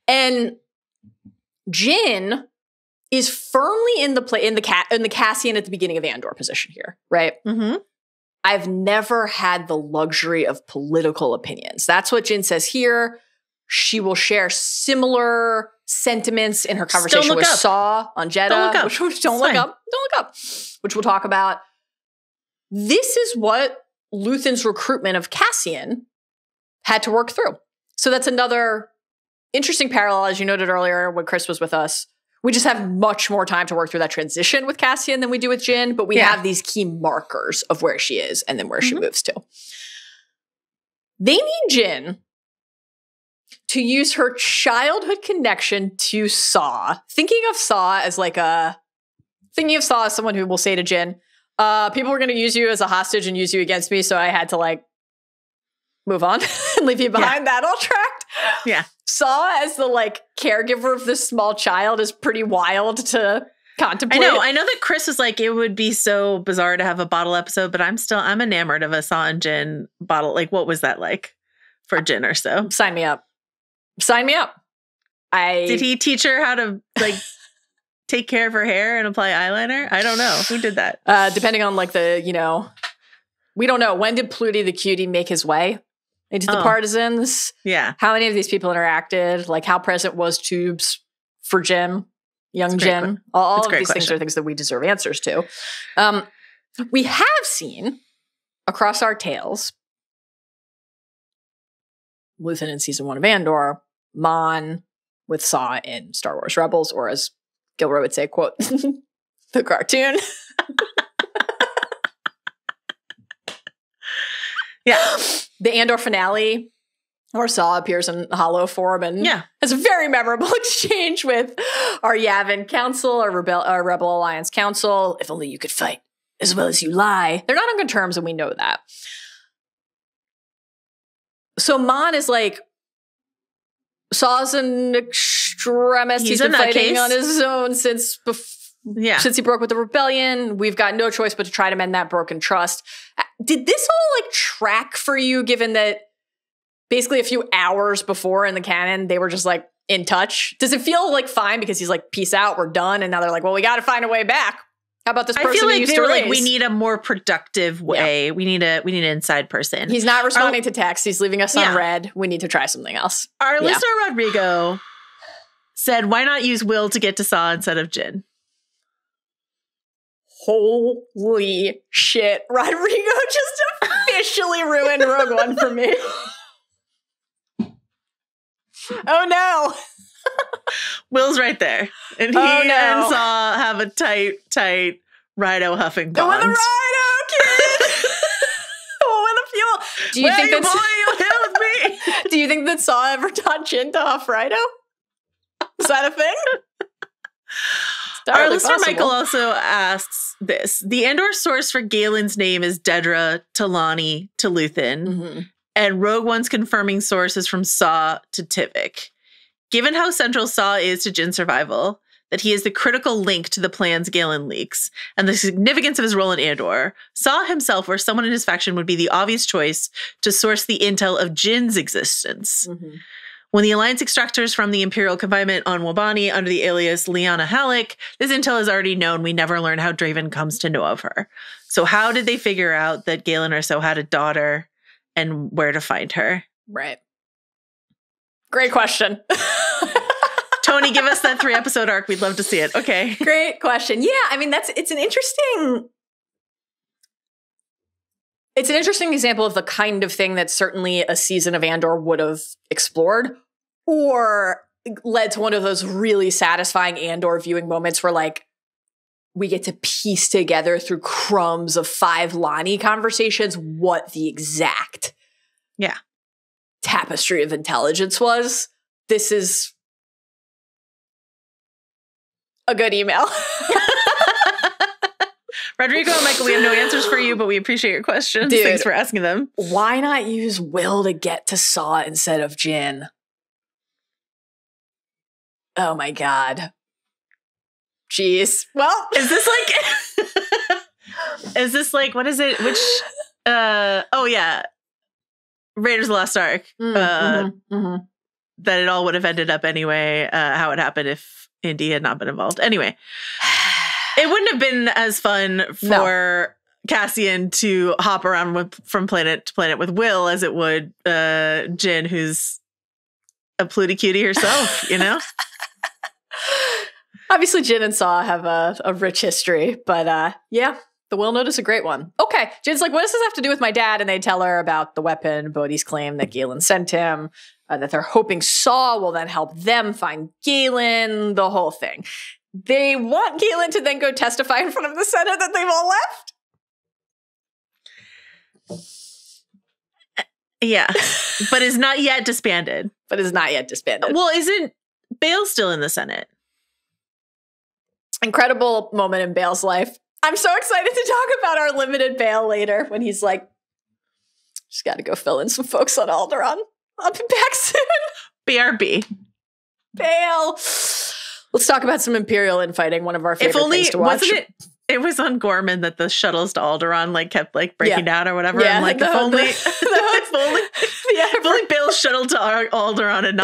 [SPEAKER 1] And Jyn is firmly in the Cassian at the beginning of Andor position here, right?
[SPEAKER 2] Mm-hmm.
[SPEAKER 1] I've never had the luxury of political opinions. That's what Jyn says here. She will share similar sentiments in her conversation with Saw on Jedha. Don't look up. Which we'll talk about. This is what Luthen's recruitment of Cassian had to work through. So that's another interesting parallel, as you noted earlier when Chris was with us. We just have much more time to work through that transition with Cassian than we do with Jyn, but we have these key markers of where she is and then where she moves to. They need Jyn to use her childhood connection to Saw. Thinking of Saw as someone who will say to Jyn, people were going to use you as a hostage and use you against me, so I had to like move on and leave you behind. That all tracked.
[SPEAKER 2] Yeah.
[SPEAKER 1] Saw as the like caregiver of this small child is pretty wild to contemplate.
[SPEAKER 2] I know that Chris was like, it would be so bizarre to have a bottle episode, but I'm enamored of a Saw and Jyn bottle. Like, what was that like for Jyn Erso?
[SPEAKER 1] Sign me up.
[SPEAKER 2] Did he teach her how to like take care of her hair and apply eyeliner? I don't know. Who did that?
[SPEAKER 1] Depending on like we don't know. When did Pluty the Cutie make his way into the partisans?
[SPEAKER 2] Yeah.
[SPEAKER 1] How many of these people interacted? Like how present was Tubes for Jyn, young Jyn? All of these things are things that we deserve answers to. We have seen across our tales, Luthen in season 1 of Andor, Mon with Saw in Star Wars Rebels, or as Gilroy would say, quote, the cartoon.
[SPEAKER 2] Yeah.
[SPEAKER 1] The Andor finale, where Saw appears in hollow form and has a very memorable exchange with our Yavin Council, our Rebel Alliance Council. If only you could fight as well as you lie. They're not on good terms, and we know that. So Mon is like, Saw's an extremist. He's been fighting on his own since he broke with the rebellion. We've got no choice but to try to mend that broken trust. Did this all like track for you, given that basically a few hours before in the canon, they were just like in touch. Does it feel like fine because he's like, peace out, we're done? And now they're like, well, we got to find a way back. How about this person?
[SPEAKER 2] I feel like
[SPEAKER 1] used
[SPEAKER 2] they
[SPEAKER 1] to
[SPEAKER 2] were
[SPEAKER 1] raise?
[SPEAKER 2] like, we need a more productive way. Yeah. We need an inside person.
[SPEAKER 1] He's not responding to text. He's leaving us on red. We need to try something else.
[SPEAKER 2] Our listener Rodrigo said, why not use Will to get to Saw instead of Jyn?
[SPEAKER 1] Holy shit. Rodrigo just officially ruined Rogue One for me. Oh no.
[SPEAKER 2] Will's right there. And he and Saw have a tight Rido huffing bond.
[SPEAKER 1] With a Rido, kid! With a fuel. Do you think that's
[SPEAKER 2] with me?
[SPEAKER 1] Do you think that Saw ever taught Jyn to huff Rido? Is that a thing?
[SPEAKER 2] Our listener Michael also asks this. The Andor source for Galen's name is Dedra, Talani, to Luthen. And Rogue One's confirming source is from Saw to Tivik. Given how central Saw is to Jyn's survival, that he is the critical link to the plans Galen leaks, and the significance of his role in Andor, Saw himself or someone in his faction would be the obvious choice to source the intel of Jyn's existence. When the Alliance extractors from the Imperial confinement on Wobani under the alias Lyanna Halleck, this intel is already known. We never learn how Draven comes to know of her. So how did they figure out that Jyn Erso had a daughter and where to find her?
[SPEAKER 1] Right. Great question.
[SPEAKER 2] Tony, give us that 3-episode arc. We'd love to see it. Okay.
[SPEAKER 1] Great question. Yeah, I mean, it's an interesting example of the kind of thing that certainly a season of Andor would have explored or led to one of those really satisfying Andor viewing moments where like we get to piece together through crumbs of 5 Lonnie conversations what the exact tapestry of intelligence was. This is a good email.
[SPEAKER 2] Rodrigo and Michael, we have no answers for you, but we appreciate your questions.
[SPEAKER 1] Dude,
[SPEAKER 2] thanks for asking them.
[SPEAKER 1] Why not use Will to get to Saw instead of Jyn? Oh my God. Jeez. Well,
[SPEAKER 2] is this like, what is it? Which, oh yeah. Raiders of the Lost Ark. That it all would have ended up anyway, how it happened if Indy had not been involved. Anyway. It wouldn't have been as fun for Cassian to hop around from planet to planet with Will as it would Jyn, who's a plooty cutie herself, you know?
[SPEAKER 1] Obviously, Jyn and Saw have a rich history, but yeah, the Will note is a great one. Okay, Jyn's like, what does this have to do with my dad? And they tell her about the weapon, Bodhi's claim that Galen sent him, that they're hoping Saw will then help them find Galen, the whole thing. They want Galen to then go testify in front of the Senate that they've all left.
[SPEAKER 2] Yeah, but is not yet disbanded.
[SPEAKER 1] Well,
[SPEAKER 2] isn't Bail still in the Senate?
[SPEAKER 1] Incredible moment in Bail's life. I'm so excited to talk about our limited Bail later when he's like, just got to go fill in some folks on Alderaan. I'll be back soon.
[SPEAKER 2] BRB.
[SPEAKER 1] Bail. Let's talk about some Imperial infighting, one of our favorite things to watch.
[SPEAKER 2] Wasn't it was on Gorman that the shuttles to Alderaan like kept like breaking down or whatever.
[SPEAKER 1] Yeah,
[SPEAKER 2] I'm like, if only Bill's shuttle to Alderaan had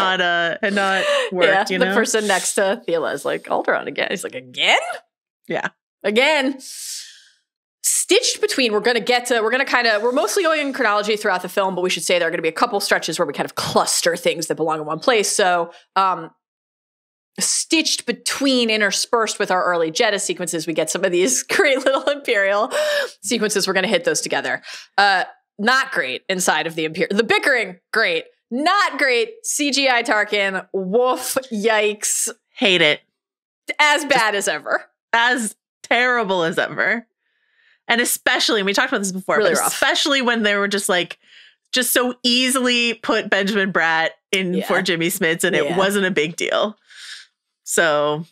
[SPEAKER 2] not worked, you know?
[SPEAKER 1] The person next to Thela is like, Alderaan again. He's like, again?
[SPEAKER 2] Yeah.
[SPEAKER 1] Again. Stitched between, we're mostly going in chronology throughout the film, but we should say there are going to be a couple stretches where we kind of cluster things that belong in one place. So, stitched between, interspersed with our early Jedha sequences, we get some of these great little Imperial sequences. We're going to hit those together. Not great inside of the Imperial. The bickering, great. Not great. CGI Tarkin. Woof. Yikes.
[SPEAKER 2] Hate it.
[SPEAKER 1] As bad as ever.
[SPEAKER 2] As terrible as ever. And especially, and we talked about this before,
[SPEAKER 1] really
[SPEAKER 2] but
[SPEAKER 1] rough.
[SPEAKER 2] Especially when they were just so easily put Benjamin Bratt in for Jimmy Smits and it wasn't a big deal. So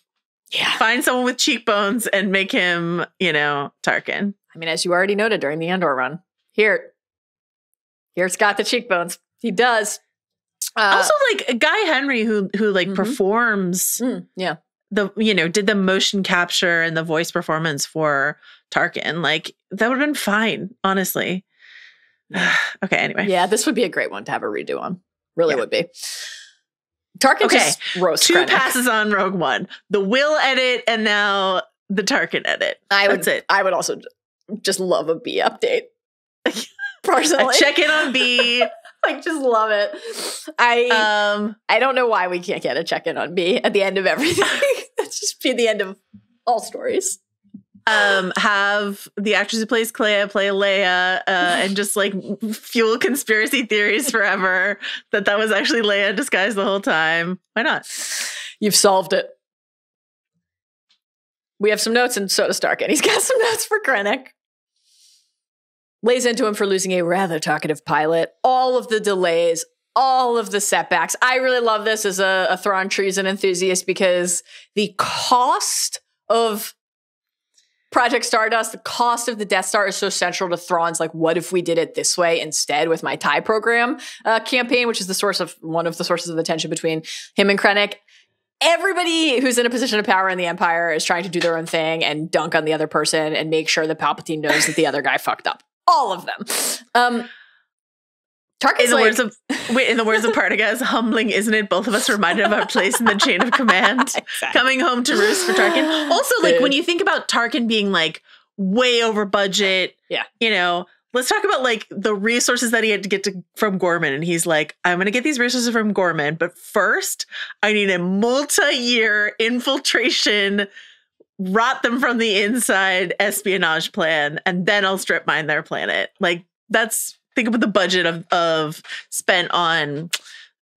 [SPEAKER 2] find someone with cheekbones and make him, Tarkin.
[SPEAKER 1] I mean, as you already noted during the Andor run, here's got the cheekbones. He does.
[SPEAKER 2] Also, like Guy Henry, who performs,
[SPEAKER 1] did
[SPEAKER 2] the motion capture and the voice performance for Tarkin. Like that would have been fine, honestly. Okay, anyway.
[SPEAKER 1] Yeah, this would be a great one to have a redo on. Really would be. Tarkin just roasts
[SPEAKER 2] Two
[SPEAKER 1] Krennic.
[SPEAKER 2] passes on Rogue One. The Will edit and now the Tarkin edit. That's it.
[SPEAKER 1] I would also just love a B update. Personally.
[SPEAKER 2] A check-in on B.
[SPEAKER 1] I just love it. I don't know why we can't get a check-in on B at the end of everything. That's just be the end of all stories.
[SPEAKER 2] Have the actress who plays Clea play Leia and just like fuel conspiracy theories forever that was actually Leia disguised the whole time. Why not?
[SPEAKER 1] You've solved it. We have some notes, and so does Stark, and he's got some notes for Krennic. Lays into him for losing a rather talkative pilot. All of the delays, all of the setbacks. I really love this as a Thrawn treason enthusiast because the cost of Project Stardust, the cost of the Death Star is so central to Thrawn's, like, what if we did it this way instead with my TIE program campaign, which is one of the sources of the tension between him and Krennic. Everybody who's in a position of power in the Empire is trying to do their own thing and dunk on the other person and make sure that Palpatine knows that the other guy fucked up. All of them. Tarkin's
[SPEAKER 2] in the words of Partagas, humbling, isn't it? Both of us reminded of our place in the chain of command.
[SPEAKER 1] Exactly.
[SPEAKER 2] Coming home to roost for Tarkin. Also, like, when you think about Tarkin being like way over budget, you know, let's talk about like the resources that he had to get from Gorman. And he's like, I'm going to get these resources from Gorman, but first I need a multi-year infiltration, rot them from the inside espionage plan, and then I'll strip mine their planet. Like, think about the budget of spent on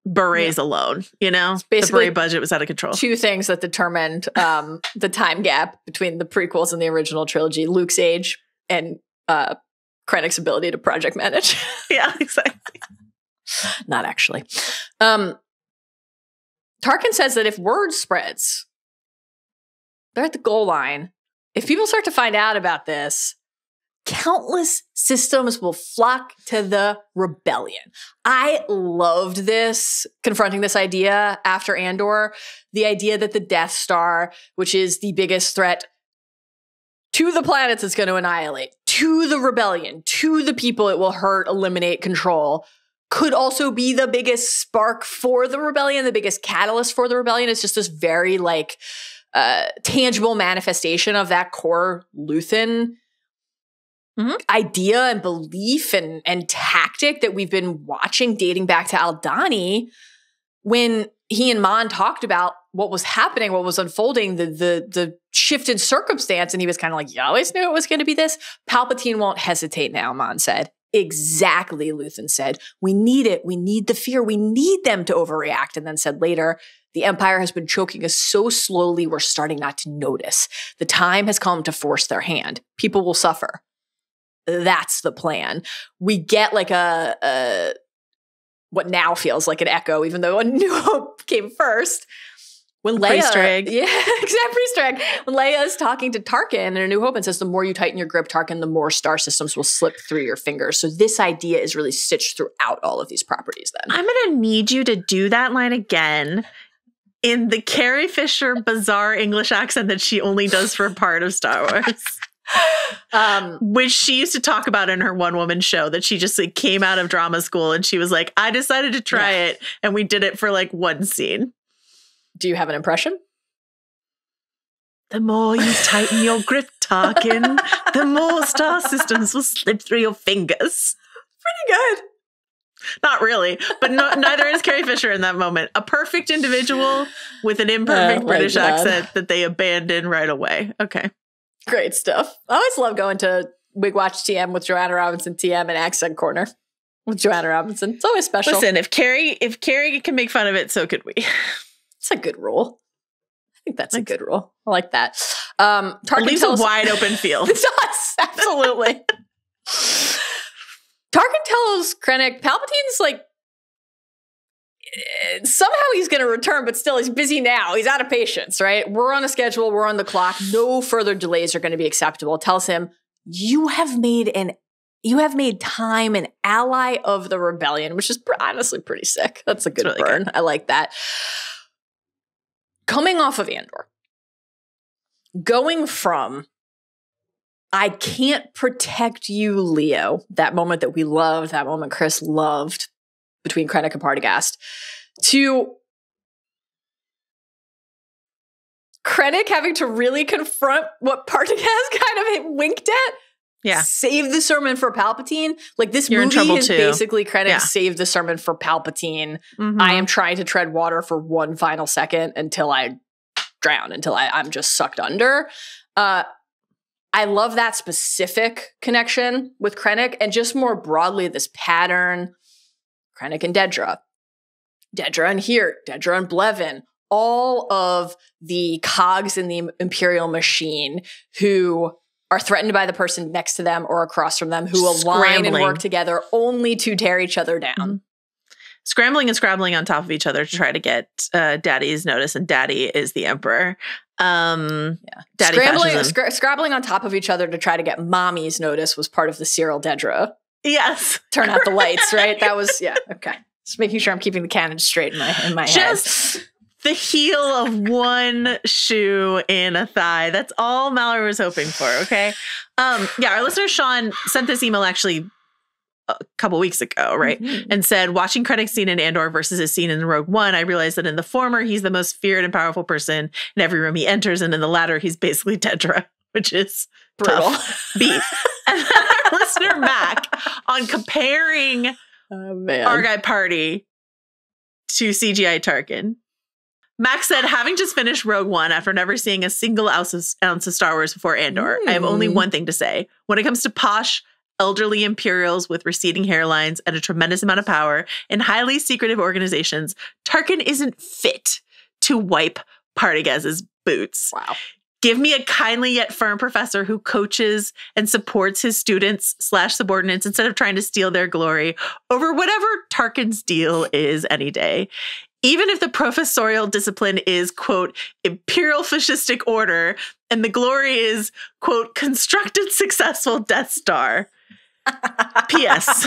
[SPEAKER 2] berets alone, you know? The beret budget was out of control.
[SPEAKER 1] Two things that determined the time gap between the prequels and the original trilogy: Luke's age and Krennic's ability to project manage.
[SPEAKER 2] Yeah, exactly.
[SPEAKER 1] Not actually. Tarkin says that if word spreads, they're at the goal line. If people start to find out about this, countless systems will flock to the rebellion. I loved this, confronting this idea after Andor, the idea that the Death Star, which is the biggest threat to the planets it's going to annihilate, to the rebellion, to the people it will hurt, eliminate, control, could also be the biggest spark for the rebellion, the biggest catalyst for the rebellion. It's just this very like tangible manifestation of that core Luthen idea and belief and tactic that we've been watching dating back to Aldhani, when he and Mon talked about what was happening, what was unfolding, the shift in circumstance, and he was kind of like, you always knew it was going to be this. Palpatine won't hesitate now, Mon said. Exactly, Luthen said. We need it. We need the fear. We need them to overreact. And then said later, the Empire has been choking us so slowly we're starting not to notice. The time has come to force their hand. People will suffer. That's the plan. We get like a what now feels like an echo, even though A New Hope came first. When Leia, exactly, when Leia is talking to Tarkin in A New Hope and says, the more you tighten your grip, Tarkin, the more star systems will slip through your fingers. So this idea is really stitched throughout all of these properties then.
[SPEAKER 2] I'm going to need you to do that line again in the Carrie Fisher bizarre English accent that she only does for part of Star Wars. Which she used to talk about in her one-woman show, that she just like came out of drama school and she was like, I decided to try it, and we did it for like one scene.
[SPEAKER 1] Do you have an impression?
[SPEAKER 2] The more you tighten your grip, Tarkin, the more star systems will slip through your fingers.
[SPEAKER 1] Pretty good.
[SPEAKER 2] Not really, but neither is Carrie Fisher in that moment. A perfect individual with an imperfect British accent that they abandon right away. Okay.
[SPEAKER 1] Great stuff. I always love going to Wig Watch TM with Joanna Robinson TM and Accent Corner with Joanna Robinson. It's always special.
[SPEAKER 2] Listen, if Carrie can make fun of it, so could we.
[SPEAKER 1] It's a good rule. I think that's a good rule. I like that.
[SPEAKER 2] Tarkin leaves a wide open field.
[SPEAKER 1] It does, absolutely. Tarkin tells Krennic, Palpatine's like, somehow he's going to return, but still he's busy now. He's out of patience, right? We're on a schedule. We're on the clock. No further delays are going to be acceptable. Tells him, you have made time an ally of the rebellion, which is honestly pretty sick. That's a good burn. Good. I like that. Coming off of Andor, going from I can't protect you, Leo. That moment that we loved, that moment Chris loved between Krennic and Partagast, to Krennic having to really confront what Partagast kind of winked at.
[SPEAKER 2] Yeah.
[SPEAKER 1] Save the sermon for Palpatine. Like, this
[SPEAKER 2] You're in
[SPEAKER 1] movie
[SPEAKER 2] trouble
[SPEAKER 1] is
[SPEAKER 2] too.
[SPEAKER 1] basically Krennic save the sermon for Palpatine.
[SPEAKER 2] Mhm.
[SPEAKER 1] I am trying to tread water for one final second until I drown, until I'm just sucked under. I love that specific connection with Krennic, and just more broadly, this pattern. Krennic and Dedra. Dedra and here. Dedra and Blevin. All of the cogs in the Imperial machine who are threatened by the person next to them or across from them, who align and work together only to tear each other down.
[SPEAKER 2] Mm-hmm. Scrambling and scrabbling on top of each other to try to get Daddy's notice, and Daddy is the Emperor. Daddy
[SPEAKER 1] Scrabbling on top of each other to try to get Mommy's notice was part of the Cyril Dedra.
[SPEAKER 2] Yes.
[SPEAKER 1] Turn out the lights, right? That was, okay. Just making sure I'm keeping the canon straight in my head.
[SPEAKER 2] Just the heel of one shoe in a thigh. That's all Mallory was hoping for, okay? Our listener Sean sent this email actually a couple weeks ago, right? Mm-hmm. And said, watching Krennic's scene in Andor versus his scene in Rogue One, I realized that in the former, he's the most feared and powerful person in every room he enters. And in the latter, he's basically Dedra, which is
[SPEAKER 1] brutal.
[SPEAKER 2] Beat. And then our listener Mac, on comparing Our Guy Party to CGI Tarkin, Mac said, having just finished Rogue One after never seeing a single ounce of Star Wars before Andor, I have only one thing to say. When it comes to posh, elderly Imperials with receding hairlines and a tremendous amount of power in highly secretive organizations, Tarkin isn't fit to wipe Partagaz's boots.
[SPEAKER 1] Wow.
[SPEAKER 2] Give me a kindly yet firm professor who coaches and supports his students / subordinates instead of trying to steal their glory over whatever Tarkin's deal is any day. Even if the professorial discipline is, quote, imperial fascistic order, and the glory is, quote, constructed successful Death Star. P.S.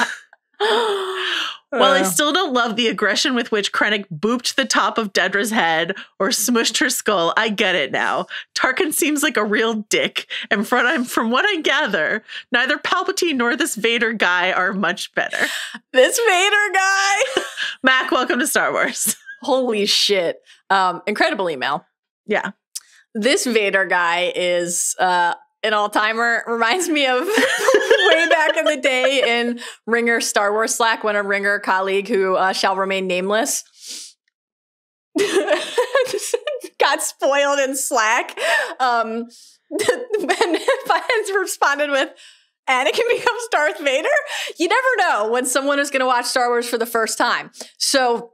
[SPEAKER 2] While I still don't love the aggression with which Krennic booped the top of Dedra's head or smushed her skull, I get it now. Tarkin seems like a real dick, and from what I gather, neither Palpatine nor this Vader guy are much better.
[SPEAKER 1] This Vader guy?
[SPEAKER 2] Mac, welcome to Star Wars.
[SPEAKER 1] Holy shit. Incredible email.
[SPEAKER 2] Yeah.
[SPEAKER 1] This Vader guy is an all-timer. Reminds me of way back in the day in Ringer Star Wars Slack, when a Ringer colleague who shall remain nameless got spoiled in Slack. And fans responded with, Anakin becomes Darth Vader? You never know when someone is going to watch Star Wars for the first time. So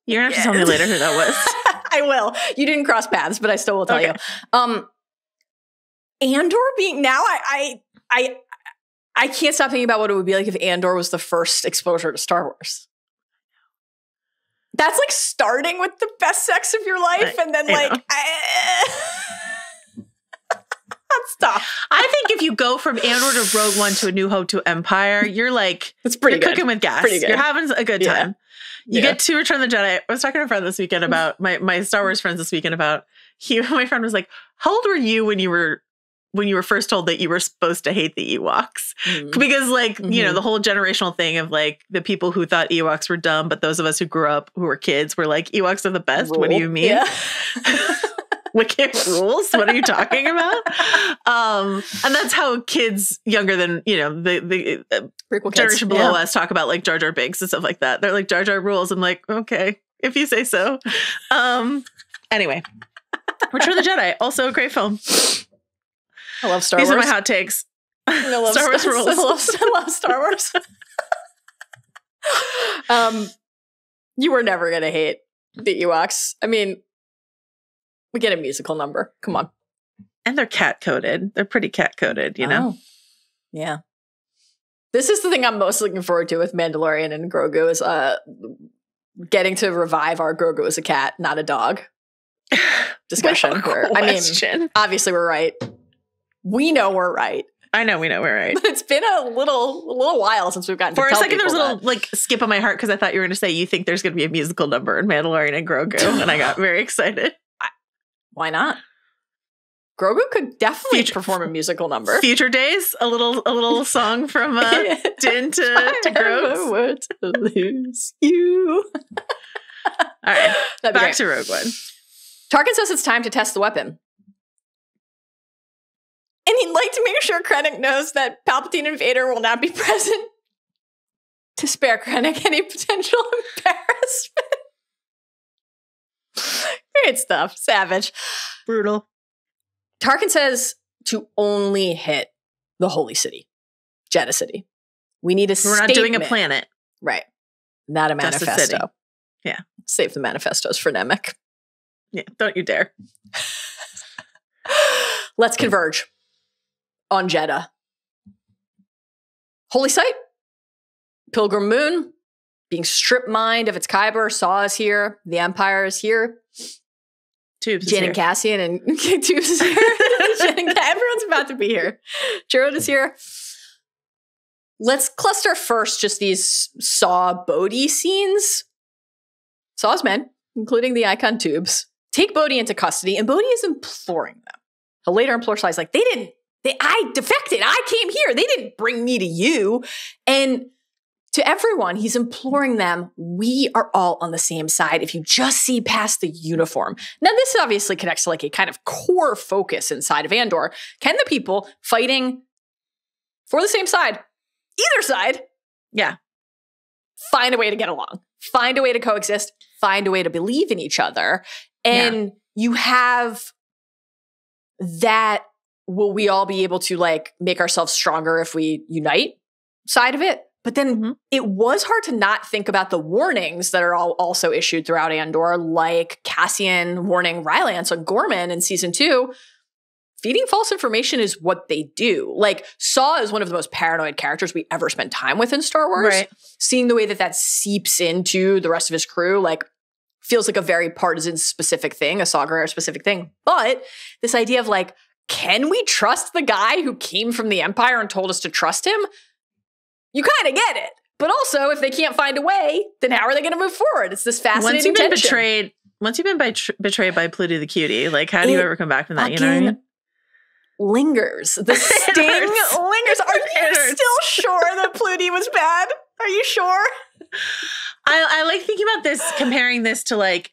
[SPEAKER 2] you're going to have to tell me later who that was.
[SPEAKER 1] I will. You didn't cross paths, but I still will tell you. Andor being now, I can't stop thinking about what it would be like if Andor was the first exposure to Star Wars. That's like starting with the best sex of your life, and then stop.
[SPEAKER 2] I think if you go from Andor to Rogue One to A New Hope to Empire, you're like,
[SPEAKER 1] it's pretty good.
[SPEAKER 2] Cooking with gas.
[SPEAKER 1] Pretty good.
[SPEAKER 2] You're having a good time. You get to Return of the Jedi. I was talking to a friend this weekend about my Star Wars friends this weekend about my friend was like, how old were you when you were first told that you were supposed to hate the Ewoks? Because you know, the whole generational thing of like the people who thought Ewoks were dumb, but those of us who grew up who were kids were like, Ewoks are the best. Rule. What do you mean? Yeah. Wicked rules? What are you talking about? And that's how kids younger than, you know, the generation below us talk about like Jar Jar Binks and stuff like that. They're like, Jar Jar rules. I'm like, okay, if you say so. Anyway, Return of the Jedi, also a great film.
[SPEAKER 1] I love Star Wars.
[SPEAKER 2] These are my hot takes.
[SPEAKER 1] I love
[SPEAKER 2] Star Wars rules.
[SPEAKER 1] I love Star Wars. You were never going to hate the Ewoks. I mean, we get a musical number. Come on.
[SPEAKER 2] And they're cat-coded. They're pretty cat-coded, you know?
[SPEAKER 1] Yeah. This is the thing I'm most looking forward to with Mandalorian and Grogu is getting to revive our Grogu as a cat, not a dog. Discussion. I mean, obviously we're right. We know we're right.
[SPEAKER 2] I know we know we're right.
[SPEAKER 1] But it's been a little while since we've gotten to
[SPEAKER 2] For
[SPEAKER 1] tell
[SPEAKER 2] a second, there was a little
[SPEAKER 1] that.
[SPEAKER 2] like skip on my heart because I thought you were going to say you think there's going to be a musical number in Mandalorian and Grogu, and I got very excited.
[SPEAKER 1] Why not? Grogu could definitely perform a musical number.
[SPEAKER 2] Future Days, a little song from Jyn to Grogu.
[SPEAKER 1] I would lose you.
[SPEAKER 2] All right, back to Rogue One.
[SPEAKER 1] Tarkin says it's time to test the weapon. And he'd like to make sure Krennic knows that Palpatine and Vader will not be present to spare Krennic any potential embarrassment. Great stuff. Savage.
[SPEAKER 2] Brutal.
[SPEAKER 1] Tarkin says to only hit the Holy City, Jedha City. We need a statement.
[SPEAKER 2] We're not doing a planet.
[SPEAKER 1] Right. Not a
[SPEAKER 2] Just
[SPEAKER 1] manifesto.
[SPEAKER 2] a city. Yeah.
[SPEAKER 1] Save the manifestos for Nemec.
[SPEAKER 2] Yeah, don't you dare.
[SPEAKER 1] Let's converge on Jedha. Holy site. Pilgrim Moon. Being strip mined of its kyber. Saw is here. The Empire is here.
[SPEAKER 2] Tubes
[SPEAKER 1] Jyn and Cassian and Tubes is here. Everyone's about to be here. Jared is here. Let's cluster first just these Saw Bodhi scenes. Saw's men, including the Icon Tubes, take Bodhi into custody, and Bodhi is imploring them. He'll later implore Sly's like, I defected. I came here. They didn't bring me to you. And to everyone, he's imploring them, we are all on the same side if you just see past the uniform. Now, this obviously connects to like a kind of core focus inside of Andor. Can the people fighting for the same side, either side, find a way to get along, find a way to coexist, find a way to believe in each other? And you have that, will we all be able to like make ourselves stronger if we unite side of it? But then it was hard to not think about the warnings that are also issued throughout Andor, like Cassian warning Rylance on Gorman in season 2. Feeding false information is what they do. Like, Saw is one of the most paranoid characters we ever spent time with in Star Wars.
[SPEAKER 2] Right.
[SPEAKER 1] Seeing the way that seeps into the rest of his crew, like, feels like a very partisan specific thing, a Saw Gerrera specific thing. But this idea of like, can we trust the guy who came from the Empire and told us to trust him? You kind of get it. But also, if they can't find a way, then how are they going to move forward? It's this fascinating tension.
[SPEAKER 2] Once you've been betrayed by Pluto the Cutie, like, how do you ever come back from that? You know what I mean?
[SPEAKER 1] Lingers. The sting lingers. Are you still sure that Pluto was bad? Are you sure?
[SPEAKER 2] I like thinking about this, comparing this to like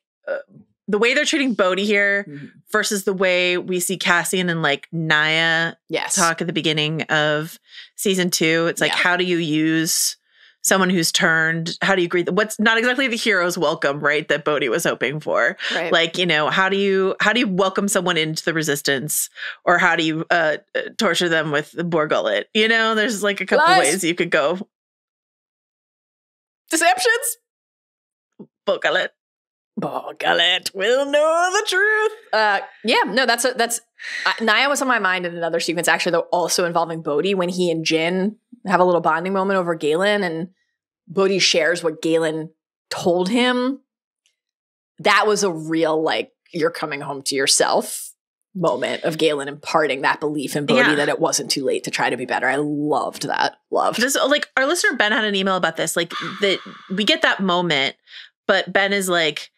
[SPEAKER 2] the way they're treating Bodhi here versus the way we see Cassian and like Naya talk at the beginning of season 2. It's like, how do you use someone who's turned? How do you greet what's not exactly the hero's welcome, right? That Bodhi was hoping for. Right. Like, you know, how do you welcome someone into the resistance, or how do you torture them with the Borgullet? You know, there's like a couple ways you could go.
[SPEAKER 1] Deceptions.
[SPEAKER 2] Borgullet.
[SPEAKER 1] Borgullet will know the truth. That's Naya was on my mind in another sequence, actually, though, also involving Bodhi, when he and Jyn have a little bonding moment over Galen, and Bodhi shares what Galen told him. That was a real, like, you're coming home to yourself moment of Galen imparting that belief in Bodhi that it wasn't too late to try to be better. I loved that. This, like, our listener Ben had an email about this, like, that we get that moment, but Ben is like,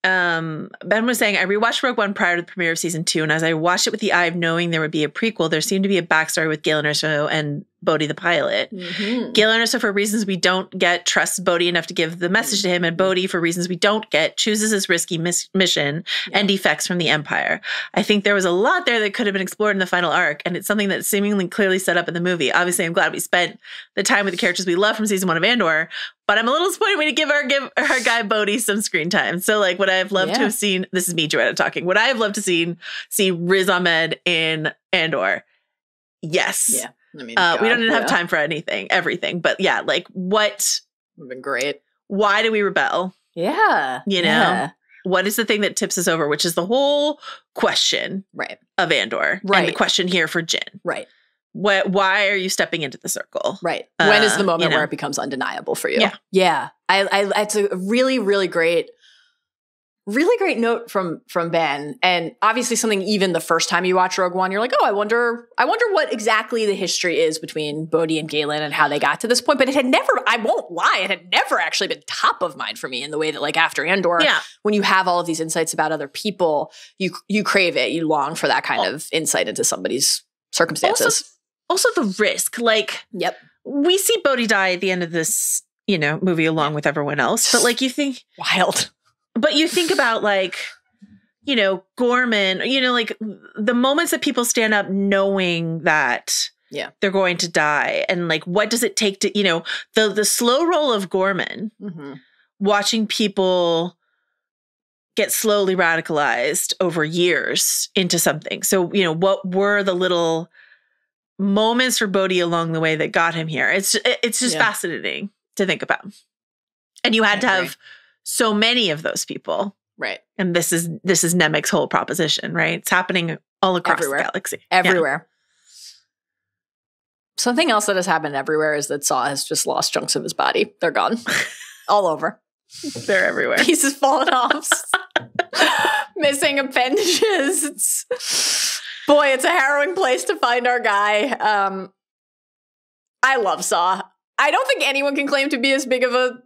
[SPEAKER 1] Ben was saying, I rewatched Rogue One prior to the premiere of season 2, and as I watched it with the eye of knowing there would be a prequel, there seemed to be a backstory with Jyn Erso and Bodhi the pilot. Jyn Erso, for reasons we don't get, trusts Bodhi enough to give the message to him, and Bodhi, for reasons we don't get, chooses his risky mission and defects from the Empire. I think there was a lot there that could have been explored in the final arc, and it's something that's seemingly clearly set up in the movie. Obviously, I'm glad we spent the time with the characters we love from season 1 of Andor, but I'm a little disappointed we didn't give our guy Bodhi some screen time. So, like, would I have loved to have seen, this is me, Joanna, talking, would I have loved to see Riz Ahmed in Andor? Yes. Yeah. I mean, we don't have time for everything. But yeah, like, what would have been great.
[SPEAKER 2] Why do we rebel?
[SPEAKER 1] Yeah.
[SPEAKER 2] You know? What is the thing that tips us over, which is the whole question of Andor. And the question here for Jyn.
[SPEAKER 1] Right.
[SPEAKER 2] Why are you stepping into the circle?
[SPEAKER 1] Right. When is the moment where it becomes undeniable for you? Yeah. It's a really, really great Really great note from Ben, and obviously something even the first time you watch Rogue One, you're like, oh, I wonder what exactly the history is between Bodhi and Galen and how they got to this point. But it had never, I won't lie, it had never actually been top of mind for me in the way that like after Andor, when you have all of these insights about other people, you crave it, you long for that kind of insight into somebody's circumstances.
[SPEAKER 2] Also the risk, like, we see Bodhi die at the end of this, movie along with everyone else, but like you think
[SPEAKER 1] wild.
[SPEAKER 2] But you think about like, Gorman, like the moments that people stand up knowing that they're going to die. And like, what does it take to, the slow roll of Gorman, watching people get slowly radicalized over years into something. So, what were the little moments for Bodhi along the way that got him here? It's just fascinating to think about. And you had to have so many of those people.
[SPEAKER 1] Right.
[SPEAKER 2] And this is Nemec's whole proposition, right? It's happening all across the galaxy.
[SPEAKER 1] Everywhere. Something else that has happened everywhere is that Saw has just lost chunks of his body. They're gone. All over.
[SPEAKER 2] They're everywhere.
[SPEAKER 1] Pieces falling off. Missing appendages. Boy, it's a harrowing place to find our guy. I love Saw. I don't think anyone can claim to be as big of a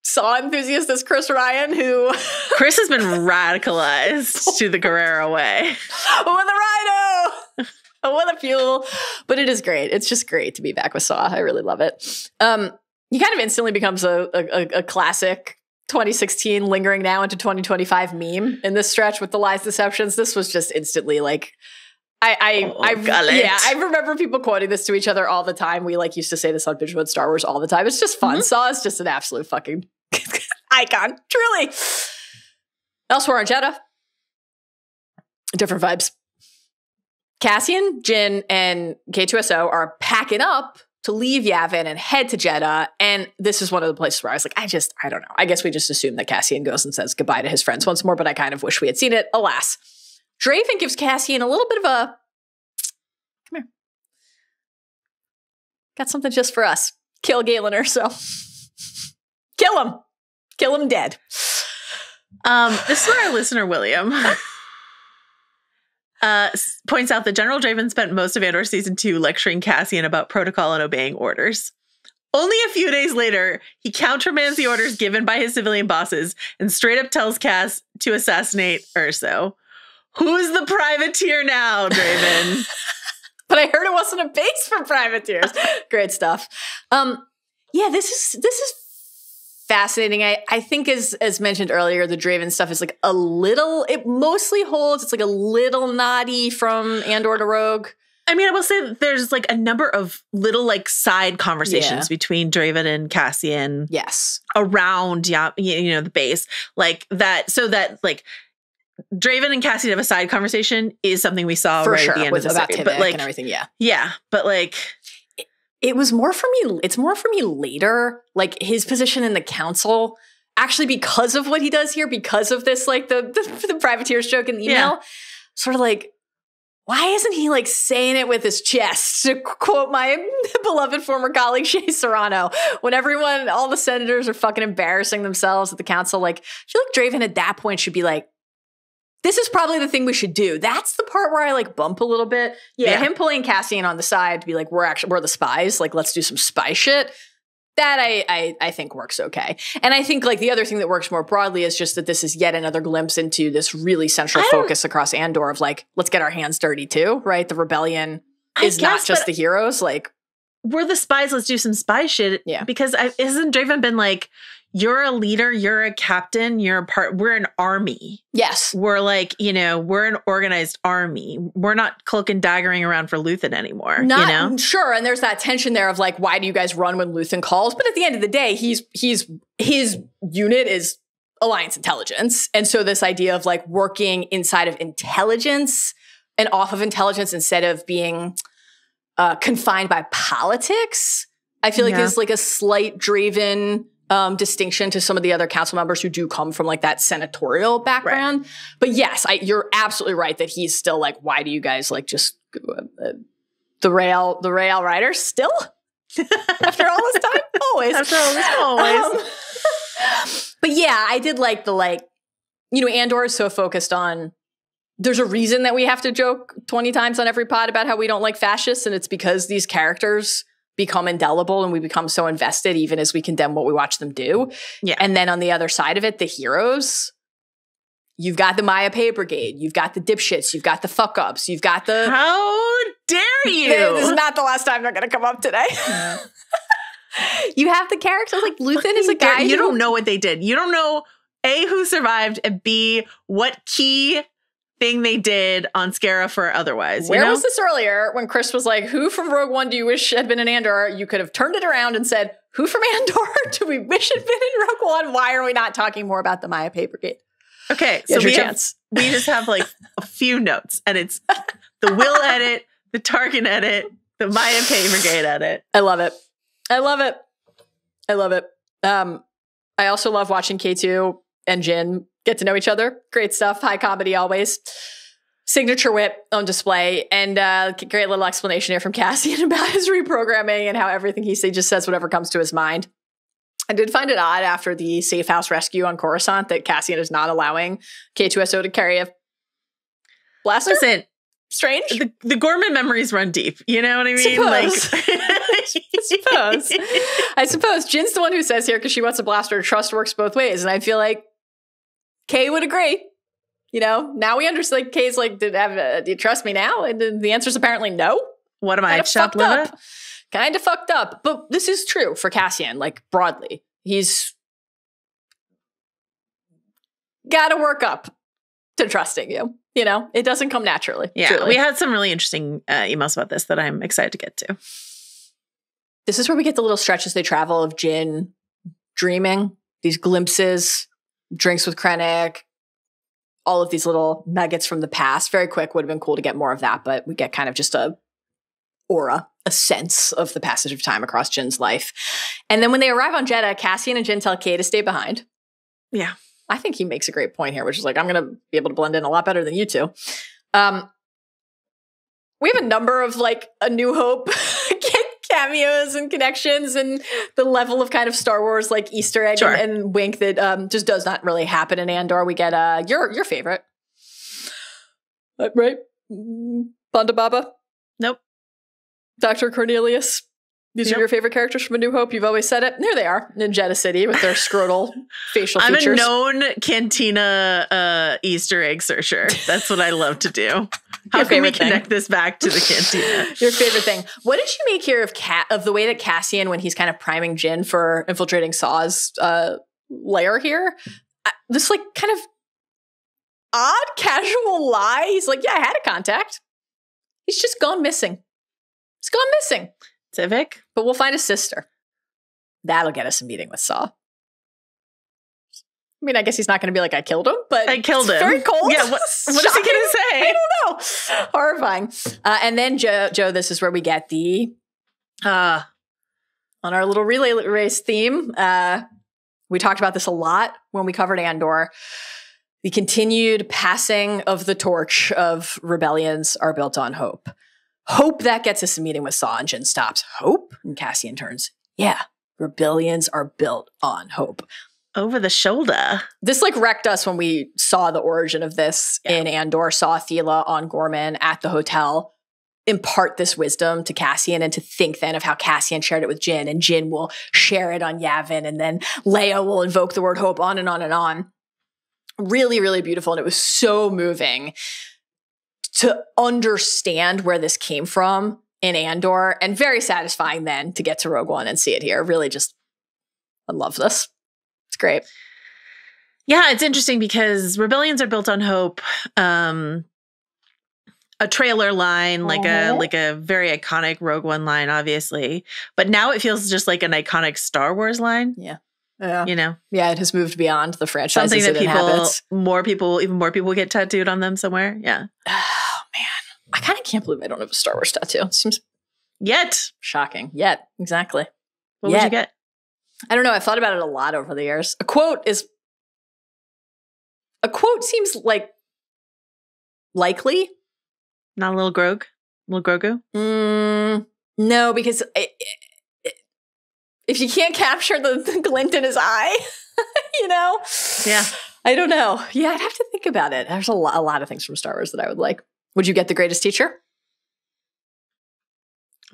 [SPEAKER 1] Saw enthusiast as Chris Ryan, who...
[SPEAKER 2] Chris has been radicalized to the Guerrero way.
[SPEAKER 1] With a rhino! What a fuel. But it is great. It's just great to be back with Saw. I really love it. He kind of instantly becomes a classic 2016 lingering now into 2025 meme in this stretch with the lies, deceptions. This was just instantly like... I remember people quoting this to each other all the time. We like used to say this on Binge Mode Star Wars all the time. It's just fun. Saw is just an absolute fucking icon. Truly. Elsewhere on Jedha, different vibes. Cassian, Jyn, and K2SO are packing up to leave Yavin and head to Jedha. And this is one of the places where I was like, I don't know. I guess we just assume that Cassian goes and says goodbye to his friends once more, but I kind of wish we had seen it. Alas. Draven gives Cassian a little bit of a, come here. Got something just for us. Kill Jyn Erso. Kill him. Kill him dead.
[SPEAKER 2] This is where our listener, William, points out that General Draven spent most of Andor Season 2 lecturing Cassian about protocol and obeying orders. Only a few days later, he countermands the orders given by his civilian bosses and straight up tells Cass to assassinate Erso. Who's the privateer now, Draven?
[SPEAKER 1] But I heard it wasn't a base for privateers. Great stuff. This is fascinating. I think as mentioned earlier, the Draven stuff is like a little, it mostly holds. It's like a little naughty from Andor to Rogue.
[SPEAKER 2] I mean, I will say that there's like a number of little like side conversations between Draven and Cassian.
[SPEAKER 1] Yes.
[SPEAKER 2] Around, the base. Like that, so that like, Draven and Cassian have a side conversation is something we saw right at the end of the series.
[SPEAKER 1] But like, and everything,
[SPEAKER 2] yeah, but like
[SPEAKER 1] it was more for me. It's more for me later, like his position in the council, actually because of what he does here, because of this, like the privateers joke in the email, sort of like, why isn't he like saying it with his chest? To quote my beloved former colleague Shea Serrano, when all the senators are fucking embarrassing themselves at the council, like I feel like Draven at that point should be like, this is probably the thing we should do. That's the part where I like bump a little bit. Yeah. Him pulling Cassian on the side to be like, we're the spies. Like, let's do some spy shit. That I think works okay. And I think like the other thing that works more broadly is just that this is yet another glimpse into this really central focus across Andor of like, let's get our hands dirty too, right? The rebellion is not just the heroes. Like,
[SPEAKER 2] we're the spies. Let's do some spy shit.
[SPEAKER 1] Yeah.
[SPEAKER 2] Because isn't Draven been like, you're a leader, you're a captain, we're an army.
[SPEAKER 1] Yes.
[SPEAKER 2] We're like, we're an organized army. We're not cloak and daggering around for Luthen anymore.
[SPEAKER 1] Sure. And there's that tension there of like, why do you guys run when Luthen calls? But at the end of the day, his unit is Alliance intelligence. And so this idea of like working inside of intelligence and off of intelligence instead of being confined by politics, I feel like is like a slight Draven distinction to some of the other council members who do come from like that senatorial background. Right. But yes, you're absolutely right that he's still like, why do you guys like just the rail riders still? After all this time? Always.
[SPEAKER 2] After all this, always.
[SPEAKER 1] But yeah, I did like the like, Andor is so focused on, there's a reason that we have to joke 20 times on every pod about how we don't like fascists, and it's because these characters become indelible and we become so invested even as we condemn what we watch them do.
[SPEAKER 2] Yeah.
[SPEAKER 1] And then on the other side of it, the heroes, you've got the Maya Pay Brigade, you've got the dipshits, you've got the fuck-ups, you've got the...
[SPEAKER 2] How dare you?
[SPEAKER 1] This is not the last time they're going to come up today. You have the characters, like Luthen is a guy
[SPEAKER 2] You don't know what they did. You don't know, A, who survived, and B, what key thing they did on Scarif or otherwise.
[SPEAKER 1] Where was this earlier when Chris was like, who from Rogue One do you wish had been in Andor? You could have turned it around and said, who from Andor do we wish had been in Rogue One? Why are we not talking more about the Maya Pay Brigade?
[SPEAKER 2] Okay, so we just have like a few notes, and it's the Will edit, the Tarkin edit, the Maya Pay Brigade edit.
[SPEAKER 1] I love it. I love it. I love it. I also love watching K2 and Jyn get to know each other. Great stuff. High comedy always. Signature wit on display. And great little explanation here from Cassian about his reprogramming and how everything he just says whatever comes to his mind. I did find it odd after the safe house rescue on Coruscant that Cassian is not allowing K2SO to carry a blaster.
[SPEAKER 2] Listen,
[SPEAKER 1] strange.
[SPEAKER 2] The Gorman memories run deep. You know what I mean?
[SPEAKER 1] I suppose Jyn's the one who says here, because she wants a blaster, trust works both ways. And I feel like Kay would agree. Now we understand. Like, Kay's like, do you trust me now? And then the answer is apparently no.
[SPEAKER 2] What am I, shoplifter?
[SPEAKER 1] Kind of fucked up. But this is true for Cassian, like, broadly. He's got to work up to trusting you. It doesn't come naturally.
[SPEAKER 2] Yeah,
[SPEAKER 1] truly.
[SPEAKER 2] We had some really interesting emails about this that I'm excited to get to.
[SPEAKER 1] This is where we get the little stretches they travel of Jyn dreaming, these glimpses, drinks with Krennic, all of these little nuggets from the past. Very quick, would have been cool to get more of that, but we get kind of just a aura, a sense of the passage of time across Jyn's life. And then when they arrive on Jedha, Cassian and Jyn tell Kay to stay behind.
[SPEAKER 2] Yeah.
[SPEAKER 1] I think he makes a great point here, which is like, I'm going to be able to blend in a lot better than you two. We have a number of like A New Hope cameos and connections and the level of kind of Star Wars like Easter egg and wink that just does not really happen in Andor. We get your favorite. Right? Banda Baba?
[SPEAKER 2] Nope.
[SPEAKER 1] Dr. Cornelius? These are your favorite characters from A New Hope. You've always said it. There they are in Jedha City with their scrotal facial features.
[SPEAKER 2] I'm a known Cantina Easter egg searcher. That's what I love to do. How can we connect this back to the Cantina?
[SPEAKER 1] Your favorite thing. What did you make here of the way that Cassian, when he's kind of priming Jyn for infiltrating Saw's lair here, this like kind of odd casual lie. He's like, yeah, I had a contact. He's just gone missing. He's gone missing.
[SPEAKER 2] Tivik?
[SPEAKER 1] But we'll find a sister. That'll get us a meeting with Saw. I mean, I guess he's not going to be like, I killed him, but
[SPEAKER 2] I killed him.
[SPEAKER 1] Very cold.
[SPEAKER 2] Yeah, what is he going to say?
[SPEAKER 1] I don't know. Horrifying. And then Joe, this is where we get the, on our little relay race theme. We talked about this a lot when we covered Andor. The continued passing of the torch of rebellions are built on hope. Hope that gets us a meeting with Saw, and Jyn stops. Hope? And Cassian turns. Yeah, rebellions are built on hope.
[SPEAKER 2] Over the shoulder.
[SPEAKER 1] This like wrecked us when we saw the origin of this in Andor, saw Thela on Gorman at the hotel impart this wisdom to Cassian, and to think then of how Cassian shared it with Jyn, and Jyn will share it on Yavin, and then Leia will invoke the word hope, on and on and on. Really, really beautiful. And it was so moving to understand where this came from in Andor, and very satisfying then to get to Rogue One and see it here. Really just, I love this. It's great.
[SPEAKER 2] Yeah, it's interesting because rebellions are built on hope. A trailer line, like a very iconic Rogue One line, obviously. But now it feels just like an iconic Star Wars line.
[SPEAKER 1] Yeah.
[SPEAKER 2] Yeah,
[SPEAKER 1] it has moved beyond the franchise.
[SPEAKER 2] Something that
[SPEAKER 1] inhabits.
[SPEAKER 2] even more people get tattooed on them somewhere. Yeah.
[SPEAKER 1] Oh man, I kind of can't believe I don't have a Star Wars tattoo. It seems shocking. Exactly.
[SPEAKER 2] What would you get?
[SPEAKER 1] I don't know. I've thought about it a lot over the years. A quote seems like likely.
[SPEAKER 2] Not a little Grogu?
[SPEAKER 1] No, because if you can't capture the glint in his eye,
[SPEAKER 2] Yeah.
[SPEAKER 1] I don't know. Yeah, I'd have to think about it. There's a lot of things from Star Wars that I would like. Would you get the greatest teacher?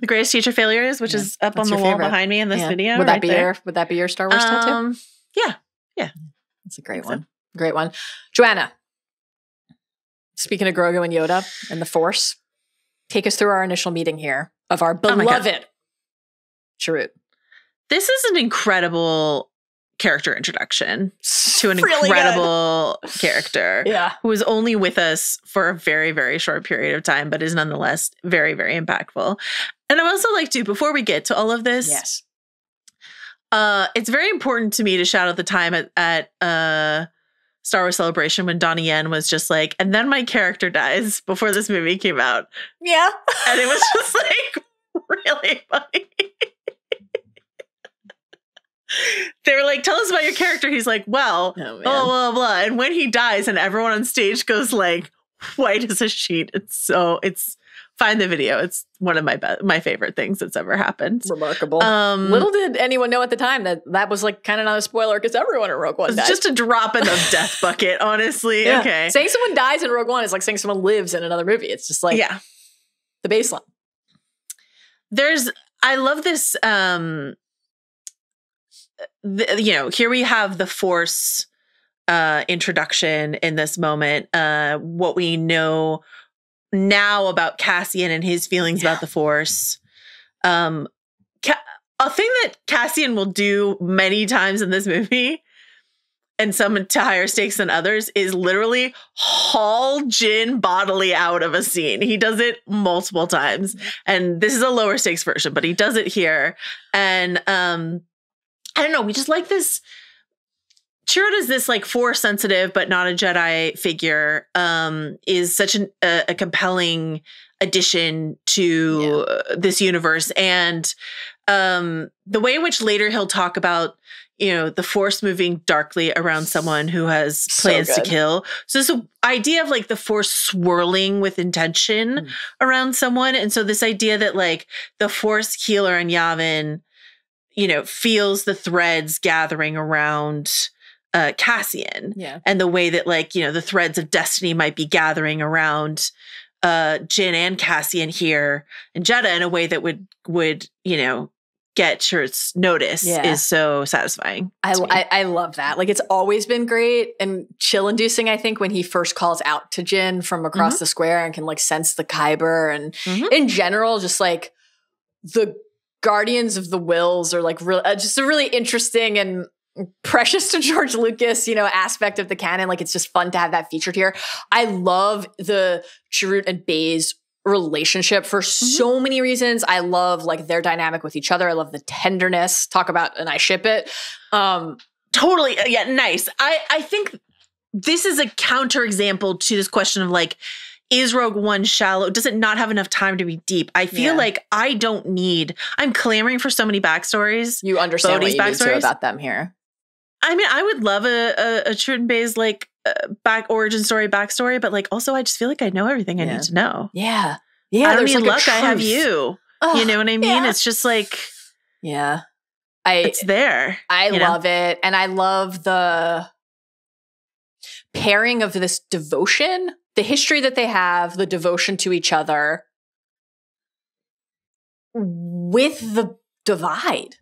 [SPEAKER 2] The greatest teacher failures, which is up on the wall behind me in this video.
[SPEAKER 1] Would that be your Star Wars tattoo?
[SPEAKER 2] Yeah.
[SPEAKER 1] That's a great one. Great one. Joanna, speaking of Grogu and Yoda and the Force, take us through our initial meeting here of our beloved Chirrut.
[SPEAKER 2] This is an incredible character introduction to an incredible character who is only with us for a very, very short period of time, but is nonetheless very, very impactful. And I also like to, before we get to all of this, it's very important to me to shout out the time at Star Wars Celebration when Donnie Yen was just like, and then my character dies before this movie came out.
[SPEAKER 1] Yeah.
[SPEAKER 2] And it was just like really funny. They were like, tell us about your character. He's like, well, blah, blah, blah. And when he dies and everyone on stage goes like white as a sheet, it's find the video. It's one of my favorite things that's ever happened.
[SPEAKER 1] Remarkable. Little did anyone know at the time that was like kind of not a spoiler because everyone in Rogue One dies.
[SPEAKER 2] It's just a drop in the death bucket, honestly. Yeah. Okay.
[SPEAKER 1] Saying someone dies in Rogue One is like saying someone lives in another movie. It's just like the baseline. I love this, here we have the Force introduction in this moment. What we know now about Cassian and his feelings about the Force. A thing that Cassian will do many times in this movie, and some to higher stakes than others, is literally haul Jyn bodily out of a scene. He does it multiple times. And this is a lower stakes version, but he does it here. And I don't know, we just like this. Chirrut is this like Force sensitive, but not a Jedi figure, is such a compelling addition to this universe. And the way in which later he'll talk about, the Force moving darkly around someone who has plans to kill. So this idea of like the Force swirling with intention around someone. And so this idea that like the Force healer in Yavin, feels the threads gathering around Cassian, and the way that like, the threads of destiny might be gathering around Jyn and Cassian here in Jedha in a way that would get Chirrut's notice is so satisfying. I love that. Like, it's always been great and chill inducing, I think, when he first calls out to Jyn from across the square and can like sense the Kyber, and in general, just like the Guardians of the Wills are like just a really interesting and precious to George Lucas, aspect of the canon. Like, it's just fun to have that featured here. I love the Chirrut and Baze relationship for so many reasons. I love like their dynamic with each other. I love the tenderness. Talk about, and I ship it.
[SPEAKER 2] Totally. Yeah. Nice. I think this is a counterexample to this question of like, is Rogue One shallow? Does it not have enough time to be deep? I feel like I'm clamoring for so many backstories.
[SPEAKER 1] You understand what you need to about them here.
[SPEAKER 2] I mean, I would love a Chirrut and Baze like origin story, backstory, but like also I just feel like I know everything I need to know.
[SPEAKER 1] Yeah.
[SPEAKER 2] I don't need luck. I have you. You know what I mean? It's just like, it's there.
[SPEAKER 1] I love it. And I love the pairing of this devotion, the history that they have, the devotion to each other with the divide.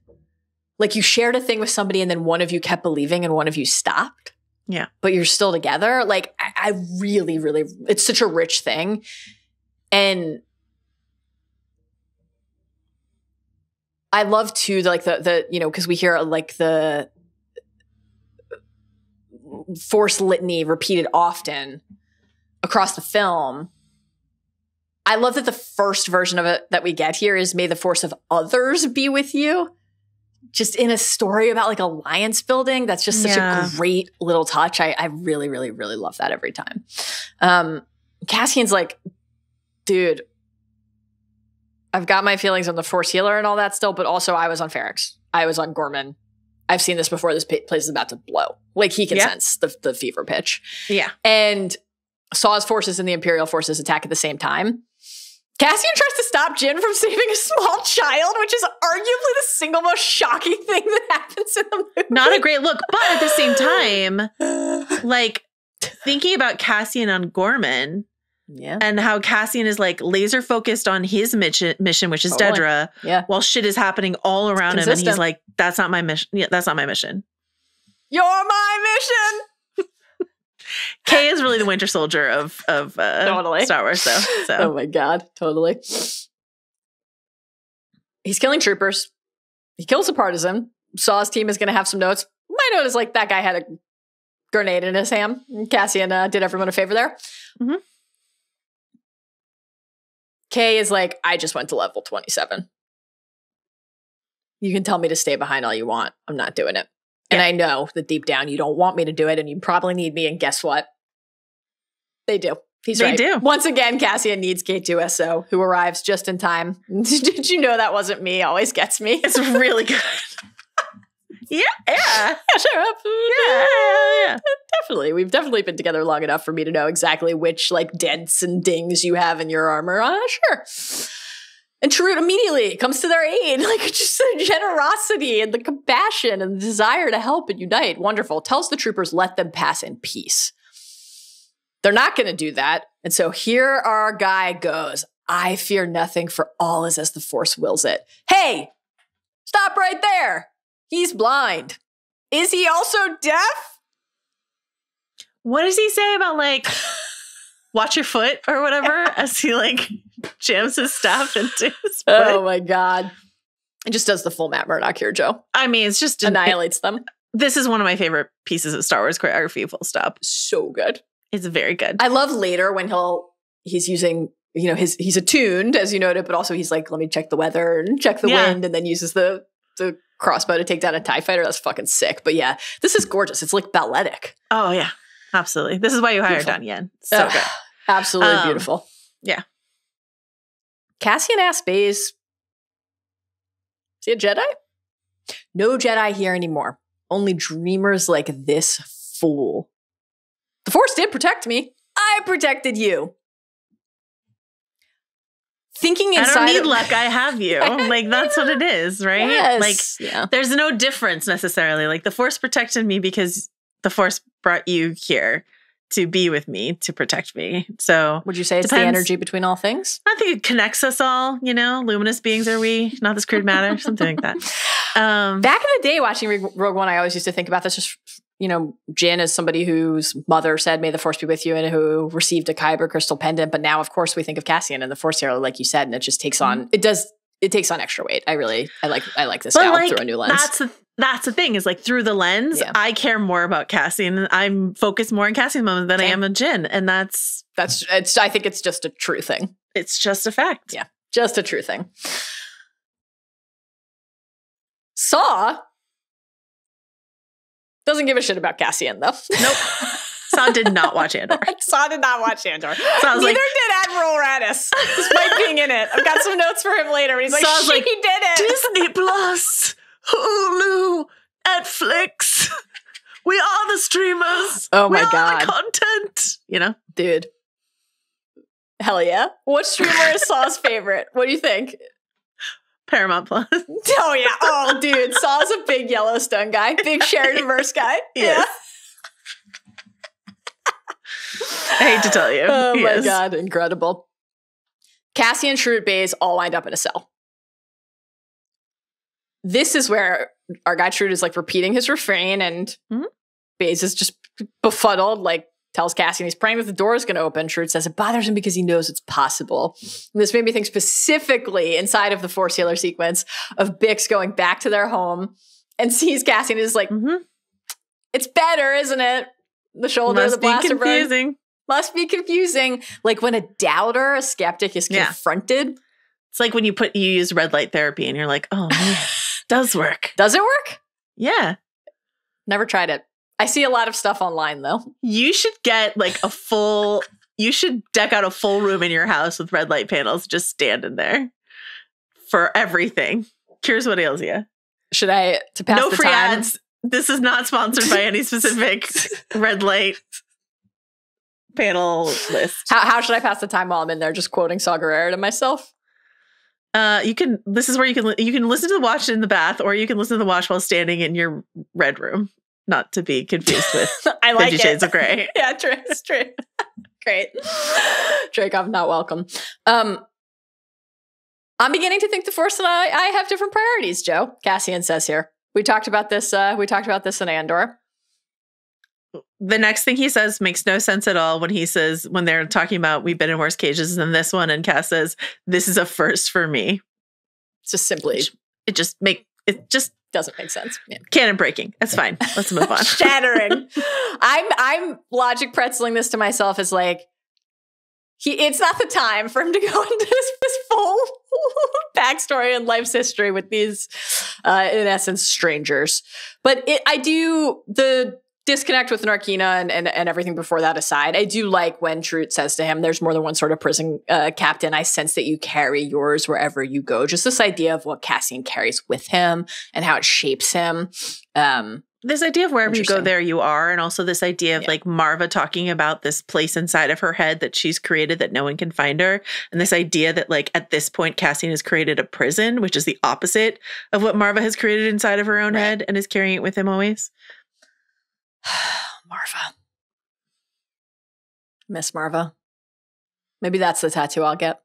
[SPEAKER 1] Like, you shared a thing with somebody and then one of you kept believing and one of you stopped.
[SPEAKER 2] Yeah.
[SPEAKER 1] But you're still together. Like, I really, really, it's such a rich thing. And I love too, like the because we hear like the Force litany repeated often across the film. I love that the first version of it that we get here is "May the Force of others be with you." Just in a story about like alliance building. That's just such a great little touch. I really, really, really love that every time. Cassian's like, dude, I've got my feelings on the Force healer and all that still, but also I was on Ferrix. I was on Gorman. I've seen this before. This place is about to blow. Like, he can sense the fever pitch.
[SPEAKER 2] Yeah.
[SPEAKER 1] And saw his forces and the Imperial forces attack at the same time. Cassian tries to stop Jyn from saving a small child, which is arguably the single most shocking thing that happens in the movie.
[SPEAKER 2] Not a great look, but at the same time, like thinking about Cassian on Gorman.
[SPEAKER 1] Yeah.
[SPEAKER 2] And how Cassian is like laser focused on his mission, which is Dedra, while shit is happening all around him. And he's like, that's not my mission. Yeah, that's not my mission.
[SPEAKER 1] You're my mission.
[SPEAKER 2] Kay is really the Winter Soldier of
[SPEAKER 1] totally.
[SPEAKER 2] Star Wars, though. So.
[SPEAKER 1] Oh my God. Totally. He's killing troopers. He kills a partisan. Saw's team is going to have some notes. My note is like that guy had a grenade in his hand. Cassian did everyone a favor there.
[SPEAKER 2] Mm-hmm.
[SPEAKER 1] Kay is like, I just went to level 27. You can tell me to stay behind all you want. I'm not doing it. And I know that deep down you don't want me to do it and you probably need me. And guess what? They do. They do. Once again, Cassian needs K2SO, who arrives just in time. Did you know that wasn't me? Always gets me.
[SPEAKER 2] It's really good. Yeah.
[SPEAKER 1] Sure.
[SPEAKER 2] Yeah.
[SPEAKER 1] Definitely. We've definitely been together long enough for me to know exactly which like dents and dings you have in your armor. Sure. And Chirrut immediately comes to their aid. Like just the generosity and the compassion and the desire to help and unite. Wonderful. Tells the troopers, let them pass in peace. They're not going to do that. And so here our guy goes, I fear nothing, for all is as the Force wills it. Hey, stop right there. He's blind. Is he also deaf?
[SPEAKER 2] What does he say about like, watch your foot or whatever as he like jams his staff into his foot?
[SPEAKER 1] Oh my God. It just does the full Matt Murdock here, Joe.
[SPEAKER 2] I mean, it's just
[SPEAKER 1] annihilates them.
[SPEAKER 2] This is one of my favorite pieces of Star Wars choreography, full stop.
[SPEAKER 1] So good.
[SPEAKER 2] It's very good.
[SPEAKER 1] I love later when he's using, you know, he's attuned, as you noted, but also he's like, let me check the weather and check the wind, and then uses the crossbow to take down a TIE fighter. That's fucking sick. But yeah, this is gorgeous. It's like balletic.
[SPEAKER 2] Oh yeah, absolutely. This is why you hired Don Yen. So good.
[SPEAKER 1] Absolutely beautiful.
[SPEAKER 2] Yeah.
[SPEAKER 1] Cassian asks Baze, is he a Jedi? No Jedi here anymore. Only dreamers like this fool. The Force did protect me. I protected you. Thinking inside,
[SPEAKER 2] I don't need luck. I have you. Like that's what it is, right?
[SPEAKER 1] Yes.
[SPEAKER 2] Like there's no difference necessarily. Like the Force protected me because the Force brought you here to be with me, to protect me. So
[SPEAKER 1] would you say it's the energy between all things?
[SPEAKER 2] I think it connects us all. You know, luminous beings are we, not this crude matter, something like that.
[SPEAKER 1] Back in the day, watching Rogue One, I always used to think about this. Just you know, Jyn is somebody whose mother said, "May the Force be with you," and who received a Kyber crystal pendant. But now, of course, we think of Cassian and the Force hero, like you said, and it just takes on. It takes on extra weight. I like this now through a new lens.
[SPEAKER 2] That's the thing is like through the lens, I care more about Cassian. I'm focused more on Cassian moment than I am on Jyn, and that's.
[SPEAKER 1] I think it's just a true thing.
[SPEAKER 2] It's just a fact.
[SPEAKER 1] Yeah, just a true thing. Saw doesn't give a shit about Cassian though.
[SPEAKER 2] Nope. Saw did not watch Andor.
[SPEAKER 1] Saw did not watch Andor. Neither did Admiral Radis, despite being in it. I've got some notes for him later. He's like, she did it.
[SPEAKER 2] Disney Plus, Hulu, Netflix. We are the streamers.
[SPEAKER 1] Oh my
[SPEAKER 2] God. The content. You know?
[SPEAKER 1] Dude. Hell yeah. What streamer is Saw's favorite? What do you think?
[SPEAKER 2] Paramount Plus.
[SPEAKER 1] Oh yeah. Oh dude. Saw's a big Yellowstone guy. Big Sheridan-verse guy.
[SPEAKER 2] Yes. Yeah. I hate to tell you.
[SPEAKER 1] Oh my God. Incredible. Cassian and Chirrut Baze all wind up in a cell. This is where our guy Chirrut is like repeating his refrain, and Baze is just befuddled, like tells Cassian he's praying that the door is going to open. Chirrut says it bothers him because he knows it's possible. And this made me think specifically inside of the Force Healer sequence of Bix going back to their home and sees Cassian is like, it's better, isn't it? The shoulder of the blaster burn. Must be confusing. Like when a doubter, a skeptic is confronted.
[SPEAKER 2] It's like when you use red light therapy and you're like, oh man, does work.
[SPEAKER 1] Does it work?
[SPEAKER 2] Yeah.
[SPEAKER 1] Never tried it. I see a lot of stuff online though.
[SPEAKER 2] You should get like you should deck out a full room in your house with red light panels just standing there for everything. Cures what ails you.
[SPEAKER 1] Should I, to pass
[SPEAKER 2] no
[SPEAKER 1] the
[SPEAKER 2] free
[SPEAKER 1] time?
[SPEAKER 2] ads. This is not sponsored by any specific red light panel list.
[SPEAKER 1] How should I pass the time while I'm in there just quoting Saw Gerrera to myself?
[SPEAKER 2] This is where you can listen to the watch in the bath, or you can listen to the watch while standing in your red room. not to be confused with
[SPEAKER 1] I like
[SPEAKER 2] 50 Shades of Grey.
[SPEAKER 1] Yeah, true. Great. Dracoff, not welcome. I'm beginning to think the Force and I have different priorities, Joe. Cassian says here. We talked about this in Andor.
[SPEAKER 2] The next thing he says makes no sense at all when they're talking about we've been in worse cages than this one, and Cass says, "This is a first for me."
[SPEAKER 1] It's just simply
[SPEAKER 2] it just
[SPEAKER 1] doesn't make sense. Yeah.
[SPEAKER 2] Canon breaking. That's fine. Let's move on.
[SPEAKER 1] Shattering. I'm logic pretzeling this to myself as like it's not the time for him to go into this full backstory and life's history with these in essence strangers. But the disconnect with Narkina and everything before that aside, I do like when Trut says to him, there's more than one sort of prison captain. I sense that you carry yours wherever you go. Just this idea of what Cassian carries with him and how it shapes him.
[SPEAKER 2] This idea of wherever you go, there you are. And also this idea of like Marva talking about this place inside of her head that she's created that no one can find her. And this idea that like at this point, Cassian has created a prison, which is the opposite of what Marva has created inside of her own head and is carrying it with him always.
[SPEAKER 1] Marva. Miss Marva. Maybe that's the tattoo I'll get.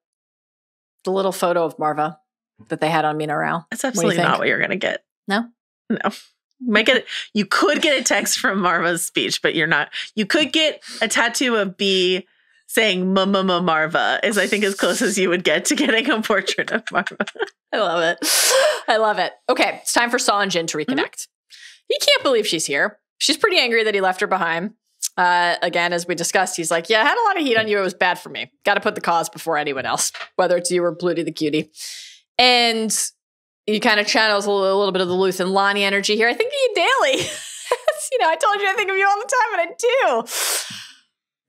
[SPEAKER 1] The little photo of Marva that they had on Mina Rao.
[SPEAKER 2] That's absolutely not what you're going to get.
[SPEAKER 1] No?
[SPEAKER 2] No. You could get a text from Marva's speech, but you're not. You could get a tattoo of B saying "Mama Marva" is I think as close as you would get to getting a portrait of Marva.
[SPEAKER 1] I love it. Okay, it's time for Saw and Jyn to reconnect. Mm-hmm. He can't believe she's here. She's pretty angry that he left her behind. Again, as we discussed, he's like, yeah, I had a lot of heat on you. It was bad for me. Got to put the cause before anyone else, whether it's you or Pluty the cutie. And he kind of channels a little bit of the Luth and Lonnie energy here. I think of you daily. I told you I think of you all the time, and I do.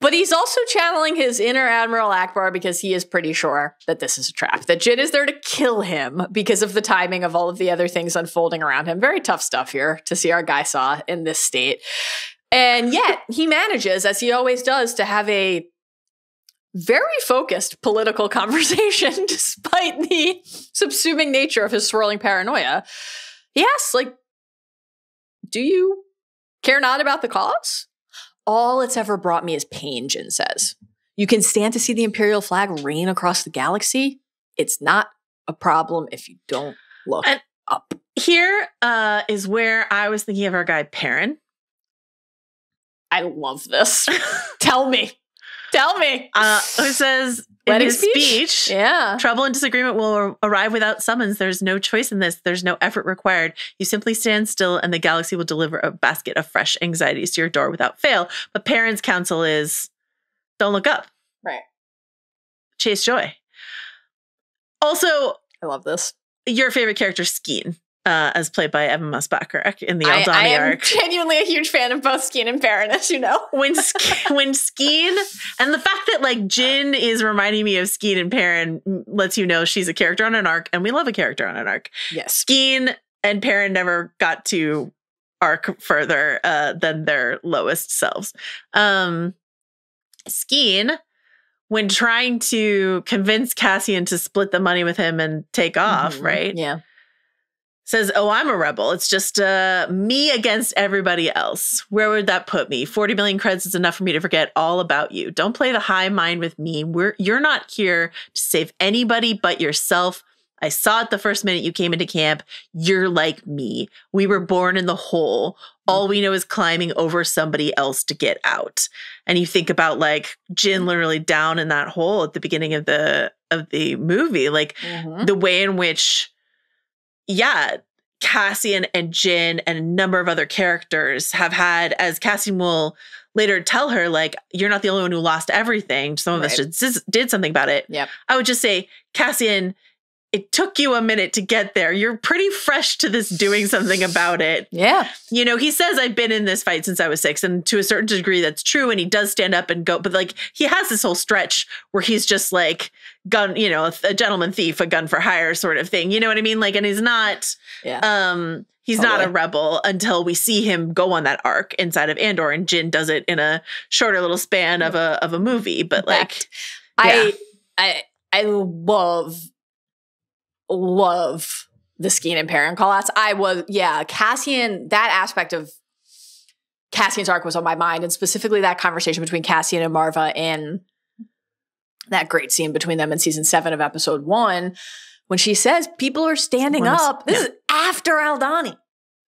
[SPEAKER 1] But he's also channeling his inner Admiral Akbar because he is pretty sure that this is a trap, that Jyn is there to kill him because of the timing of all of the other things unfolding around him. Very tough stuff here to see our guy Saw in this state. And yet he manages, as he always does, to have a very focused political conversation despite the subsuming nature of his swirling paranoia. He asks, like, do you care not about the cause? All it's ever brought me is pain, Jyn says. You can stand to see the Imperial flag reign across the galaxy. It's not a problem if you don't look up.
[SPEAKER 2] Here is where I was thinking of our guy Perrin.
[SPEAKER 1] I love this. Tell me.
[SPEAKER 2] Who says in his speech, trouble and disagreement will arrive without summons. There's no choice in this. There's no effort required. You simply stand still and the galaxy will deliver a basket of fresh anxieties to your door without fail. But Perrin's counsel is don't look up.
[SPEAKER 1] Right.
[SPEAKER 2] Chase joy. Also,
[SPEAKER 1] I love this. Your
[SPEAKER 2] favorite character, Skeen. As played by Evan Musbacher in the Aldani arc.
[SPEAKER 1] I am genuinely a huge fan of both Skeen and Perrin, as you know.
[SPEAKER 2] When Skeen, and the fact that like Jyn is reminding me of Skeen and Perrin lets you know she's a character on an arc, and we love a character on an arc.
[SPEAKER 1] Yes.
[SPEAKER 2] Skeen and Perrin never got to arc further than their lowest selves. Skeen, when trying to convince Cassian to split the money with him and take off, right?
[SPEAKER 1] Yeah.
[SPEAKER 2] Says, oh, I'm a rebel. It's just me against everybody else. Where would that put me? 40 million credits is enough for me to forget all about you. Don't play the high mind with me. You're not here to save anybody but yourself. I saw it the first minute you came into camp. You're like me. We were born in the hole. All we know is climbing over somebody else to get out. And you think about like Jyn literally down in that hole at the beginning of the movie, like the way in which Cassian and Jyn and a number of other characters have had, as Cassian will later tell her, like, you're not the only one who lost everything. Some of us just did something about it.
[SPEAKER 1] Yep.
[SPEAKER 2] I would just say, Cassian, it took you a minute to get there. You're pretty fresh to this doing something about it.
[SPEAKER 1] Yeah.
[SPEAKER 2] You know, he says, I've been in this fight since I was 6. And to a certain degree, that's true. And he does stand up and go. But like, he has this whole stretch where he's just like gun, you know, a gentleman thief, a gun for hire sort of thing. You know what I mean? Like, and he's not, he's not a rebel until we see him go on that arc inside of Andor. And Jyn does it in a shorter little span of a movie. But like,
[SPEAKER 1] I love the Skeen and Perrin callouts. Cassian, that aspect of Cassian's arc was on my mind, and specifically that conversation between Cassian and Marva in that great scene between them in season 7 of episode 1, when she says people are standing up. This is after Aldhani.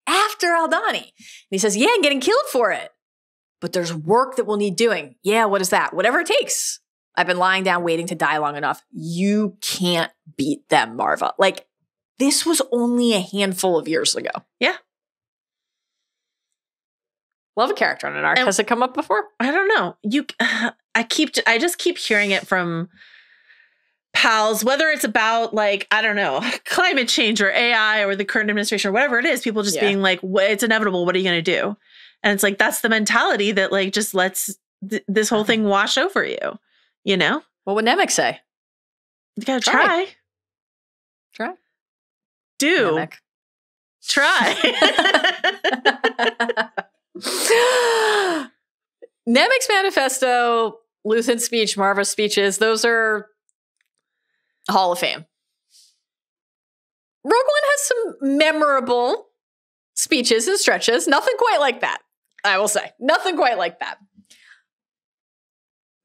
[SPEAKER 1] After Aldhani. And he says, yeah, and getting killed for it. But there's work that we'll need doing. Yeah, what is that? Whatever it takes. I've been lying down waiting to die long enough. You can't beat them, Marva. Like, this was only a handful of years ago.
[SPEAKER 2] Yeah.
[SPEAKER 1] Love a character on an arc. Has it come up before?
[SPEAKER 2] I don't know. I just keep hearing it from pals, whether it's about like, I don't know, climate change or AI or the current administration or whatever it is, people just being like, it's inevitable. What are you going to do? And it's like, that's the mentality that like just lets this whole thing wash over you, you know?
[SPEAKER 1] What would Nemec say?
[SPEAKER 2] You got to try. Do.
[SPEAKER 1] Nemec.
[SPEAKER 2] Try.
[SPEAKER 1] Nemec's manifesto, Luthen's speech, Marva's speeches, those are Hall of Fame. Rogue One has some memorable speeches and stretches. Nothing quite like that, I will say. Nothing quite like that.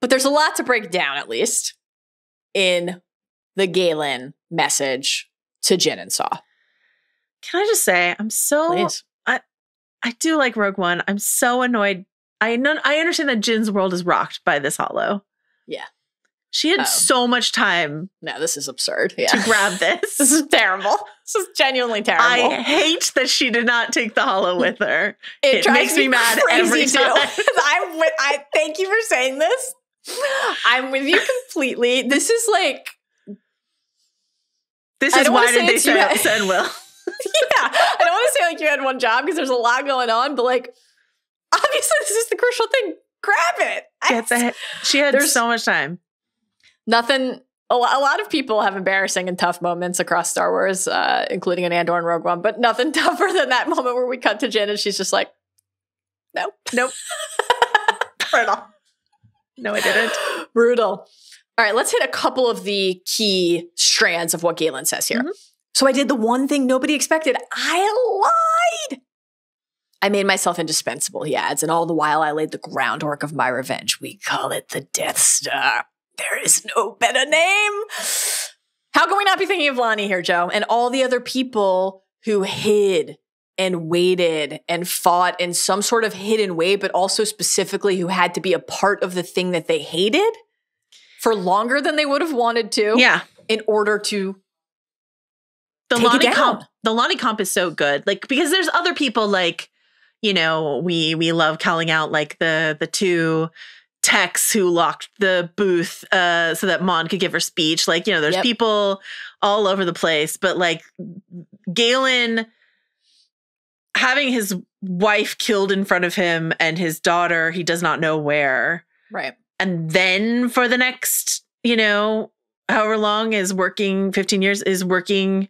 [SPEAKER 1] But there's a lot to break down, at least, in the Galen message to Jyn and Saw.
[SPEAKER 2] Can I just say, I'm so...
[SPEAKER 1] Please.
[SPEAKER 2] I do like Rogue One. I'm so annoyed. I understand that Jyn's world is rocked by this holo.
[SPEAKER 1] Yeah.
[SPEAKER 2] She had so much time.
[SPEAKER 1] No, this is absurd. Yeah.
[SPEAKER 2] To grab this.
[SPEAKER 1] This is terrible. This is genuinely terrible.
[SPEAKER 2] I hate that she did not take the holo with her.
[SPEAKER 1] It
[SPEAKER 2] makes me mad every time.
[SPEAKER 1] I thank you for saying this. I'm with you completely. This is like...
[SPEAKER 2] This is why did they send Will?
[SPEAKER 1] Yeah, I don't want to say like you had one job because there's a lot going on, but like obviously this is the crucial thing. Grab it.
[SPEAKER 2] She had so much time.
[SPEAKER 1] Nothing. A lot of people have embarrassing and tough moments across Star Wars, including in Andor and Rogue One, but nothing tougher than that moment where we cut to Jyn and she's just like, nope. Brutal.
[SPEAKER 2] No, I didn't.
[SPEAKER 1] Brutal. All right, let's hit a couple of the key strands of what Galen says here. Mm-hmm. So I did the one thing nobody expected. I lied. I made myself indispensable, he adds, and all the while I laid the groundwork of my revenge. We call it the Death Star. There is no better name. How can we not be thinking of Lonnie here, Joe? And all the other people who hid and waited and fought in some sort of hidden way, but also specifically who had to be a part of the thing that they hated for longer than they would have wanted to.
[SPEAKER 2] Yeah.
[SPEAKER 1] In order to
[SPEAKER 2] The Lonnie comp is so good. Like, because there's other people like, you know, we love calling out like the two techs who locked the booth so that Mon could give her speech. Like, you know, there's people all over the place, but like Galen having his wife killed in front of him and his daughter, he does not know where.
[SPEAKER 1] Right.
[SPEAKER 2] And then for the next, you know, however long is working, 15 years is working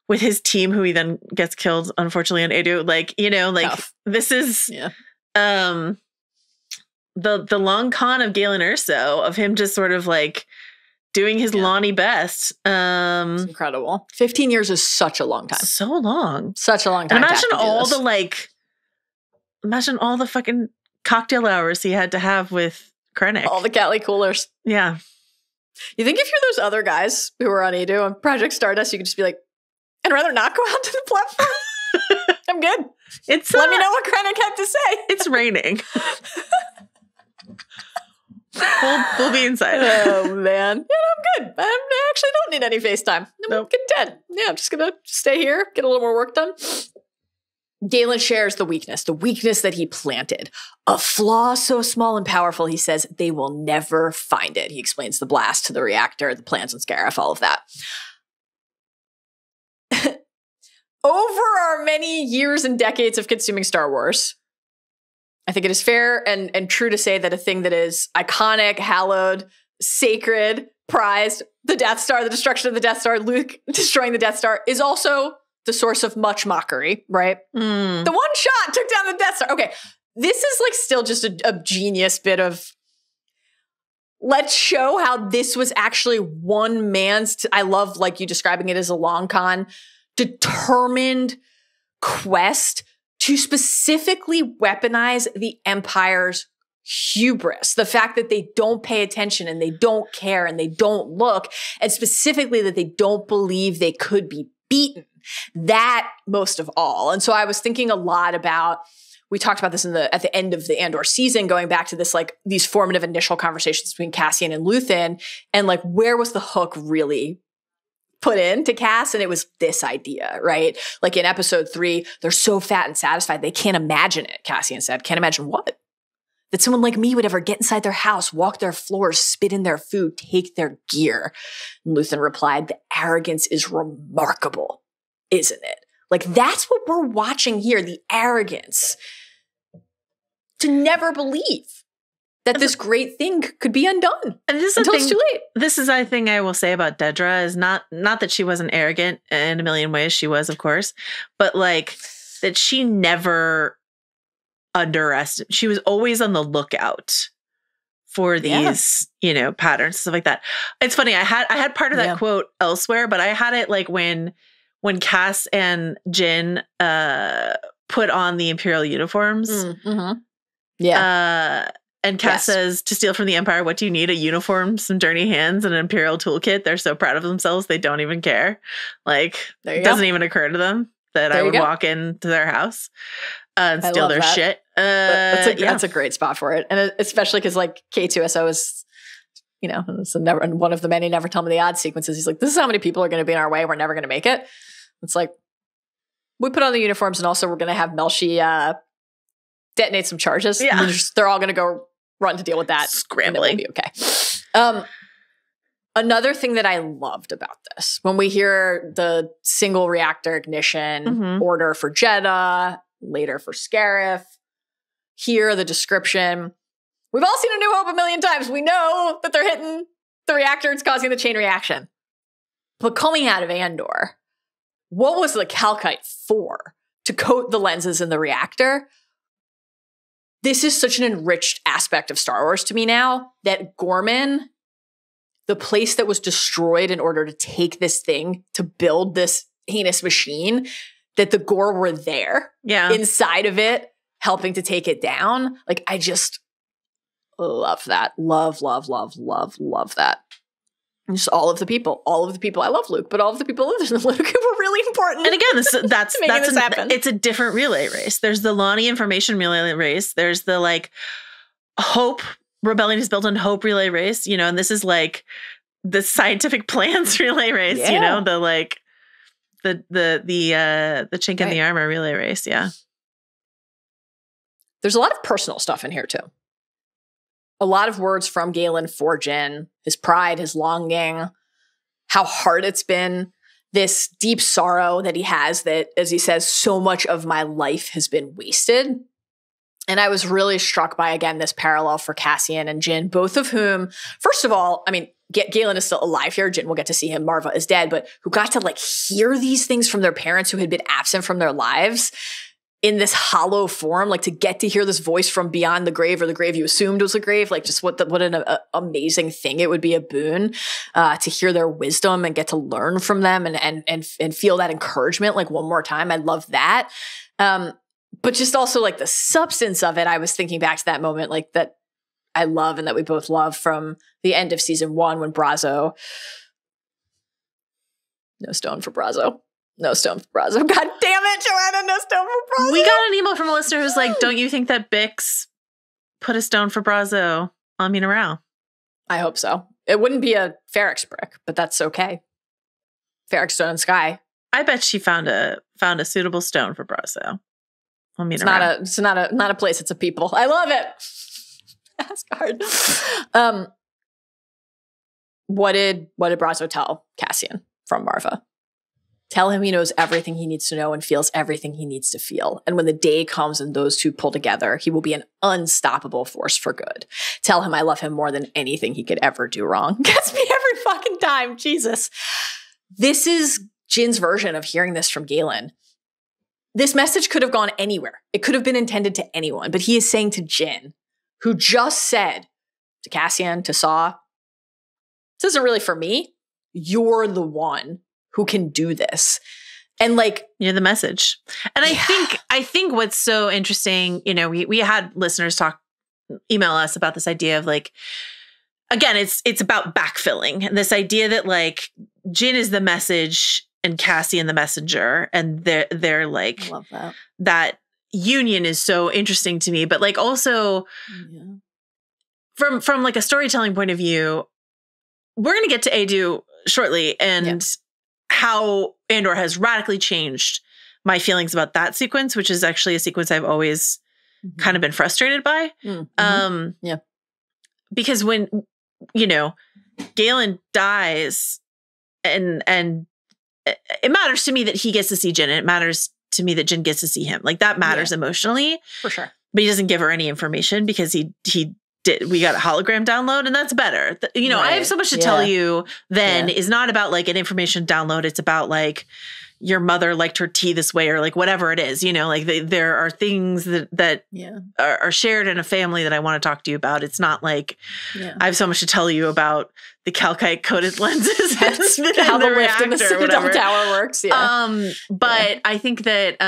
[SPEAKER 2] with his team, who he then gets killed, unfortunately, on Eadu. Like, you know, like this is the long con of Jyn Erso, of him just sort of like doing his Lonnie best.
[SPEAKER 1] It's incredible. 15 years is such a long time.
[SPEAKER 2] So long.
[SPEAKER 1] Such a long time.
[SPEAKER 2] And imagine all the fucking cocktail hours he had to have with Krennic.
[SPEAKER 1] All the Cali coolers.
[SPEAKER 2] Yeah.
[SPEAKER 1] You think if you're those other guys who were on Eadu on Project Stardust, you could just be like, I'd rather not go out to the platform. I'm good. Let me know what Krennic had to say.
[SPEAKER 2] It's raining. we'll be inside.
[SPEAKER 1] Oh, man. Yeah, I'm good. I actually don't need any FaceTime. I'm content. Yeah, I'm just going to stay here, get a little more work done. Galen shares the weakness that he planted. A flaw so small and powerful, he says, they will never find it. He explains the blast to the reactor, the plans on Scarif, all of that. Over our many years and decades of consuming Star Wars, I think it is fair and true to say that a thing that is iconic, hallowed, sacred, prized, the Death Star, the destruction of the Death Star, Luke destroying the Death Star, is also the source of much mockery, right? The one shot took down the Death Star. Okay, this is like still just a genius bit of, let's show how this was actually one man's, I love like you describing it as a long con, determined quest to specifically weaponize the Empire's hubris, the fact that they don't pay attention and they don't care and they don't look, and specifically that they don't believe they could be beaten. That most of all. And so I was thinking a lot about, we talked about this at the end of the Andor season, going back to this, like, these formative initial conversations between Cassian and Luthen, and like, where was the hook really put into Cass? And it was this idea, right? Like in episode 3, they're so fat and satisfied, they can't imagine it, Cassian said. Can't imagine what? That someone like me would ever get inside their house, walk their floors, spit in their food, take their gear. And Luthen replied, the arrogance is remarkable, isn't it? Like, that's what we're watching here, the arrogance to never believe that this great thing could be undone.
[SPEAKER 2] And this is
[SPEAKER 1] until it's too late.
[SPEAKER 2] This is, I think, I will say about Dedra is not that she wasn't arrogant in a million ways. She was, of course, but like that she never underestimated. She was always on the lookout for these, patterns, stuff like that. It's funny. I had part of that quote elsewhere, but I had it like when Cass and Jyn put on the Imperial uniforms.
[SPEAKER 1] Mm-hmm. Yeah.
[SPEAKER 2] And Cass says, to steal from the Empire, what do you need? A uniform, some dirty hands, and an Imperial toolkit. They're so proud of themselves, they don't even care. Like, it doesn't even occur to them that I would walk into their house and steal their shit.
[SPEAKER 1] That's a great spot for it. And especially because, like, K2SO is, it's one of the many never tell me the odds sequences. He's like, this is how many people are going to be in our way. We're never going to make it. It's like, we put on the uniforms, and also we're going to have Melshi detonate some charges. Yeah. They're all going to go run to deal with that.
[SPEAKER 2] Scrambling.
[SPEAKER 1] And we'll be okay. Another thing that I loved about this, when we hear the single reactor ignition order for Jedha, later for Scarif, here the description. We've all seen A New Hope a million times. We know that they're hitting the reactor. It's causing the chain reaction. But coming out of Andor, what was the calcite for? To coat the lenses in the reactor? This is such an enriched aspect of Star Wars to me now, that Gorman, the place that was destroyed in order to take this thing, to build this heinous machine, that the Gore were there inside of it, helping to take it down. Like, I just love that. Love that. And just all of the people. I love Luke, but all of the people other than Luke were really important.
[SPEAKER 2] And again, that's
[SPEAKER 1] this happen.
[SPEAKER 2] It's a different relay race. There's the Lonnie information relay race. There's the like hope rebellion is built on hope relay race. And this is like the scientific plans relay race. The like the chink in the armor relay race. Yeah.
[SPEAKER 1] There's a lot of personal stuff in here too. A lot of words from Galen for Jyn, his pride, his longing, how hard it's been, this deep sorrow that he has that, as he says, so much of my life has been wasted. And I was really struck by, again, this parallel for Cassian and Jyn, both of whom, first of all, I mean, Galen is still alive here. Jyn, we'll get to see him. Marva is dead, but who got to like hear these things from their parents who had been absent from their lives in this hollow form, like to get to hear this voice from beyond the grave, or the grave you assumed was a grave, like just what an amazing thing it would be, a boon to hear their wisdom and get to learn from them and feel that encouragement like one more time. I love that. But just also like the substance of it, I was thinking back to that moment like that I love and that we both love from the end of season 1 when Brazo, no stone for Brazo. No stone for Brazo. God damn it, Joanna, no stone for Brazo.
[SPEAKER 2] We got an email from a listener who's like, don't you think that Bix put a stone for Brazo on Mina Rao?
[SPEAKER 1] I hope so. It wouldn't be a Ferrix brick, but that's okay. Ferrix stone and sky.
[SPEAKER 2] I bet she found a suitable stone for Brazo on Mina Rao.
[SPEAKER 1] It's not a place, it's a people. I love it. Asgard. What did Brazo tell Cassian from Marva? Tell him he knows everything he needs to know and feels everything he needs to feel. And when the day comes and those two pull together, he will be an unstoppable force for good. Tell him I love him more than anything he could ever do wrong. Gets me every fucking time. Jesus. This is Jyn's version of hearing this from Galen. This message could have gone anywhere. It could have been intended to anyone, but he is saying to Jyn, who just said to Cassian, to Saw, this isn't really for me. You're the one who can do this. And like,
[SPEAKER 2] you're the message. And I think what's so interesting, you know, we had listeners email us about this idea of like, again, it's about backfilling. And this idea that like Jyn is the message and Cassian the messenger, and they're like,
[SPEAKER 1] I love
[SPEAKER 2] that union is so interesting to me. But like also from like a storytelling point of view, we're going to get to Eadu shortly, and how Andor has radically changed my feelings about that sequence, which is actually a sequence I've always kind of been frustrated by. Because when, you know, Galen dies, and it matters to me that he gets to see Jyn, and it matters to me that Jyn gets to see him. Like that matters emotionally.
[SPEAKER 1] For sure.
[SPEAKER 2] But he doesn't give her any information because we got a hologram download, and that's better. You know, I have so much to tell you then is not about like an information download. It's about like your mother liked her tea this way, or like whatever it is, you know, like there are things that are shared in a family that I want to talk to you about. It's not like I have so much to tell you about the calcite coated lenses.
[SPEAKER 1] That's how the lift in the Citadel Tower works. Yeah.
[SPEAKER 2] But I think that,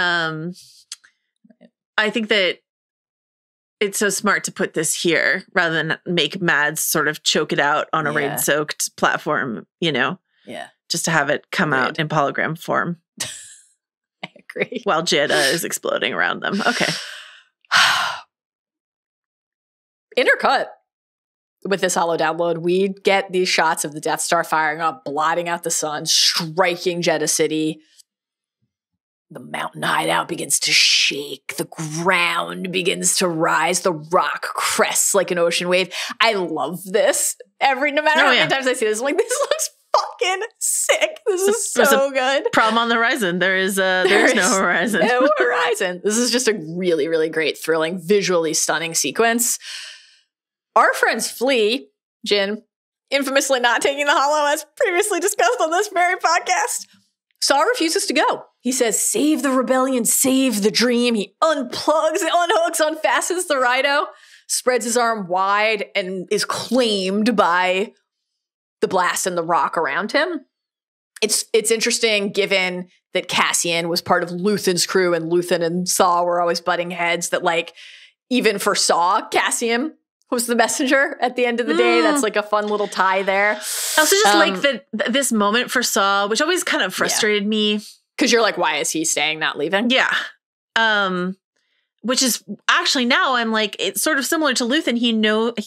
[SPEAKER 2] it's so smart to put this here rather than make Mads sort of choke it out on a rain-soaked platform, you know?
[SPEAKER 1] Yeah.
[SPEAKER 2] Just to have it come out in hologram form.
[SPEAKER 1] I agree.
[SPEAKER 2] While Jedha is exploding around them. Okay.
[SPEAKER 1] Intercut with this holo download, we get these shots of the Death Star firing up, blotting out the sun, striking Jedha City. The mountain hideout begins to shake. The ground begins to rise. The rock crests like an ocean wave. I love this. No matter how many times I see this, I'm like, this looks fucking sick. This is so good.
[SPEAKER 2] Problem on the horizon. There is no horizon.
[SPEAKER 1] No horizon. This is just a really, really great, thrilling, visually stunning sequence. Our friends flee. Jyn, infamously not taking the holo, as previously discussed on this very podcast. Saw refuses to go. He says, save the rebellion, save the dream. He unplugs, unhooks, unfastens the Rhino, spreads his arm wide, and is claimed by the blast and the rock around him. It's interesting, given that Cassian was part of Luthen's crew, and Luthen and Saw were always butting heads, that like, even for Saw, Cassian was the messenger at the end of the day. That's like a fun little tie there.
[SPEAKER 2] I also just like this moment for Saw, which always kind of frustrated me.
[SPEAKER 1] Because you're like, why is he staying, not leaving?
[SPEAKER 2] Yeah. Which is actually, now I'm like, it's sort of similar to Luthen. He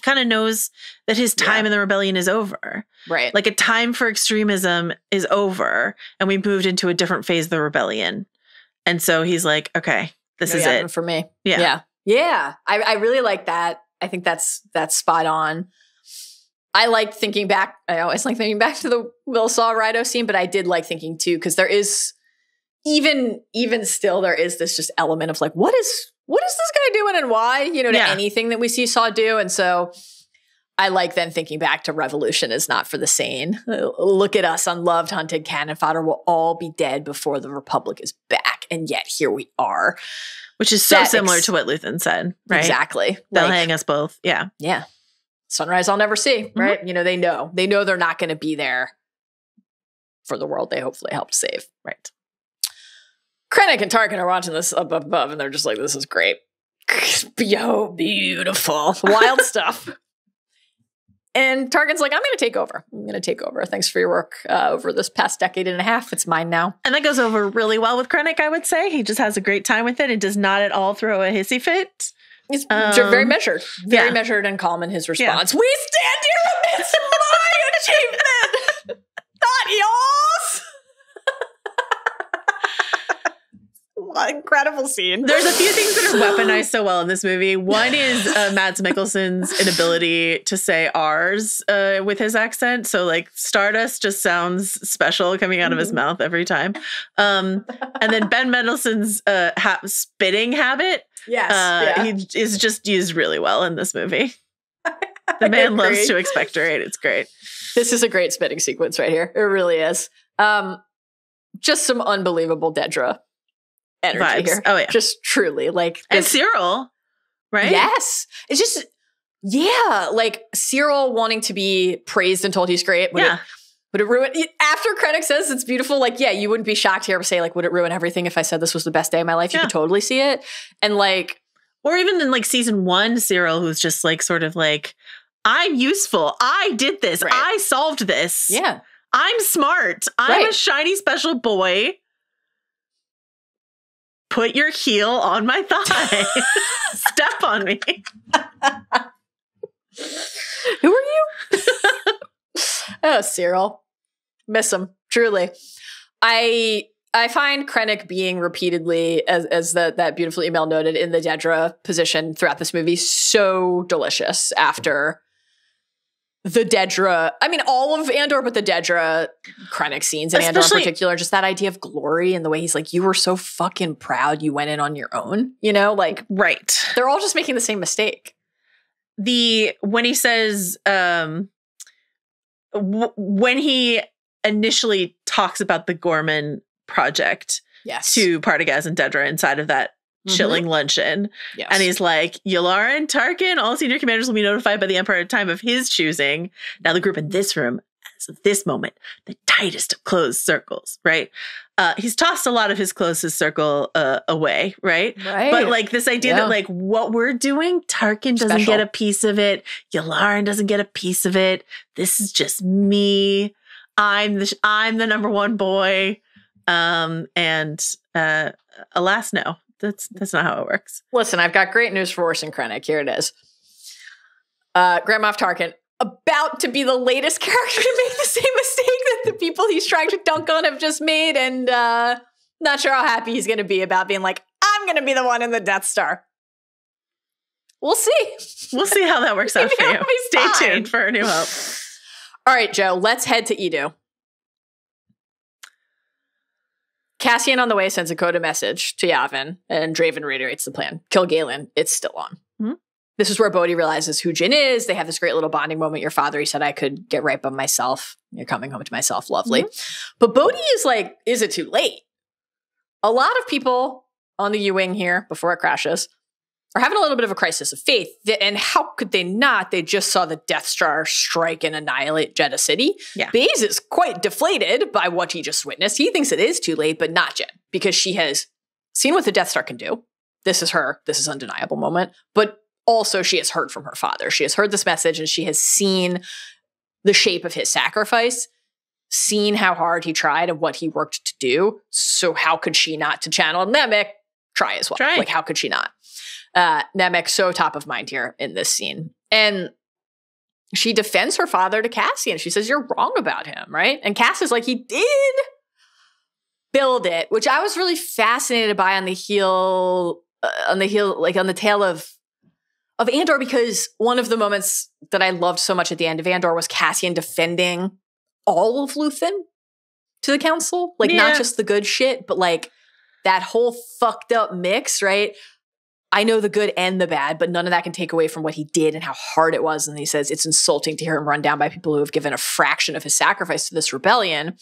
[SPEAKER 2] kind of knows that his time in the rebellion is over.
[SPEAKER 1] Right.
[SPEAKER 2] Like a time for extremism is over, and we moved into a different phase of the rebellion. And so he's like, okay, this is it
[SPEAKER 1] for me.
[SPEAKER 2] Yeah.
[SPEAKER 1] I really like that. I think that's spot on. I like thinking back. I always like thinking back to the Will Saw Rhino scene, but I did like thinking too, because there is even still there is this just element of like, what is this guy doing and why? You know, to anything that we see Saw do. And so I like then thinking back to Revolution is not for the sane. Look at us, unloved, hunted, cannon fodder. We'll all be dead before the Republic is back, and yet here we are.
[SPEAKER 2] Which is so similar to what Luthen said, right?
[SPEAKER 1] Exactly.
[SPEAKER 2] They'll hang us both. Yeah.
[SPEAKER 1] Yeah. Sunrise I'll never see, right? Mm-hmm. You know, they know they're not going to be there for the world they hopefully helped save.
[SPEAKER 2] Right.
[SPEAKER 1] Krennic and Tarkin are watching this up above, and they're just like, this is great. Yo, beautiful. Wild stuff. And Tarkin's like, I'm going to take over. Thanks for your work over this past decade and a half. It's mine now.
[SPEAKER 2] And that goes over really well with Krennic, I would say. He just has a great time with it and does not at all throw a hissy fit.
[SPEAKER 1] He's very measured. Very measured and calm in his response. Yeah. We stand here amidst my achievement, not yours. Incredible scene.
[SPEAKER 2] There's a few things that are weaponized so well in this movie. One is Mads Mikkelsen's inability to say R's with his accent. So like Stardust just sounds special coming out of his mouth every time. And then Ben Mendelsohn's spitting habit.
[SPEAKER 1] Yes.
[SPEAKER 2] He is just used really well in this movie. The man loves to expectorate. It's great.
[SPEAKER 1] This is a great spitting sequence right here. It really is. Just some unbelievable Dedra energy
[SPEAKER 2] vibes
[SPEAKER 1] here.
[SPEAKER 2] Oh yeah.
[SPEAKER 1] Just truly like
[SPEAKER 2] this. And Cyril, right?
[SPEAKER 1] Yes. It's just like Cyril wanting to be praised and told he's great. When Would it ruin, after Krennic says it's beautiful, like, yeah, you wouldn't be shocked to hear him say, like, would it ruin everything if I said this was the best day of my life? You could totally see it. And like,
[SPEAKER 2] or even in like season 1, Cyril, who's just like, sort of like, I'm useful. I did this.
[SPEAKER 1] Right.
[SPEAKER 2] I solved this.
[SPEAKER 1] Yeah.
[SPEAKER 2] I'm smart. I'm a shiny special boy. Put your heel on my thigh. Step on me.
[SPEAKER 1] Who are you? Oh, Cyril. Miss him, truly. I find Krennic being repeatedly, as that beautiful email noted, in the Jedha position throughout this movie, so delicious after the Jedha. I mean, all of Andor, but the Jedha Krennic scenes in Andor in particular, just that idea of glory and the way he's like, you were so fucking proud you went in on your own, you know? Like,
[SPEAKER 2] right.
[SPEAKER 1] They're all just making the same mistake.
[SPEAKER 2] When he says, when he initially talks about the Gorman project to Partagaz and Dedra inside of that chilling luncheon, and he's like, Yularen and Tarkin, all senior commanders will be notified by the Emperor at a time of his choosing. Now the group in this room, as of this moment, the tightest of closed circles, right? He's tossed a lot of his closest circle away, right? But like this idea that like what we're doing, Tarkin doesn't get a piece of it. Yularen doesn't get a piece of it. This is just me. I'm the number one boy. And alas, no, that's not how it works.
[SPEAKER 1] Listen, I've got great news for Orson Krennic. Here it is. Grand Moff Tarkin, about to be the latest character to make the same mistake that the people he's trying to dunk on have just made, and not sure how happy he's going to be about being like, I'm going to be the one in the Death Star. We'll see.
[SPEAKER 2] We'll see how that works out for you. Stay tuned for A New Hope.
[SPEAKER 1] All right, Joe, let's head to Eadu. Cassian on the way sends a coded message to Yavin, and Draven reiterates the plan. Kill Galen. It's still on. This is where Bodhi realizes who Jyn is. They have this great little bonding moment. Your father, he said, I could get right by myself. You're coming home to myself. Lovely. But Bodhi is like, is it too late? A lot of people on the U-Wing here, before it crashes, are having a little bit of a crisis of faith. And how could they not? They just saw the Death Star strike and annihilate Jedha City. Yeah. Baze is quite deflated by what he just witnessed. He thinks it is too late, but not Jyn, because she has seen what the Death Star can do. This is her. This is undeniable moment. But also, she has heard from her father. She has heard this message, and she has seen the shape of his sacrifice, seen how hard he tried and what he worked to do. So how could she not, to channel Nemik, try as well? Like, how could she not? Nemik, so top of mind here in this scene. And she defends her father to Cassian. She says, you're wrong about him, right? And Cass is like, he did build it, which I was really fascinated by on the tail of Andor, because one of the moments that I loved so much at the end of Andor was Cassian defending all of Luthen to the council. Like, not just the good shit, but like that whole fucked up mix, right? I know the good and the bad, but none of that can take away from what he did and how hard it was. And he says it's insulting to hear him run down by people who have given a fraction of his sacrifice to this rebellion.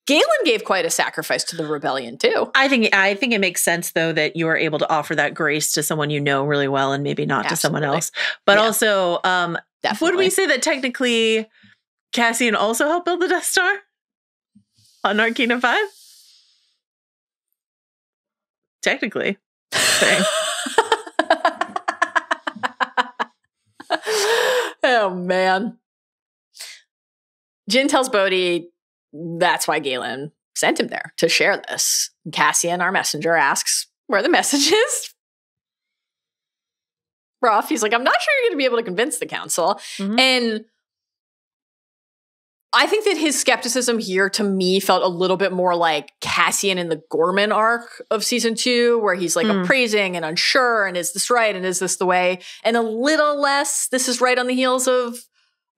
[SPEAKER 1] Galen gave quite a sacrifice to the rebellion too. I think
[SPEAKER 2] it makes sense, though, that you are able to offer that grace to someone you know really well and maybe not to someone else. But also, would we say that technically Cassian also helped build the Death Star on Narc Kingdom 5? Technically.
[SPEAKER 1] Oh, man. Jyn tells Bodhi that's why Galen sent him there, to share this. Cassian, our messenger, asks where the message is. Rough. He's like, I'm not sure you're going to be able to convince the council. And I think that his skepticism here, to me, felt a little bit more like Cassian in the Gorman arc of season 2, where he's like appraising and unsure, and is this right, and is this the way? And a little less, this is right on the heels of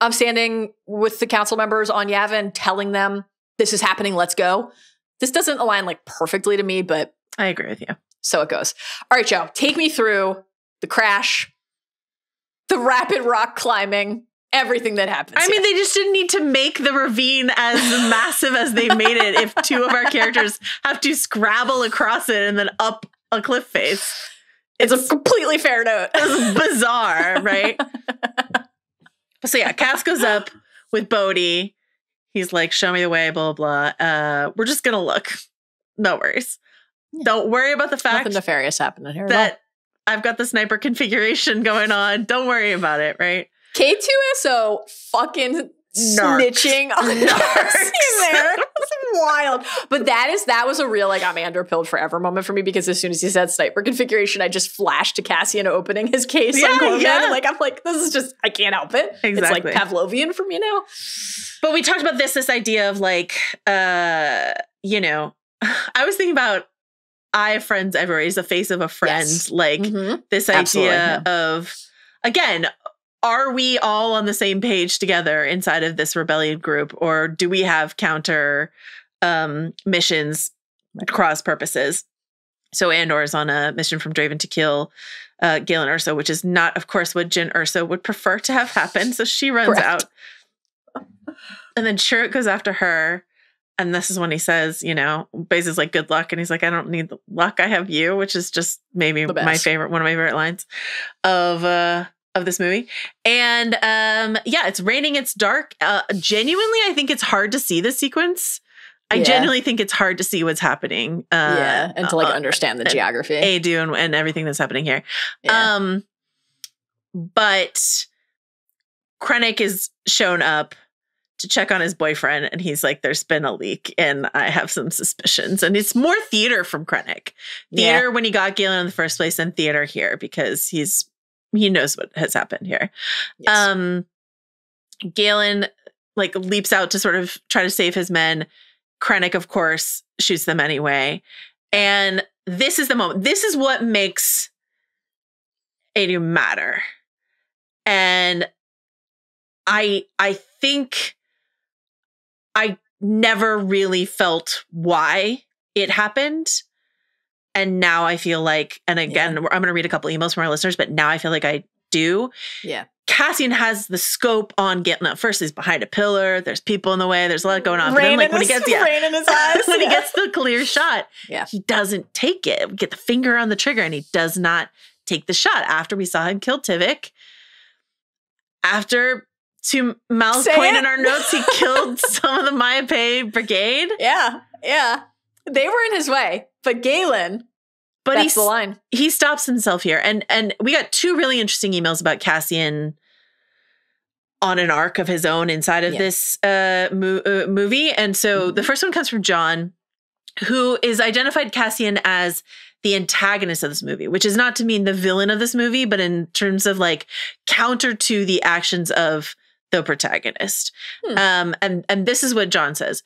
[SPEAKER 1] I'm standing with the council members on Yavin, telling them this is happening, let's go. This doesn't align like perfectly to me, but
[SPEAKER 2] I agree with you.
[SPEAKER 1] So it goes. All right, Joe, take me through the crash, the rapid rock climbing, everything that happens.
[SPEAKER 2] I mean, they just didn't need to make the ravine as massive as they made it if two of our characters have to scrabble across it and then up a cliff face.
[SPEAKER 1] It's a completely fair note.
[SPEAKER 2] It's bizarre, right? So yeah, Cass goes up with Bodhi. He's like, show me the way, blah, blah, blah. We're just going to look. No worries. Yeah. Don't worry about the fact
[SPEAKER 1] nothing nefarious happening here
[SPEAKER 2] that I've got the sniper configuration going on. Don't worry about it, right?
[SPEAKER 1] K2SO fucking snitching on Narcs there. It's wild. But that was a real, like, I'm Andor pilled forever moment for me, because as soon as he said sniper configuration, I just flashed to Cassian opening his case on Gorman. Yeah. Like, I'm like, this is just, I can't help it. Exactly. It's like Pavlovian for me now.
[SPEAKER 2] But we talked about this idea of like, you know, I was thinking about I have friends everywhere. He's the face of a friend. Yes. Like this idea of, again, are we all on the same page together inside of this rebellion group, or do we have counter missions, cross purposes? So Andor is on a mission from Draven to kill Galen Erso, which is not, of course, what Jyn Erso would prefer to have happen. So she runs out. And then Chirrut goes after her. And this is when he says, you know, basically like, good luck. And he's like, I don't need the luck. I have you, which is just maybe one of my favorite lines of this movie. And yeah, it's raining. It's dark. Genuinely, I think it's hard to see this sequence. I genuinely think it's hard to see what's happening.
[SPEAKER 1] And to like understand the geography.
[SPEAKER 2] Eadu and everything that's happening here. Yeah. But Krennic is shown up to check on his boyfriend, and he's like, there's been a leak and I have some suspicions. And it's more theater from Krennic. Theater when he got Galen in the first place, and theater here because he knows what has happened here. Yes. Galen like leaps out to sort of try to save his men. Krennic, of course, shoots them anyway. And this is the moment. This is what makes Eadu matter. And I think I never really felt why it happened. And now I feel like, and again, I'm going to read a couple emails from our listeners, but now I feel like I do. Yeah. Cassian has the scope on getting up. First, he's behind a pillar. There's people in the way. There's a lot going on. But then, like, when he gets
[SPEAKER 1] rain in his eyes,
[SPEAKER 2] when he gets the clear shot, he doesn't take it. We get the finger on the trigger, and he does not take the shot. After we saw him kill Tivik, after, to Mal's point in our notes, he killed some of the Mayape brigade.
[SPEAKER 1] Yeah. They were in his way, but Galen. But that's the line.
[SPEAKER 2] He stops himself here. And we got two really interesting emails about Cassian on an arc of his own inside of this movie. And so the first one comes from John, who is identified Cassian as the antagonist of this movie, which is not to mean the villain of this movie, but in terms of like counter to the actions of the protagonist. And this is what John says.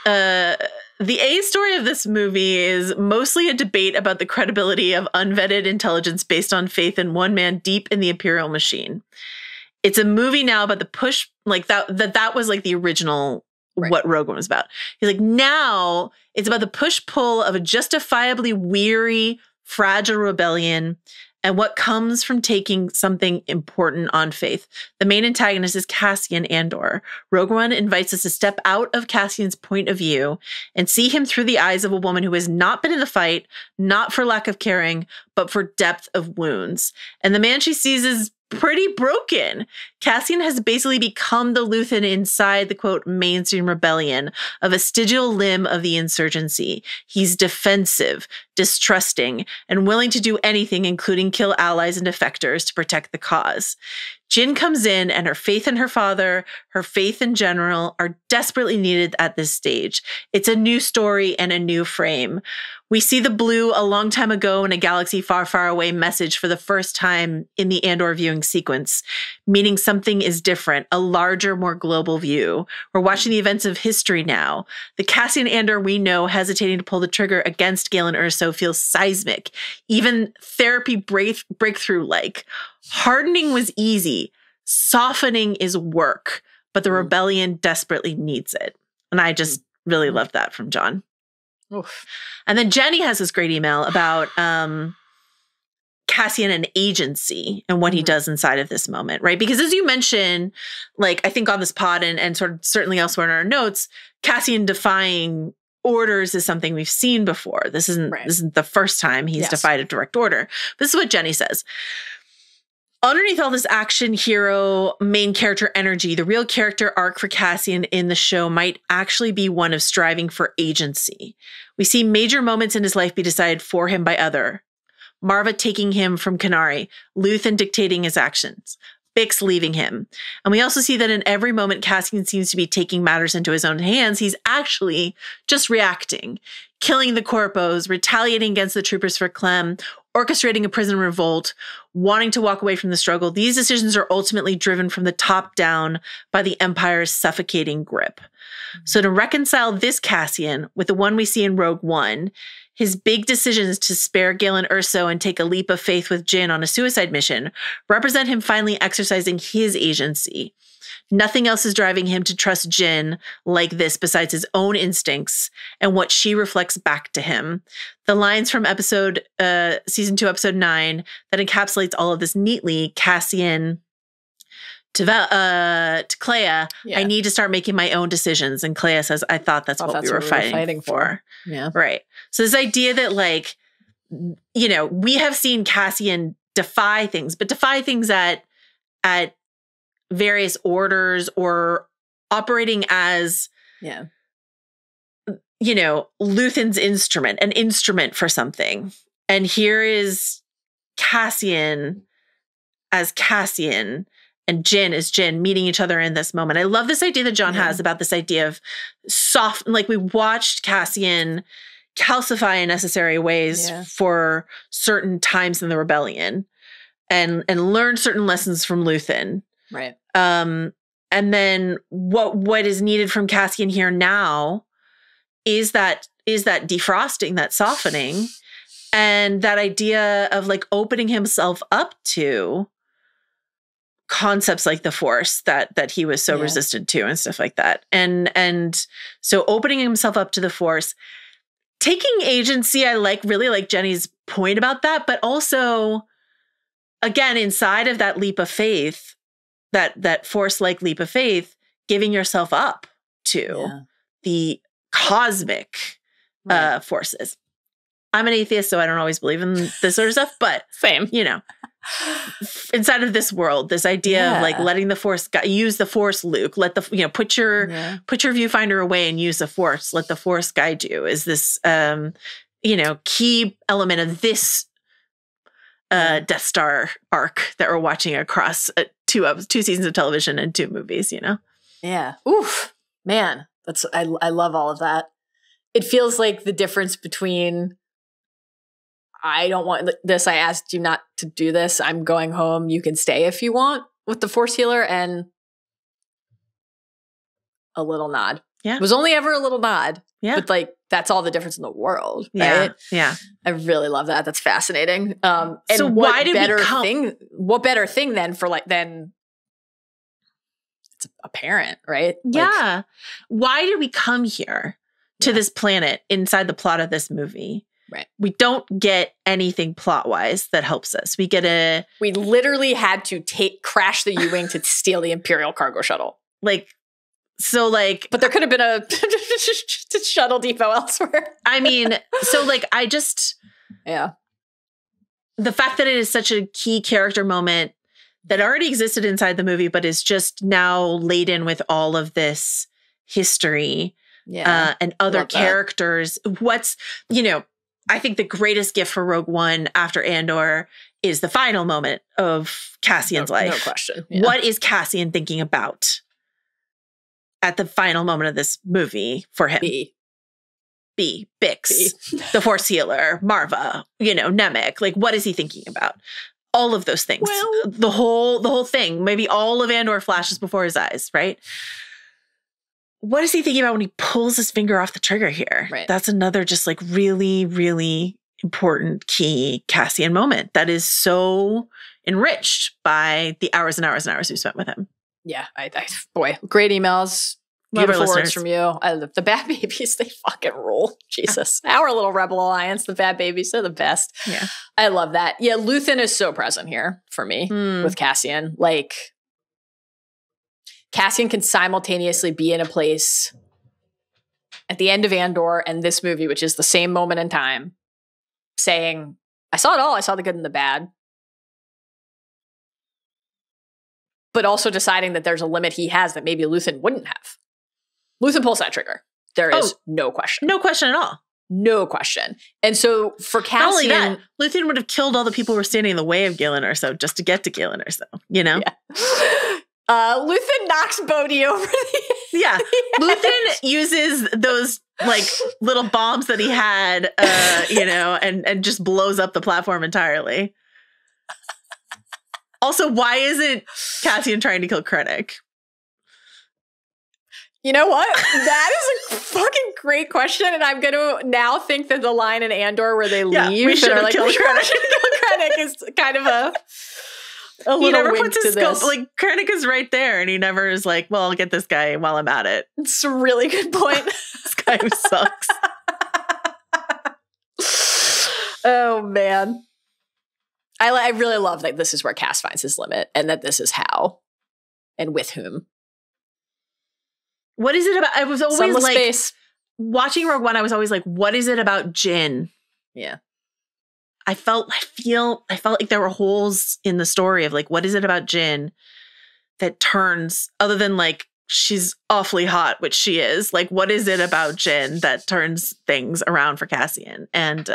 [SPEAKER 2] The A story of this movie is mostly a debate about the credibility of unvetted intelligence based on faith in one man deep in the Imperial machine. It's a movie now about the push, like that was like the original what Rogue One was about. He's like, now it's about the push-pull of a justifiably weary, fragile rebellion and what comes from taking something important on faith. The main antagonist is Cassian Andor. Rogue One invites us to step out of Cassian's point of view and see him through the eyes of a woman who has not been in the fight, not for lack of caring, but for depth of wounds. And the man she sees is pretty broken. Cassian has basically become the Luthen inside the, quote, mainstream rebellion, a vestigial limb of the insurgency. He's defensive, distrusting, and willing to do anything, including kill allies and defectors to protect the cause. Jyn comes in, and her faith in her father, her faith in general, are desperately needed at this stage. It's a new story and a new frame. We see the blue a long time ago in a galaxy far, far away message for the first time in the Andor viewing sequence, meaning something is different, a larger, more global view. We're watching the events of history now. The Cassian Andor we know hesitating to pull the trigger against Galen Erso feels seismic, even therapy breakthrough-like. Hardening was easy. Softening is work, but the rebellion desperately needs it. And I just really loved that from John. Oof. And then Jenny has this great email about Cassian and agency and what he does inside of this moment, right? Because as you mentioned, like I think on this pod and sort of certainly elsewhere in our notes, Cassian defying orders is something we've seen before. This isn't the first time he's defied a direct order. This is what Jenny says. Underneath all this action hero, main character energy, the real character arc for Cassian in the show might actually be one of striving for agency. We see major moments in his life be decided for him by other. Marva taking him from Kenari, Luthen dictating his actions, Bix leaving him. And we also see that in every moment Cassian seems to be taking matters into his own hands, he's actually just reacting, killing the corpos, retaliating against the troopers for Clem, orchestrating a prison revolt, wanting to walk away from the struggle. These decisions are ultimately driven from the top down by the Empire's suffocating grip. So to reconcile this Cassian with the one we see in Rogue One, his big decisions to spare Jyn Erso and take a leap of faith with Jyn on a suicide mission represent him finally exercising his agency. Nothing else is driving him to trust Jyn like this besides his own instincts and what she reflects back to him. The lines from season 2, episode 9 that encapsulates all of this neatly, Cassian to Clea, I need to start making my own decisions. And Clea says, I thought that's what we were fighting for.
[SPEAKER 1] Yeah.
[SPEAKER 2] Right. So this idea that like, you know, we have seen Cassian defy things, but defy things at various orders or operating as, you know, Luthen's instrument, an instrument for something. And here is Cassian as Cassian and Jyn as Jyn meeting each other in this moment. I love this idea that John has about this idea of soft, like we watched Cassian calcify in necessary ways for certain times in the rebellion and learn certain lessons from Luthen.
[SPEAKER 1] Right.
[SPEAKER 2] And then what is needed from Cassian here now is that defrosting, that softening, and that idea of like opening himself up to concepts like the Force that he was so resistant to and stuff like that. And so opening himself up to the Force, taking agency, I really like Jenny's point about that, but also again, inside of that leap of faith, that Force-like leap of faith, giving yourself up to the cosmic forces. I'm an atheist, so I don't always believe in this sort of stuff, but
[SPEAKER 1] same,
[SPEAKER 2] you know, inside of this world, this idea of like letting the Force use the Force, Luke, let the, you know, put your viewfinder away and use the Force, let the Force guide you, is this, you know, key element of this Death Star arc that we're watching across two seasons of television and 2 movies, you know?
[SPEAKER 1] Yeah. Oof, man, I love all of that. It feels like the difference between I don't want this, I asked you not to do this, I'm going home, you can stay if you want, with the Force healer, and a little nod. Yeah. It was only ever a little nod. Yeah. But like, that's all the difference in the world. Right?
[SPEAKER 2] Yeah.
[SPEAKER 1] I really love that. That's fascinating. And
[SPEAKER 2] so why did
[SPEAKER 1] what better thing then than it's apparent, right?
[SPEAKER 2] Yeah. Like, why did we come here to this planet inside the plot of this movie?
[SPEAKER 1] Right.
[SPEAKER 2] We don't get anything plot-wise that helps us. We
[SPEAKER 1] literally had to crash the U-Wing to steal the Imperial cargo shuttle.
[SPEAKER 2] But
[SPEAKER 1] there could have been a shuttle depot elsewhere.
[SPEAKER 2] I mean, the fact that it is such a key character moment that already existed inside the movie, but is just now laden with all of this history and other characters. What's, you know, I think the greatest gift for Rogue One after Andor is the final moment of Cassian's life.
[SPEAKER 1] No question. Yeah.
[SPEAKER 2] What is Cassian thinking about at the final moment of this movie for him? B. Bix, the Force healer, Marva, you know, Nemec. Like, what is he thinking about? All of those things.
[SPEAKER 1] Well,
[SPEAKER 2] the whole thing. Maybe all of Andor flashes before his eyes, right? What is he thinking about when he pulls his finger off the trigger here?
[SPEAKER 1] Right.
[SPEAKER 2] That's another just like really, really important key Cassian moment that is so enriched by the hours and hours and hours we spent with him.
[SPEAKER 1] Yeah. Boy, great emails. Beautiful words from you. I love the Bad Babies. They fucking rule. Jesus. Our little Rebel Alliance, the Bad Babies, they're the best.
[SPEAKER 2] Yeah.
[SPEAKER 1] I love that. Yeah. Luthen is so present here for me with Cassian. Like, Cassian can simultaneously be in a place at the end of Andor and this movie, which is the same moment in time, saying, I saw it all. I saw the good and the bad. but also deciding that there's a limit he has that maybe Luthen wouldn't have. Luthen pulls that trigger. There is no question.
[SPEAKER 2] No question at all.
[SPEAKER 1] No question. And so for Cassian...
[SPEAKER 2] Not only that, Luthen would have killed all the people who were standing in the way of Galen Erso just to get to Galen Erso, you know?
[SPEAKER 1] Yeah. Luthen knocks Bodhi over the...
[SPEAKER 2] Yeah. Luthen uses those like little bombs that he had, you know, and just blows up the platform entirely. Also, why isn't Cassian trying to kill Krennic?
[SPEAKER 1] You know what? That is a fucking great question, and I'm going to now think that the line in Andor where they leave
[SPEAKER 2] we should have
[SPEAKER 1] like,
[SPEAKER 2] killed Krennic.
[SPEAKER 1] Krennic is kind of a little
[SPEAKER 2] he never
[SPEAKER 1] wink
[SPEAKER 2] puts his
[SPEAKER 1] to
[SPEAKER 2] scope.
[SPEAKER 1] this.
[SPEAKER 2] Like, Krennic is right there, and he never is like, well, I'll get this guy while I'm at it.
[SPEAKER 1] It's a really good point.
[SPEAKER 2] This guy who sucks.
[SPEAKER 1] Oh, man. I really love that this is where Cass finds his limit, and that this is how and with whom.
[SPEAKER 2] What is it about? I was always
[SPEAKER 1] Sunless
[SPEAKER 2] like,
[SPEAKER 1] space.
[SPEAKER 2] watching Rogue One, I was always like, what is it about Jyn?
[SPEAKER 1] Yeah.
[SPEAKER 2] I felt like there were holes in the story of like, what is it about Jyn that turns, other than like, she's awfully hot, which she is. Like, what is it about Jyn that turns things around for Cassian? And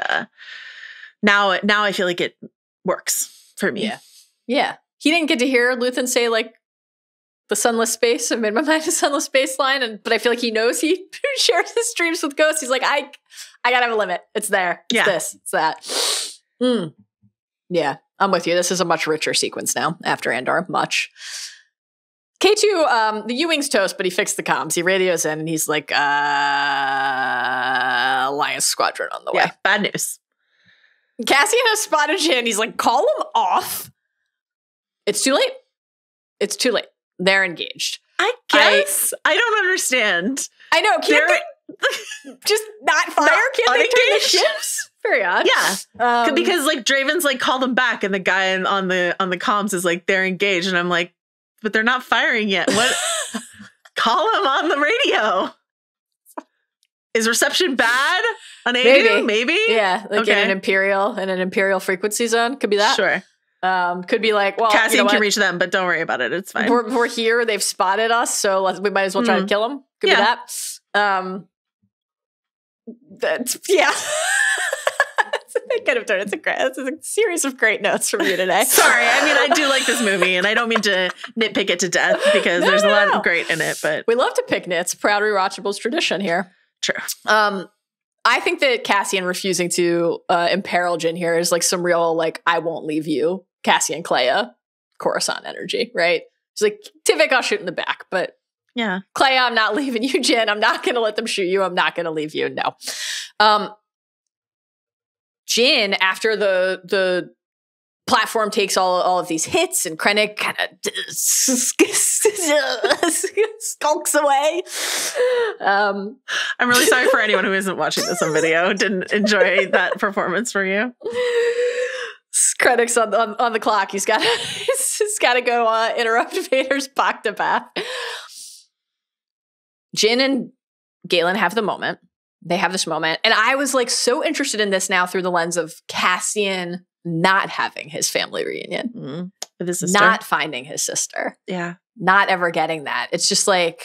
[SPEAKER 2] now I feel like it works for me.
[SPEAKER 1] Yeah. Yeah. He didn't get to hear Luthen say like the sunless space. I made my mind a sunless space line, but I feel like he knows he shares his dreams with ghosts. He's like, I gotta have a limit. It's there. It's this. It's that. Yeah, I'm with you. This is a much richer sequence now after Andor. Much. K2, the U-Wing's toast, but he fixed the comms. He radios in and he's like, Alliance Squadron on the way.
[SPEAKER 2] Yeah, bad news.
[SPEAKER 1] Cassian has spotted Jyn. He's like, call him off. It's too late. It's too late. They're engaged.
[SPEAKER 2] I guess. I don't understand.
[SPEAKER 1] I know. Can't they just not fire? Can't they turn the ships? Very odd.
[SPEAKER 2] Yeah. Because like Draven's like, call them back. And the guy on the comms is like, they're engaged. And I'm like, but they're not firing yet. What? Call them on the radio. Is reception bad on Eadu? Maybe.
[SPEAKER 1] Yeah. Like in an Imperial frequency zone. Could be that.
[SPEAKER 2] Sure.
[SPEAKER 1] Could be like, well,
[SPEAKER 2] Cassian can reach them, but don't worry about it. It's fine.
[SPEAKER 1] We're here. They've spotted us, so we might as well try to kill them. Could be that. Yeah. They could have done it. It's a series of great notes from you today.
[SPEAKER 2] Sorry. I mean, I do like this movie, and I don't mean to nitpick it to death because there's a lot of great in it. But
[SPEAKER 1] we love to pick nits. Proud rewatchables tradition here.
[SPEAKER 2] True.
[SPEAKER 1] I think that Cassian refusing to imperil Jyn here is like some real like I won't leave you, Cassian Clea, Coruscant energy, right? She's like, Tivik, I'll shoot in the back, but
[SPEAKER 2] yeah,
[SPEAKER 1] Clea, I'm not leaving you, Jyn. I'm not going to let them shoot you. I'm not going to leave you. No. Jyn, after the platform takes all of these hits and Krennic kind of skulks away.
[SPEAKER 2] I'm really sorry for anyone who isn't watching this on video. Didn't enjoy that performance for you.
[SPEAKER 1] Krennic's on the clock. He's got to go interrupt Vader's Bacta bath. Jyn and Galen have the moment. They have this moment. And I was like so interested in this now through the lens of Cassian not having his family reunion.
[SPEAKER 2] With his sister.
[SPEAKER 1] Not finding his sister.
[SPEAKER 2] Yeah.
[SPEAKER 1] Not ever getting that. It's just like,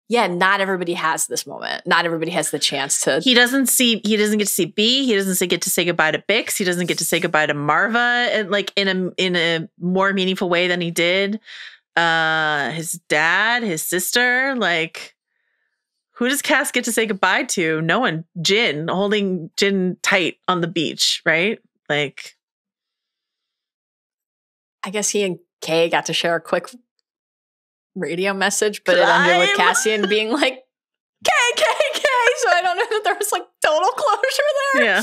[SPEAKER 1] yeah, not everybody has this moment. Not everybody has the chance to.
[SPEAKER 2] He doesn't get to see B. He doesn't get to say goodbye to Bix. He doesn't get to say goodbye to Marva and like in a more meaningful way than he did. His dad, his sister, like who does Cass get to say goodbye to? No one. Jyn, holding Jyn tight on the beach, right? Like,
[SPEAKER 1] I guess he and Kay got to share a quick radio message, but it ended with Cassian being like, Kay. So I don't know that there was like total closure there.
[SPEAKER 2] Yeah.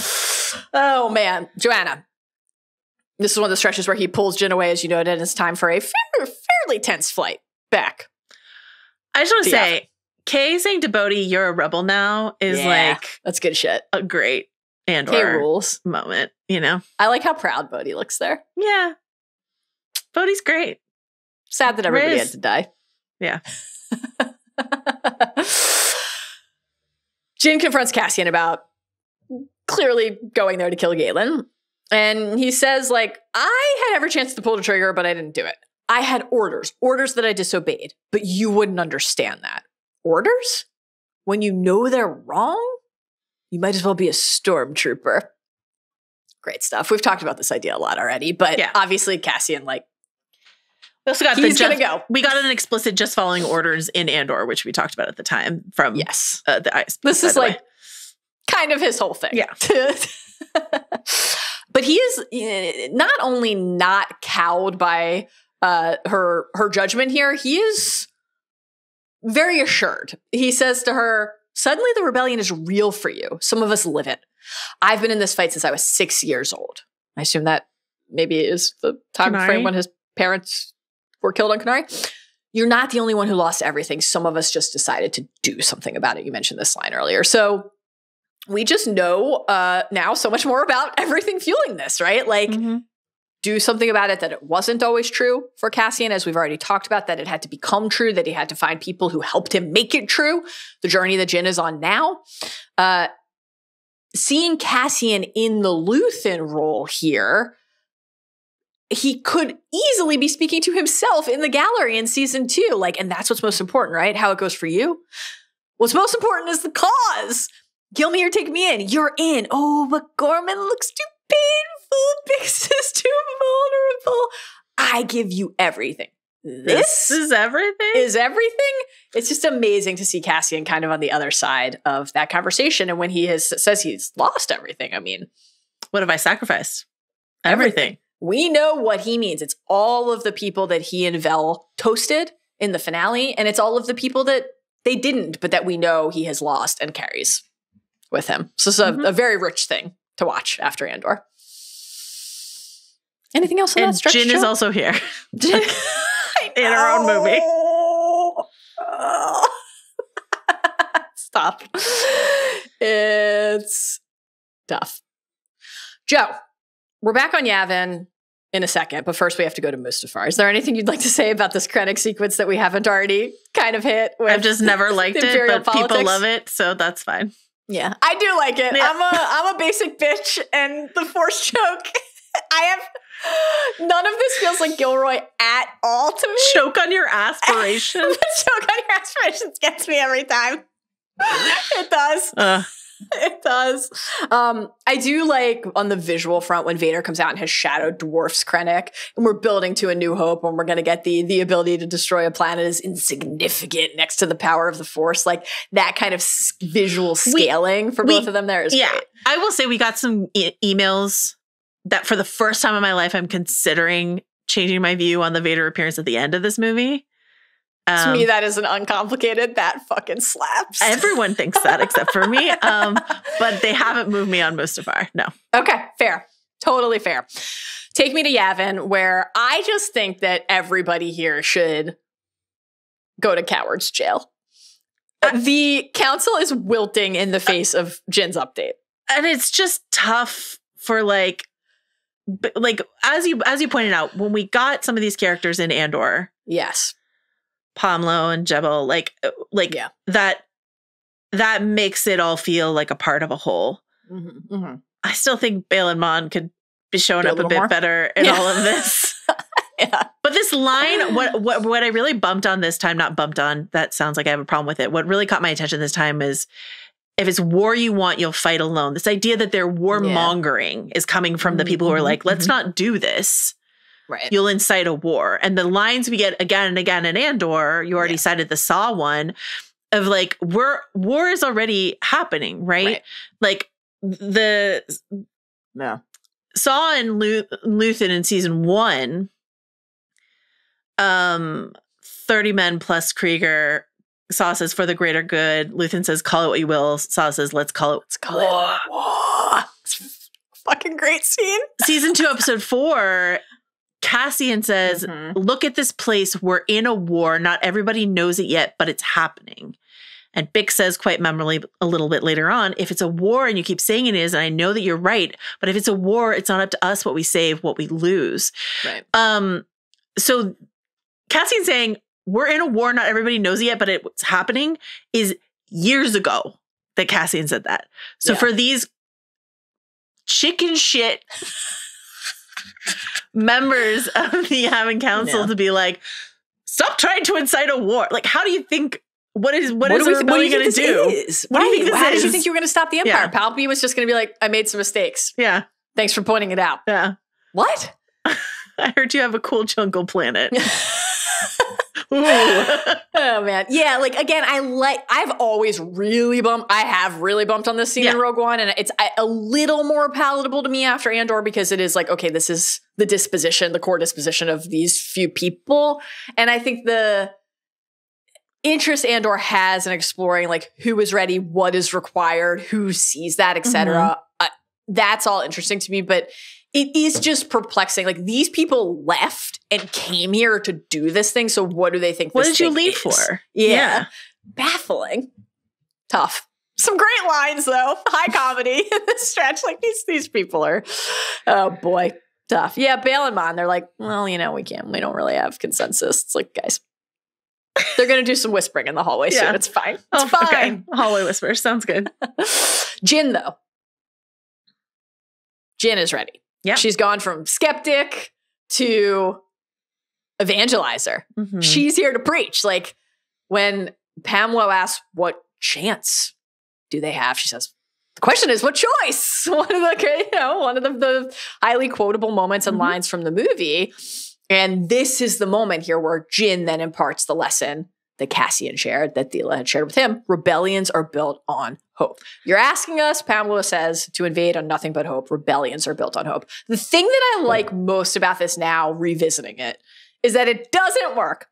[SPEAKER 1] Oh man, Joanna. This is one of the stretches where he pulls Jyn away, as you noted, and it's time for a fairly tense flight back.
[SPEAKER 2] I just want to say, Kay saying to Bodhi, "You're a rebel now," is like
[SPEAKER 1] that's good shit.
[SPEAKER 2] A great Andor
[SPEAKER 1] Kay rules
[SPEAKER 2] moment. You know,
[SPEAKER 1] I like how proud Bodhi looks there.
[SPEAKER 2] Yeah, Bodhi's great.
[SPEAKER 1] Sad that everybody had to die.
[SPEAKER 2] Yeah.
[SPEAKER 1] Jyn confronts Cassian about clearly going there to kill Galen. And he says, like, I had every chance to pull the trigger, but I didn't do it. I had orders that I disobeyed, but you wouldn't understand that. Orders? When you know they're wrong? You might as well be a stormtrooper. Great stuff. We've talked about this idea a lot already, but obviously Cassian, like,
[SPEAKER 2] we also got
[SPEAKER 1] he's gonna go.
[SPEAKER 2] We got an explicit just following orders in Andor, which we talked about at the time from the ISP.
[SPEAKER 1] This is like kind of his whole thing.
[SPEAKER 2] Yeah.
[SPEAKER 1] But he is not only not cowed by her judgment here, he is very assured. He says to her, suddenly the rebellion is real for you. Some of us live it. I've been in this fight since I was 6 years old. I assume that maybe is the time frame when his parents were killed on Kenari. You're not the only one who lost everything. Some of us just decided to do something about it. You mentioned this line earlier. So we just know now so much more about everything fueling this, right? Like, do something about it, that it wasn't always true for Cassian, as we've already talked about, that it had to become true, that he had to find people who helped him make it true. The journey that Jyn is on now. Seeing Cassian in the Luthen role here, he could easily be speaking to himself in the gallery in season 2. Like, and that's what's most important, right? How it goes for you. What's most important is the cause. Kill me or take me in. You're in. Oh, but Gorman looks too painful. Bix is too vulnerable. I give you everything. This
[SPEAKER 2] is everything?
[SPEAKER 1] Is everything? It's just amazing to see Cassian kind of on the other side of that conversation. And when he says he's lost everything, I mean,
[SPEAKER 2] what have I sacrificed? Everything.
[SPEAKER 1] We know what he means. It's all of the people that he and Vel toasted in the finale, and it's all of the people that they didn't, but that we know he has lost and carries with him. So it's a very rich thing to watch after Andor. Anything else on that stretch?
[SPEAKER 2] Jyn is also here. In her own movie.
[SPEAKER 1] Stop. It's tough. Joe, we're back on Yavin in a second, but first we have to go to Mustafar. Is there anything you'd like to say about this Krennic sequence that we haven't already kind of hit?
[SPEAKER 2] I've just never liked it, but
[SPEAKER 1] politics? People
[SPEAKER 2] love it, so that's fine.
[SPEAKER 1] Yeah, I do like it.
[SPEAKER 2] Yeah.
[SPEAKER 1] I'm a basic bitch, and the Force choke. None of this feels like Gilroy at all to me.
[SPEAKER 2] Choke on your aspirations.
[SPEAKER 1] Choke on your aspirations gets me every time. It does. It does. I do like on the visual front when Vader comes out and his shadow dwarfs Krennic, and we're building to a new hope when we're going to get the ability to destroy a planet is insignificant next to the power of the Force. Like that kind of visual scaling for both of them there is great.
[SPEAKER 2] I will say we got some emails that for the first time in my life, I'm considering changing my view on the Vader appearance at the end of this movie.
[SPEAKER 1] To me, that is an uncomplicated, that fucking slaps.
[SPEAKER 2] Everyone thinks that except for me. But they haven't moved me on Mustafar. No.
[SPEAKER 1] Okay, fair. Totally fair. Take me to Yavin, where I just think that everybody here should go to coward's jail. The council is wilting in the face of Jyn's update.
[SPEAKER 2] And it's just tough for like as you pointed out, when we got some of these characters in Andor.
[SPEAKER 1] Yes.
[SPEAKER 2] Pomlo and Jebel, that makes it all feel like a part of a whole. I still think Balin Mon could be showing up a bit better in all of this. But this line, what I really bumped on this time, not bumped on, that sounds like I have a problem with it. What really caught my attention this time is, if it's war you want, you'll fight alone. This idea that they're warmongering is coming from the people who are like, let's not do this.
[SPEAKER 1] Right.
[SPEAKER 2] You'll incite a war. And the lines we get again and again in Andor, you already cited the Saw one, of like, war is already happening, right? Like the Saw and Luthen in season 1, 30 men plus Krieger. Saw says for the greater good. Luthen says call it what you will. Saw says let's call it war.
[SPEAKER 1] It's a fucking great scene.
[SPEAKER 2] Season 2, episode 4, Cassian says, look at this place. We're in a war. Not everybody knows it yet, but it's happening. And Bix says quite memorably a little bit later on, if it's a war and you keep saying it is, and I know that you're right, but if it's a war, it's not up to us what we save, what we lose.
[SPEAKER 1] Right.
[SPEAKER 2] So Cassian saying, we're in a war, not everybody knows it yet, but it's happening, is years ago that Cassian said that. So for these chicken shit members of the Yavin Council to be like, stop trying to incite a war. Like, how do you think, what is the rebellion going to do?
[SPEAKER 1] What do you think this
[SPEAKER 2] How
[SPEAKER 1] did you think you were going to stop the Empire?
[SPEAKER 2] Yeah.
[SPEAKER 1] Palpatine was just going to be like, I made some mistakes.
[SPEAKER 2] Yeah.
[SPEAKER 1] Thanks for pointing it out.
[SPEAKER 2] Yeah.
[SPEAKER 1] What?
[SPEAKER 2] I heard you have a cool jungle planet. Ooh.
[SPEAKER 1] Oh man. Yeah, like again, I've always really bumped on this scene in Rogue One, and it's a little more palatable to me after Andor because it is like, okay, this is the core disposition of these few people. And I think the interest Andor has in exploring like who is ready, what is required, who sees that, etc. That's all interesting to me, but it is just perplexing. Like these people left and came here to do this thing. So what do they think?
[SPEAKER 2] What did you leave for?
[SPEAKER 1] Yeah. Baffling. Tough. Some great lines though. High comedy in this stretch. Like these people are, oh boy, tough. Yeah. Bail and Mon, they're like, well, we don't really have consensus. It's like, guys, they're going to do some whispering in the hallway soon. It's fine. It's fine.
[SPEAKER 2] Okay. Hallway whispers. Sounds good.
[SPEAKER 1] Jyn though. Jyn is ready.
[SPEAKER 2] Yeah.
[SPEAKER 1] She's gone from skeptic to evangelizer.
[SPEAKER 2] Mm-hmm.
[SPEAKER 1] She's here to preach. Like when Pamela asks, what chance do they have? She says, the question is, what choice? One of the highly quotable moments and lines from the movie. And this is the moment here where Jyn then imparts the lesson that Cassian shared, that Thela had shared with him. Rebellions are built on hope. You're asking us, Pamela says, to invade on nothing but hope. Rebellions are built on hope. The thing that I like most about this now, revisiting it, is that it doesn't work.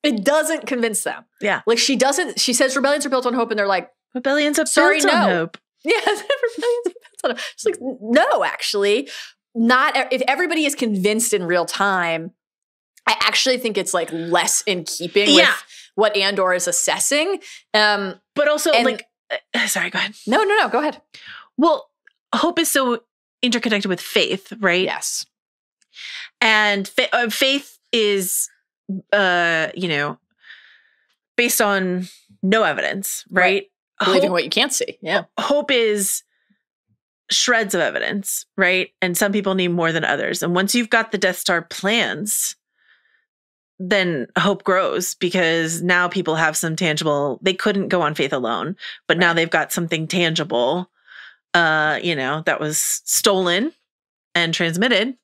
[SPEAKER 1] It doesn't convince them.
[SPEAKER 2] Yeah.
[SPEAKER 1] Like she says rebellions are built on hope, and they're like,
[SPEAKER 2] rebellions are
[SPEAKER 1] sorry,
[SPEAKER 2] built on
[SPEAKER 1] no.
[SPEAKER 2] hope.
[SPEAKER 1] Yeah, rebellions are built on hope. She's like, no, actually. Not if everybody is convinced in real time, I actually think it's like less in keeping with what Andor is assessing.
[SPEAKER 2] But also sorry, go ahead.
[SPEAKER 1] No, go ahead.
[SPEAKER 2] Well, hope is so interconnected with faith, right?
[SPEAKER 1] Yes.
[SPEAKER 2] And faith is, based on no evidence, right?
[SPEAKER 1] Believing what you can't see. Yeah.
[SPEAKER 2] Hope is shreds of evidence, right? And some people need more than others. And once you've got the Death Star plans, then hope grows because now people have some tangible, they couldn't go on faith alone, but now they've got something tangible, that was stolen and transmitted.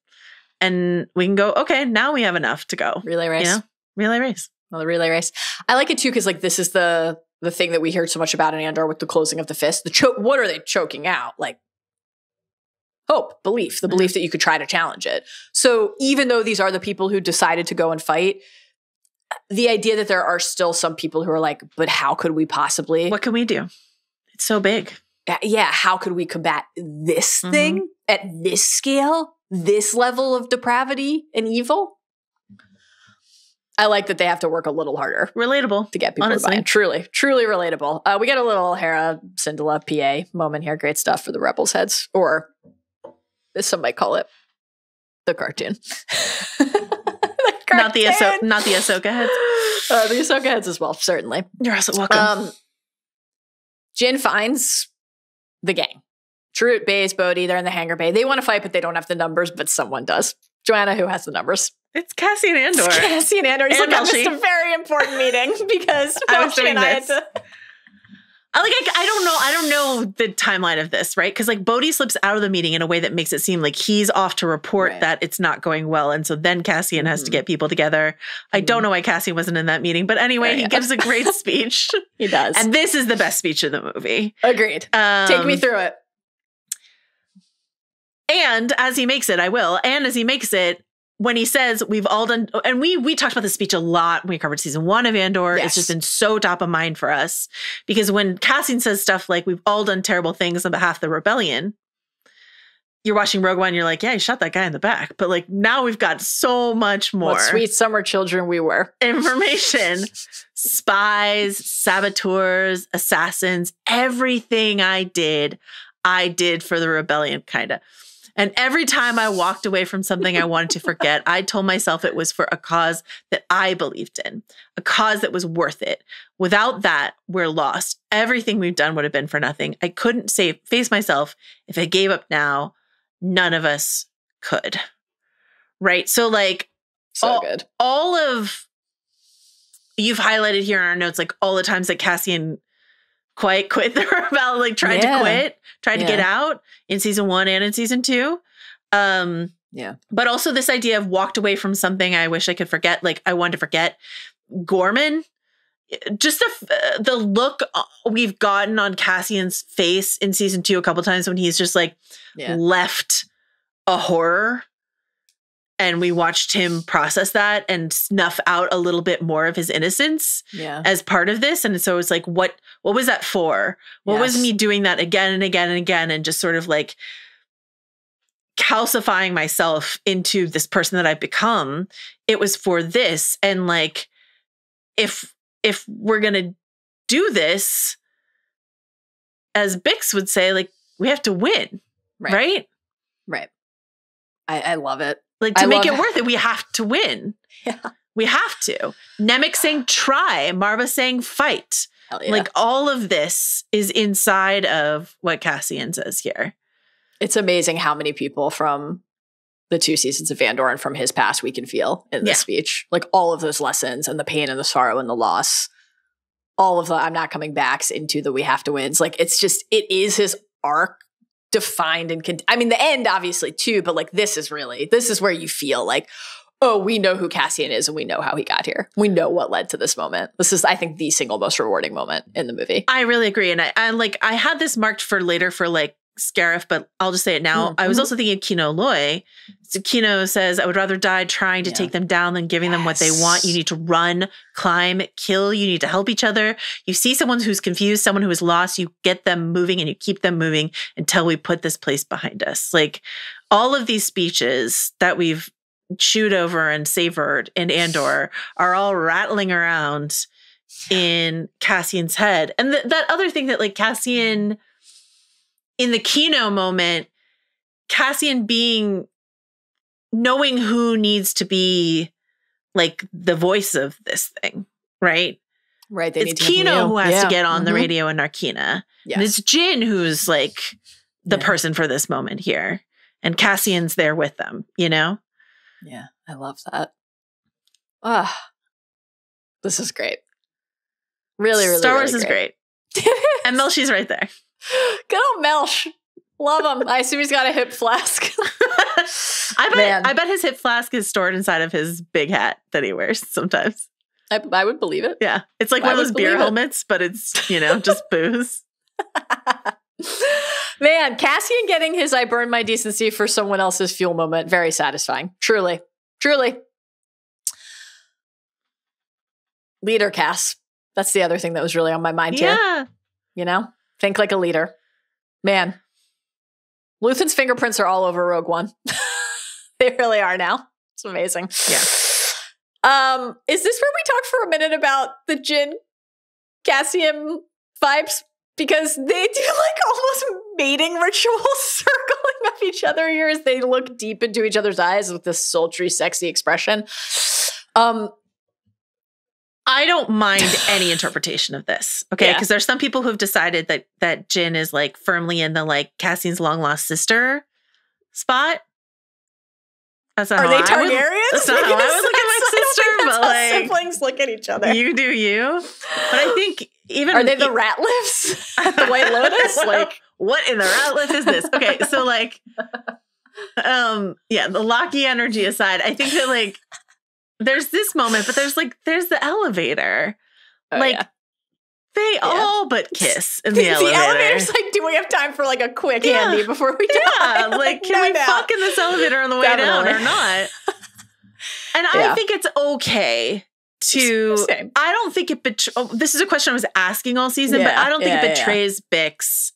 [SPEAKER 2] And we can go, okay, now we have enough to go.
[SPEAKER 1] Relay race.
[SPEAKER 2] Relay race.
[SPEAKER 1] Well, the relay race. I like it too because like this is the thing that we hear so much about in Andor with the closing of the fist. What are they choking out? Like hope, belief, the belief that you could try to challenge it. So even though these are the people who decided to go and fight, the idea that there are still some people who are like, but how could we possibly?
[SPEAKER 2] What can we do? It's so big.
[SPEAKER 1] Yeah. How could we combat this thing at this scale, this level of depravity and evil? I like that they have to work a little harder.
[SPEAKER 2] Relatable.
[SPEAKER 1] To get people to buy in. Truly, truly relatable. We get a little Hera Syndulla PA moment here. Great stuff for the Rebels heads, or as some might call it, the cartoon.
[SPEAKER 2] Not the Ahsoka heads.
[SPEAKER 1] The Ahsoka heads as well, certainly.
[SPEAKER 2] You're also welcome.
[SPEAKER 1] Jyn finds the gang. Trut, Baze, Bodhi, they're in the hangar bay. They want to fight, but they don't have the numbers, but someone does. Joanna, who has the numbers?
[SPEAKER 2] It's Cassian Andor.
[SPEAKER 1] It's Cassian Andor. He's like, I missed a very important meeting because
[SPEAKER 2] I was doing
[SPEAKER 1] this.
[SPEAKER 2] I don't know the timeline of this, right? Because like Bodhi slips out of the meeting in a way that makes it seem like he's off to report that it's not going well. And so then Cassian has to get people together. I don't know why Cassian wasn't in that meeting, but anyway, he gives a great speech.
[SPEAKER 1] He does.
[SPEAKER 2] And this is the best speech of the movie.
[SPEAKER 1] Agreed. Take me through it.
[SPEAKER 2] And as he makes it, I will. And as he makes it, when he says we've all done, and we talked about this speech a lot when we covered season 1 of Andor. It's just been so top of mind for us because when Cassian says stuff like we've all done terrible things on behalf of the rebellion, you're watching Rogue One, you're like, yeah, he shot that guy in the back. But like now we've got so much more.
[SPEAKER 1] What sweet summer children we were.
[SPEAKER 2] Information, spies, saboteurs, assassins, everything I did for the rebellion, kind of. And every time I walked away from something I wanted to forget, I told myself it was for a cause that I believed in, a cause that was worth it. Without that, we're lost. Everything we've done would have been for nothing. I couldn't face myself. If I gave up now, none of us could. right? So like
[SPEAKER 1] good.
[SPEAKER 2] All of you've highlighted here in our notes, like all the times that Cassian quit the rebel, like tried to quit, tried to get out in season 1 and in season 2. But also this idea of walked away from something I wish I could forget. Like I wanted to forget Gorman. Just the look we've gotten on Cassian's face in season 2 a couple times when he's just like left a horror, and we watched him process that and snuff out a little bit more of his innocence as part of this. And so it's like, what was that for? What was me doing that again and again and again, and just sort of like calcifying myself into this person that I've become? It was for this. And like, if we're going to do this, as Bix would say, like, we have to win, right?
[SPEAKER 1] Right. I love it.
[SPEAKER 2] Like, to make it worth it, we have to win. Yeah. We have to. Nemec saying try, Marva saying fight.
[SPEAKER 1] Hell yeah.
[SPEAKER 2] Like, all of this is inside of what Cassian says here.
[SPEAKER 1] It's amazing how many people from the 2 seasons of Andor and from his past we can feel in this speech. Like, all of those lessons and the pain and the sorrow and the loss. All of the I'm not coming backs into the we have to wins. Like, it's just, it is his arc defined and I mean, the end obviously too, but like this is where you feel like, oh, we know who Cassian is and we know how he got here. We know what led to this moment. This is, I think, the single most rewarding moment in the movie.
[SPEAKER 2] I really agree. And I had this marked for later for like Scarif, but I'll just say it now. I was also thinking of Kino Loy. So Kino says, I would rather die trying to take them down than giving them what they want. You need to run, climb, kill. You need to help each other. You see someone who's confused, someone who is lost, you get them moving and you keep them moving until we put this place behind us. Like, all of these speeches that we've chewed over and savored in Andor are all rattling around in Cassian's head. And that other thing that like Cassian, in the Kino moment, Cassian knowing who needs to be like the voice of this thing, right?
[SPEAKER 1] Right.
[SPEAKER 2] It's Kino who has to get on the radio in Narkina. Yes. And it's Jyn who's like the person for this moment here. And Cassian's there with them, you know?
[SPEAKER 1] Yeah, I love that. This is great. Really, really,
[SPEAKER 2] Star Wars
[SPEAKER 1] really
[SPEAKER 2] is great. And Melchi's right there.
[SPEAKER 1] Good old Melch. Love him. I assume he's got a hip flask.
[SPEAKER 2] I bet his hip flask is stored inside of his big hat that he wears sometimes.
[SPEAKER 1] I would believe it.
[SPEAKER 2] Yeah. It's like one of those beer helmets, but it's, just booze.
[SPEAKER 1] Man, Cassian getting his I burned my decency for someone else's fuel moment. Very satisfying. Truly. Truly. Leader Cass. That's the other thing that was really on my mind here. Think like a leader. Man. Luthen's fingerprints are all over Rogue One. They really are now. It's amazing.
[SPEAKER 2] Yeah.
[SPEAKER 1] Is this where we talk for a minute about the Jyn Cassian vibes? Because they do like almost mating rituals circling up each other here as they look deep into each other's eyes with this sultry, sexy expression.
[SPEAKER 2] I don't mind any interpretation of this, okay? Because there's some people who've decided that Jyn is like firmly in the like Cassian's long lost sister spot. That's not
[SPEAKER 1] Are they Targaryens?
[SPEAKER 2] That's not how I would look at my sister, but like
[SPEAKER 1] siblings look at each other.
[SPEAKER 2] You do you. But I think even
[SPEAKER 1] are they the Ratliffs at the White Lotus? Like,
[SPEAKER 2] what in the Ratliff is this? Okay, so like, the Locky energy aside, I think that like. There's this moment, but there's the elevator. They all but kiss in the elevator.
[SPEAKER 1] The elevator's like, do we have time for like a quick handy before we die?
[SPEAKER 2] Yeah, like can we fuck in this elevator on the way down or not? And I think it's okay to.
[SPEAKER 1] Same.
[SPEAKER 2] I don't think it this is a question I was asking all season, but I don't think it betrays Bix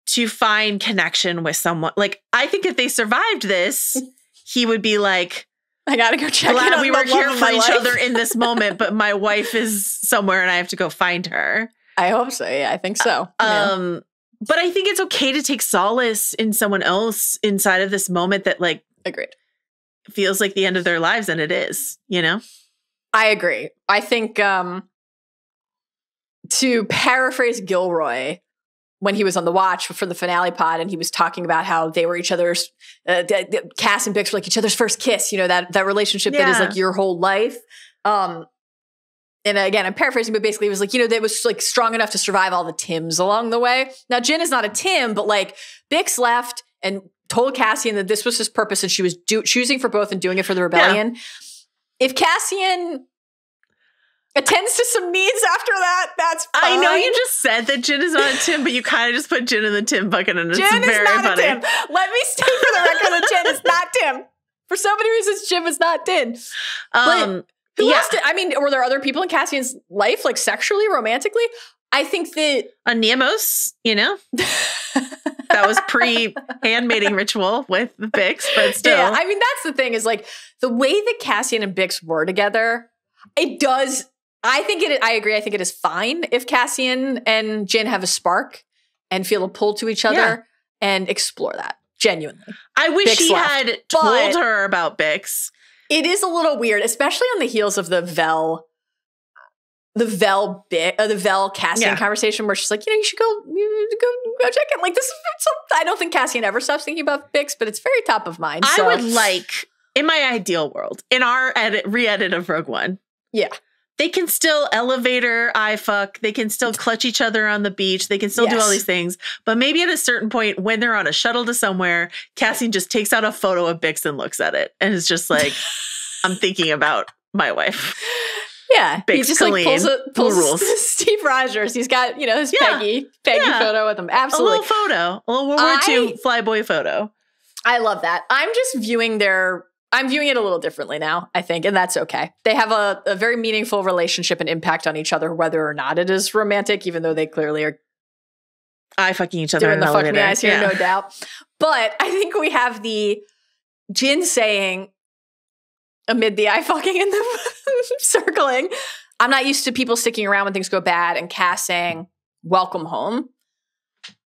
[SPEAKER 2] to find connection with someone. Like, I think if they survived this, he would be like,
[SPEAKER 1] I gotta go check.
[SPEAKER 2] Glad we were here for each other in this moment, but my wife is somewhere and I have to go find her.
[SPEAKER 1] I hope so. Yeah, I think so.
[SPEAKER 2] But I think it's okay to take solace in someone else inside of this moment that like
[SPEAKER 1] agreed
[SPEAKER 2] feels like the end of their lives, and it is,
[SPEAKER 1] I agree. I think to paraphrase Gilroy, when he was on the watch for the finale pod, and he was talking about how they were each other's, Cass and Bix were like each other's first kiss, you know, that relationship that is like your whole life. And again, I'm paraphrasing, but basically it was like, you know, that was like strong enough to survive all the Tims along the way. Now, Jyn is not a Tim, but like Bix left and told Cassian that this was his purpose and she was choosing for both and doing it for the rebellion. Yeah. If Cassian attends to some needs after that, that's fine.
[SPEAKER 2] I know you just said that Jyn is not a Tim, but you kind of just put Jyn in the Tim bucket, and it's
[SPEAKER 1] Jyn
[SPEAKER 2] very
[SPEAKER 1] is not
[SPEAKER 2] funny.
[SPEAKER 1] A Tim. Let me state for the record that Jyn is not Tim. For so many reasons, Jyn is not Din. But who else did, I mean, were there other people in Cassian's life, like sexually, romantically? I think that
[SPEAKER 2] Neamos, you know, that was pre-handmaiding ritual with Bix, but still.
[SPEAKER 1] Yeah, I mean, that's the thing is like the way that Cassian and Bix were together, it does. I agree. I think it is fine if Cassian and Jyn have a spark and feel a pull to each other and explore that genuinely.
[SPEAKER 2] I wish
[SPEAKER 1] Bix
[SPEAKER 2] he
[SPEAKER 1] left,
[SPEAKER 2] had told her about Bix.
[SPEAKER 1] It is a little weird, especially on the heels of the Vel Cassian conversation where she's like, you know, you should go check it. Like, this is I don't think Cassian ever stops thinking about Bix, but it's very top of mind.
[SPEAKER 2] I would like, in my ideal world, in our re-edit of Rogue One, they can still elevator, eye fuck. They can still clutch each other on the beach. They can still do all these things. But maybe at a certain point when they're on a shuttle to somewhere, Cassian just takes out a photo of Bix and looks at it. And it's just like, I'm thinking about my wife.
[SPEAKER 1] Yeah.
[SPEAKER 2] Bix,
[SPEAKER 1] he just
[SPEAKER 2] Colleen,
[SPEAKER 1] like pulls
[SPEAKER 2] rules.
[SPEAKER 1] Steve Rogers. He's got, you know, his Peggy photo with him. Absolutely.
[SPEAKER 2] A little photo. A little World War II flyboy photo.
[SPEAKER 1] I love that. I'm just viewing it a little differently now, I think, and that's okay. They have a very meaningful relationship and impact on each other, whether or not it is romantic, even though they clearly are
[SPEAKER 2] eye fucking each other
[SPEAKER 1] doing the fuck me eyes here,
[SPEAKER 2] no
[SPEAKER 1] doubt. But I think we have the Jyn saying amid the eye fucking and the circling, I'm not used to people sticking around when things go bad, and Cass saying, welcome home.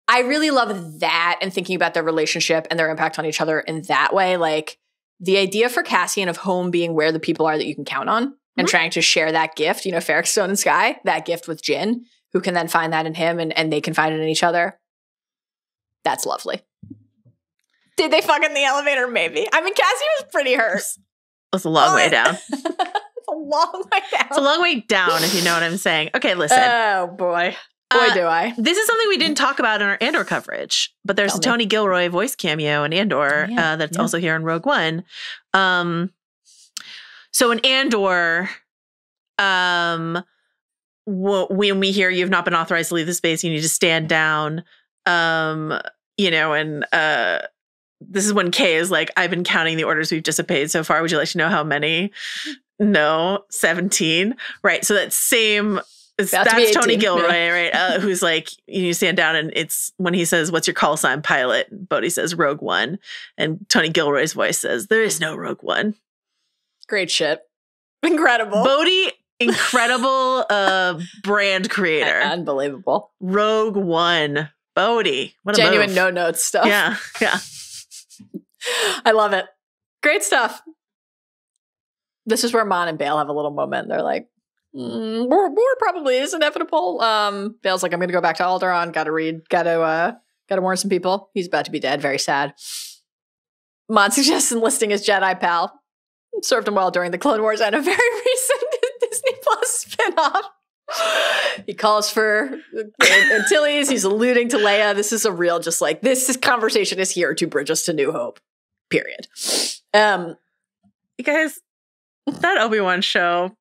[SPEAKER 1] I really love that and thinking about their relationship and their impact on each other in that way. Like, the idea for Cassian of home being where the people are that you can count on and trying to share that gift, you know, Ferric, Stone, and Sky, that gift with Jyn, who can then find that in him and they can find it in each other. That's lovely. Did they fuck in the elevator? Maybe. I mean, Cassian was pretty hurt.
[SPEAKER 2] It's a long way down.
[SPEAKER 1] It's a long way down.
[SPEAKER 2] It's a long way down, if you know what I'm saying. Okay, listen.
[SPEAKER 1] Oh, boy. Boy, do I.
[SPEAKER 2] This is something we didn't talk about in our Andor coverage, but there's a Tony Gilroy voice cameo in Andor that's also here in Rogue One. So in Andor, when we hear you've not been authorized to leave the space, you need to stand down, you know, and this is when Kay is like, I've been counting the orders we've disobeyed so far. Would you like to know how many? No, 17. Right. So that same... That's Tony Gilroy, right? Who's like, you need to stand down, and it's when he says, what's your call sign, pilot? And Bodhi says, Rogue One. And Tony Gilroy's voice says, there is no Rogue One.
[SPEAKER 1] Great shit. Incredible.
[SPEAKER 2] Bodhi, incredible brand creator.
[SPEAKER 1] Unbelievable.
[SPEAKER 2] Rogue One. Bodhi. What a
[SPEAKER 1] genuine
[SPEAKER 2] move.
[SPEAKER 1] no-notes stuff.
[SPEAKER 2] Yeah.
[SPEAKER 1] I love it. Great stuff. This is where Mon and Bale have a little moment. They're like, war probably is inevitable. Bale's like, I'm gonna go back to Alderaan, gotta warn some people. He's about to be dead, very sad. Mon suggests enlisting his Jedi pal. Served him well during the Clone Wars and a very recent Disney Plus spinoff. He calls for Antilles. He's alluding to Leia. This is a real, just like, this conversation is here to bridge us to New Hope. Period.
[SPEAKER 2] You guys, that Obi-Wan show,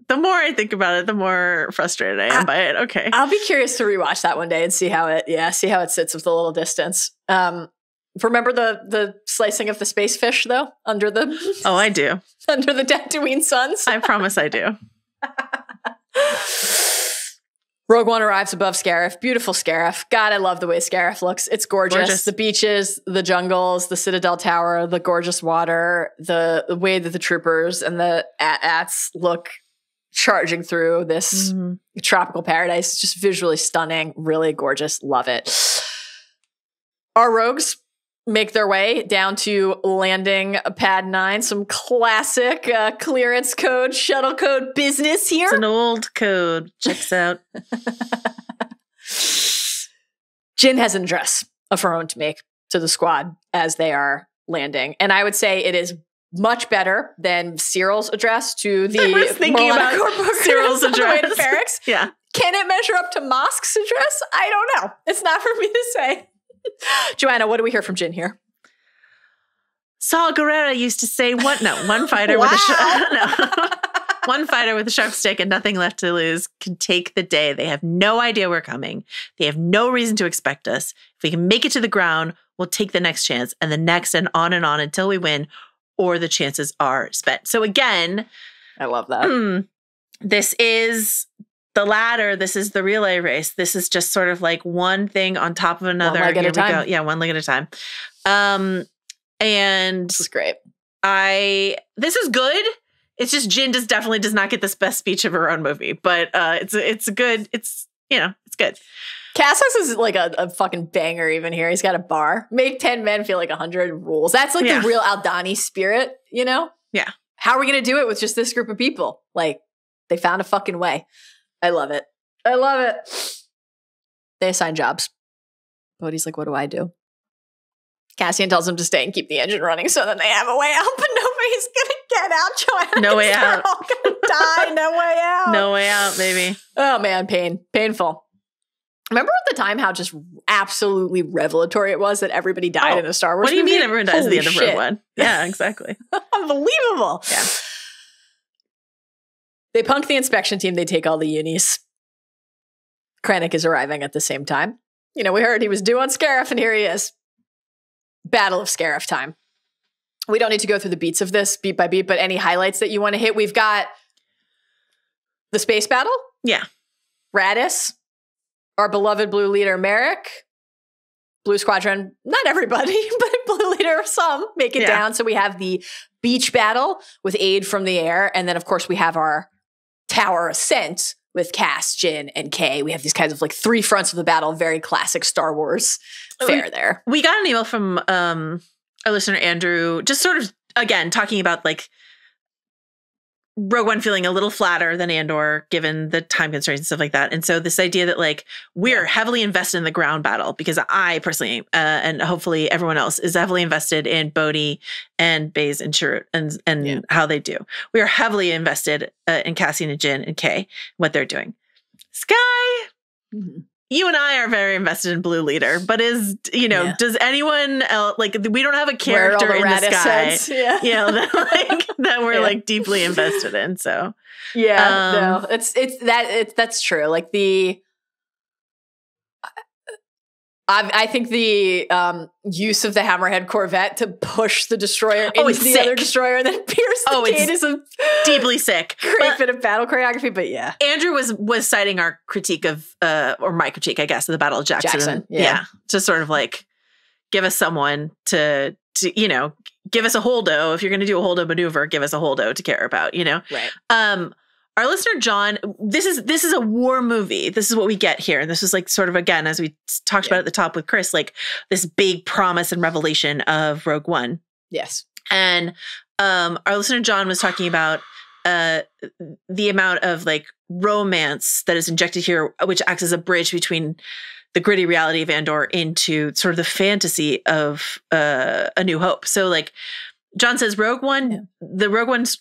[SPEAKER 2] the more I think about it, the more frustrated I am by it. Okay.
[SPEAKER 1] I'll be curious to rewatch that one day and see how it sits with a little distance. Remember the slicing of the space fish though? Under the
[SPEAKER 2] Oh, I do.
[SPEAKER 1] Under the Tatooine suns.
[SPEAKER 2] I promise I do.
[SPEAKER 1] Rogue One arrives above Scarif. Beautiful Scarif. God, I love the way Scarif looks. It's gorgeous. The beaches, the jungles, the Citadel Tower, the gorgeous water, the way that the troopers and the AT-ATs look charging through this tropical paradise. It's just visually stunning, really gorgeous. Love it. Our rogues make their way down to landing pad 9. Some classic clearance code, shuttle code business here.
[SPEAKER 2] It's an old code. Checks out.
[SPEAKER 1] Jyn has an address of her own to make to the squad as they are landing. And I would say it is much better than Cyril's address to the
[SPEAKER 2] I was thinking about Cyril's address.
[SPEAKER 1] To barracks.
[SPEAKER 2] Yeah.
[SPEAKER 1] Can it measure up to Mosk's address? I don't know. It's not for me to say. Joanna, what do we hear from Jyn here?
[SPEAKER 2] Saul Guerrero used to say, one fighter with one fighter with a sharp stick and nothing left to lose can take the day. They have no idea we're coming. They have no reason to expect us. If we can make it to the ground, we'll take the next chance and the next and on until we win or the chances are spent. So again,
[SPEAKER 1] I love that.
[SPEAKER 2] This is the ladder. This is the relay race. This is just sort of like one thing on top of another.
[SPEAKER 1] One leg at a time.
[SPEAKER 2] Yeah, one leg at a time. And
[SPEAKER 1] this is great.
[SPEAKER 2] This is good. It's just Jyn definitely does not get this best speech of her own movie, but it's good. It's good.
[SPEAKER 1] Cassius is like a fucking banger even here. He's got a bar. Make 10 men feel like 100 rules. That's like the real Aldani spirit, you know?
[SPEAKER 2] Yeah.
[SPEAKER 1] How are we going to do it with just this group of people? Like, they found a fucking way. I love it. I love it. They assign jobs. Bodhi's like, what do I do? Cassian tells him to stay and keep the engine running so then they have a way out, but nobody's going to get out, Joanna.
[SPEAKER 2] No way out.
[SPEAKER 1] They're all going to die. No way out.
[SPEAKER 2] No way out, baby.
[SPEAKER 1] Oh, man. Painful. Remember at the time how just absolutely revelatory it was that everybody died in a Star Wars
[SPEAKER 2] movie? What do you mean everyone dies at the end of Rogue One? Yeah, exactly.
[SPEAKER 1] Unbelievable.
[SPEAKER 2] Yeah.
[SPEAKER 1] They punk the inspection team. They take all the unis. Krennic is arriving at the same time. You know, we heard he was due on Scarif, and here he is. Battle of Scarif time. We don't need to go through the beats of this beat by beat, but any highlights that you want to hit? We've got the space battle.
[SPEAKER 2] Yeah.
[SPEAKER 1] Radis. Our beloved blue leader, Merrick. Blue Squadron, not everybody, but blue leader, some make it down. So we have the beach battle with aid from the air. And then, of course, we have our tower ascent with Cass, Jyn, and Kay. We have these kinds of like three fronts of the battle. Very classic Star Wars fare there.
[SPEAKER 2] We got an email from our listener, Andrew, just sort of, again, talking about like Rogue One feeling a little flatter than Andor, given the time constraints and stuff like that. And so this idea that like we're heavily invested in the ground battle, because I personally, and hopefully everyone else, is heavily invested in Bodhi and Baze and Chirrut and how they do. We are heavily invested in Cassian and Jyn and Kay, what they're doing. Sky, you and I are very invested in Blue Leader, but does anyone else, like, we don't have a character in the sky, that we're like deeply invested in. So
[SPEAKER 1] that's true. Like I think the use of the Hammerhead Corvette to push the destroyer into the other destroyer and then pierce the gate is a
[SPEAKER 2] deeply sick.
[SPEAKER 1] Great bit of battle choreography, but yeah.
[SPEAKER 2] Andrew was citing our critique of, or my critique, I guess, of the Battle of Jackson. To sort of like give us someone to give us a holdo. If you're going to do a holdo maneuver, give us a holdo to care about,
[SPEAKER 1] Right.
[SPEAKER 2] Our listener, John, this is a war movie. This is what we get here. And this is like sort of, again, as we talked about at the top with Chris, like this big promise and revelation of Rogue One.
[SPEAKER 1] Yes.
[SPEAKER 2] And our listener, John, was talking about the amount of like romance that is injected here, which acts as a bridge between the gritty reality of Andor into sort of the fantasy of A New Hope. So like John says, Rogue One, the Rogue One's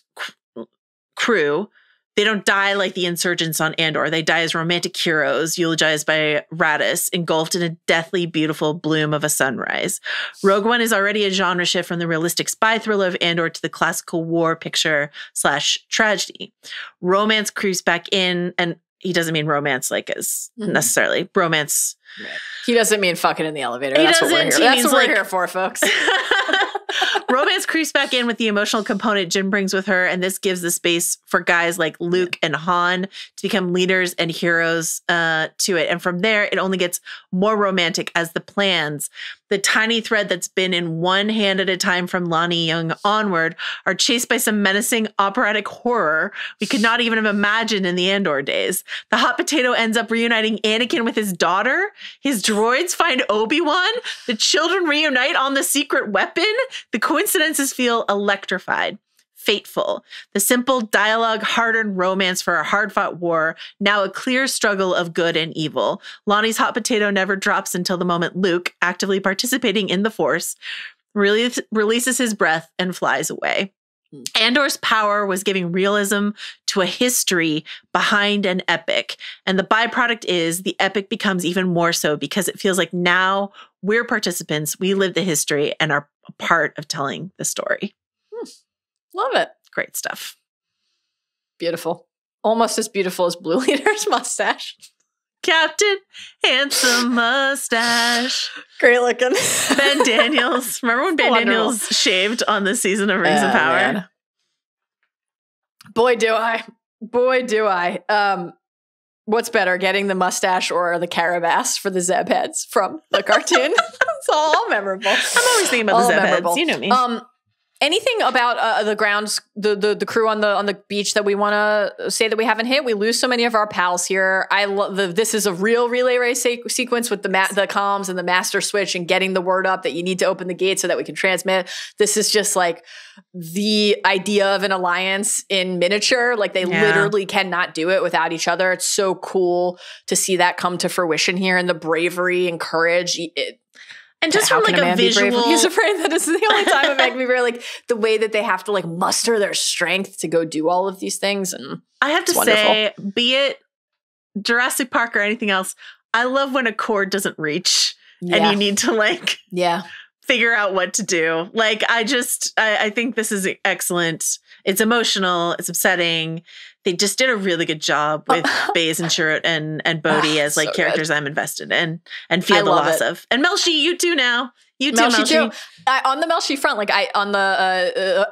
[SPEAKER 2] crew, they don't die like the insurgents on Andor. They die as romantic heroes, eulogized by Radis, engulfed in a deathly beautiful bloom of a sunrise. Rogue One is already a genre shift from the realistic spy thriller of Andor to the classical war picture / tragedy. Romance creeps back in, and he doesn't mean romance like as necessarily. Romance.
[SPEAKER 1] Right. He doesn't mean fucking in the elevator. That's what we're here. That's what we're here for, folks.
[SPEAKER 2] Romance creeps back in with the emotional component Jyn brings with her, and this gives the space for guys like Luke and Han to become leaders and heroes to it. And from there, it only gets more romantic as the plans, the tiny thread that's been in one hand at a time from Lonnie Young onward, are chased by some menacing operatic horror we could not even have imagined in the Andor days. The hot potato ends up reuniting Anakin with his daughter. His droids find Obi-Wan. The children reunite on the secret weapon. The coincidences feel electrified. fateful. The simple dialogue, hard-earned romance for a hard-fought war, now a clear struggle of good and evil. Lonnie's hot potato never drops until the moment Luke, actively participating in the Force, releases his breath and flies away. Andor's power was giving realism to a history behind an epic. And the byproduct is the epic becomes even more so because it feels like now we're participants, we live the history, and are a part of telling the story.
[SPEAKER 1] Love it.
[SPEAKER 2] Great stuff.
[SPEAKER 1] Beautiful. Almost as beautiful as Blue Leader's mustache.
[SPEAKER 2] Captain Handsome Mustache.
[SPEAKER 1] Great looking.
[SPEAKER 2] Ben Daniels. Remember when Ben Daniels shaved on this season of Rings of Power?
[SPEAKER 1] Man. Boy, do I. Boy, do I. What's better, getting the mustache or the Carabas for the Zeb heads from the cartoon? It's all memorable.
[SPEAKER 2] I'm always thinking about the Zeb heads. You know me.
[SPEAKER 1] Anything about the grounds, the crew on the beach that we want to say that we haven't hit? We lose so many of our pals here. I love this is a real relay race sequence with the comms and the master switch and getting the word up that you need to open the gate so that we can transmit. This is just like the idea of an alliance in miniature. Like they literally cannot do it without each other. It's so cool to see that come to fruition here, and the bravery and courage.
[SPEAKER 2] And just from like a visual,
[SPEAKER 1] he's afraid that it's the only time it makes me very like the way that they have to like muster their strength to go do all of these things. And
[SPEAKER 2] I have to say, be it Jurassic Park or anything else, I love when a cord doesn't reach and you need to like figure out what to do. Like I think this is excellent. It's emotional. It's upsetting. They just did a really good job with Baze and Chirrut and Bodhi as like characters I'm invested in and feel the loss of. And Melshi, you too now. You too, Melshi.
[SPEAKER 1] On the Melshi front, like on the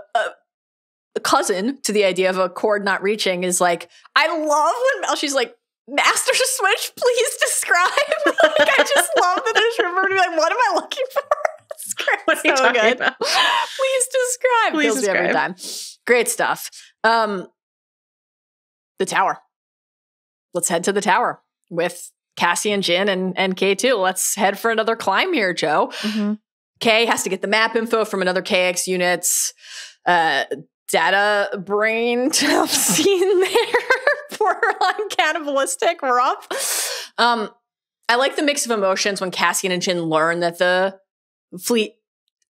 [SPEAKER 1] cousin to the idea of a cord not reaching is like, I love when Melshi's like, Master Switch, please describe. Like, I just love that there's room to be like, what am I looking for?
[SPEAKER 2] What are you talking about?
[SPEAKER 1] Please describe.
[SPEAKER 2] Please
[SPEAKER 1] Kills me every time. Great stuff. The tower. Let's head to the tower with Cassian, Jyn, and K2. Let's head for another climb here, Joe. Mm-hmm. K has to get the map info from another KX units. Data brain scene there. Borderline cannibalistic. We're up. I like the mix of emotions when Cassian and Jyn learn that the fleet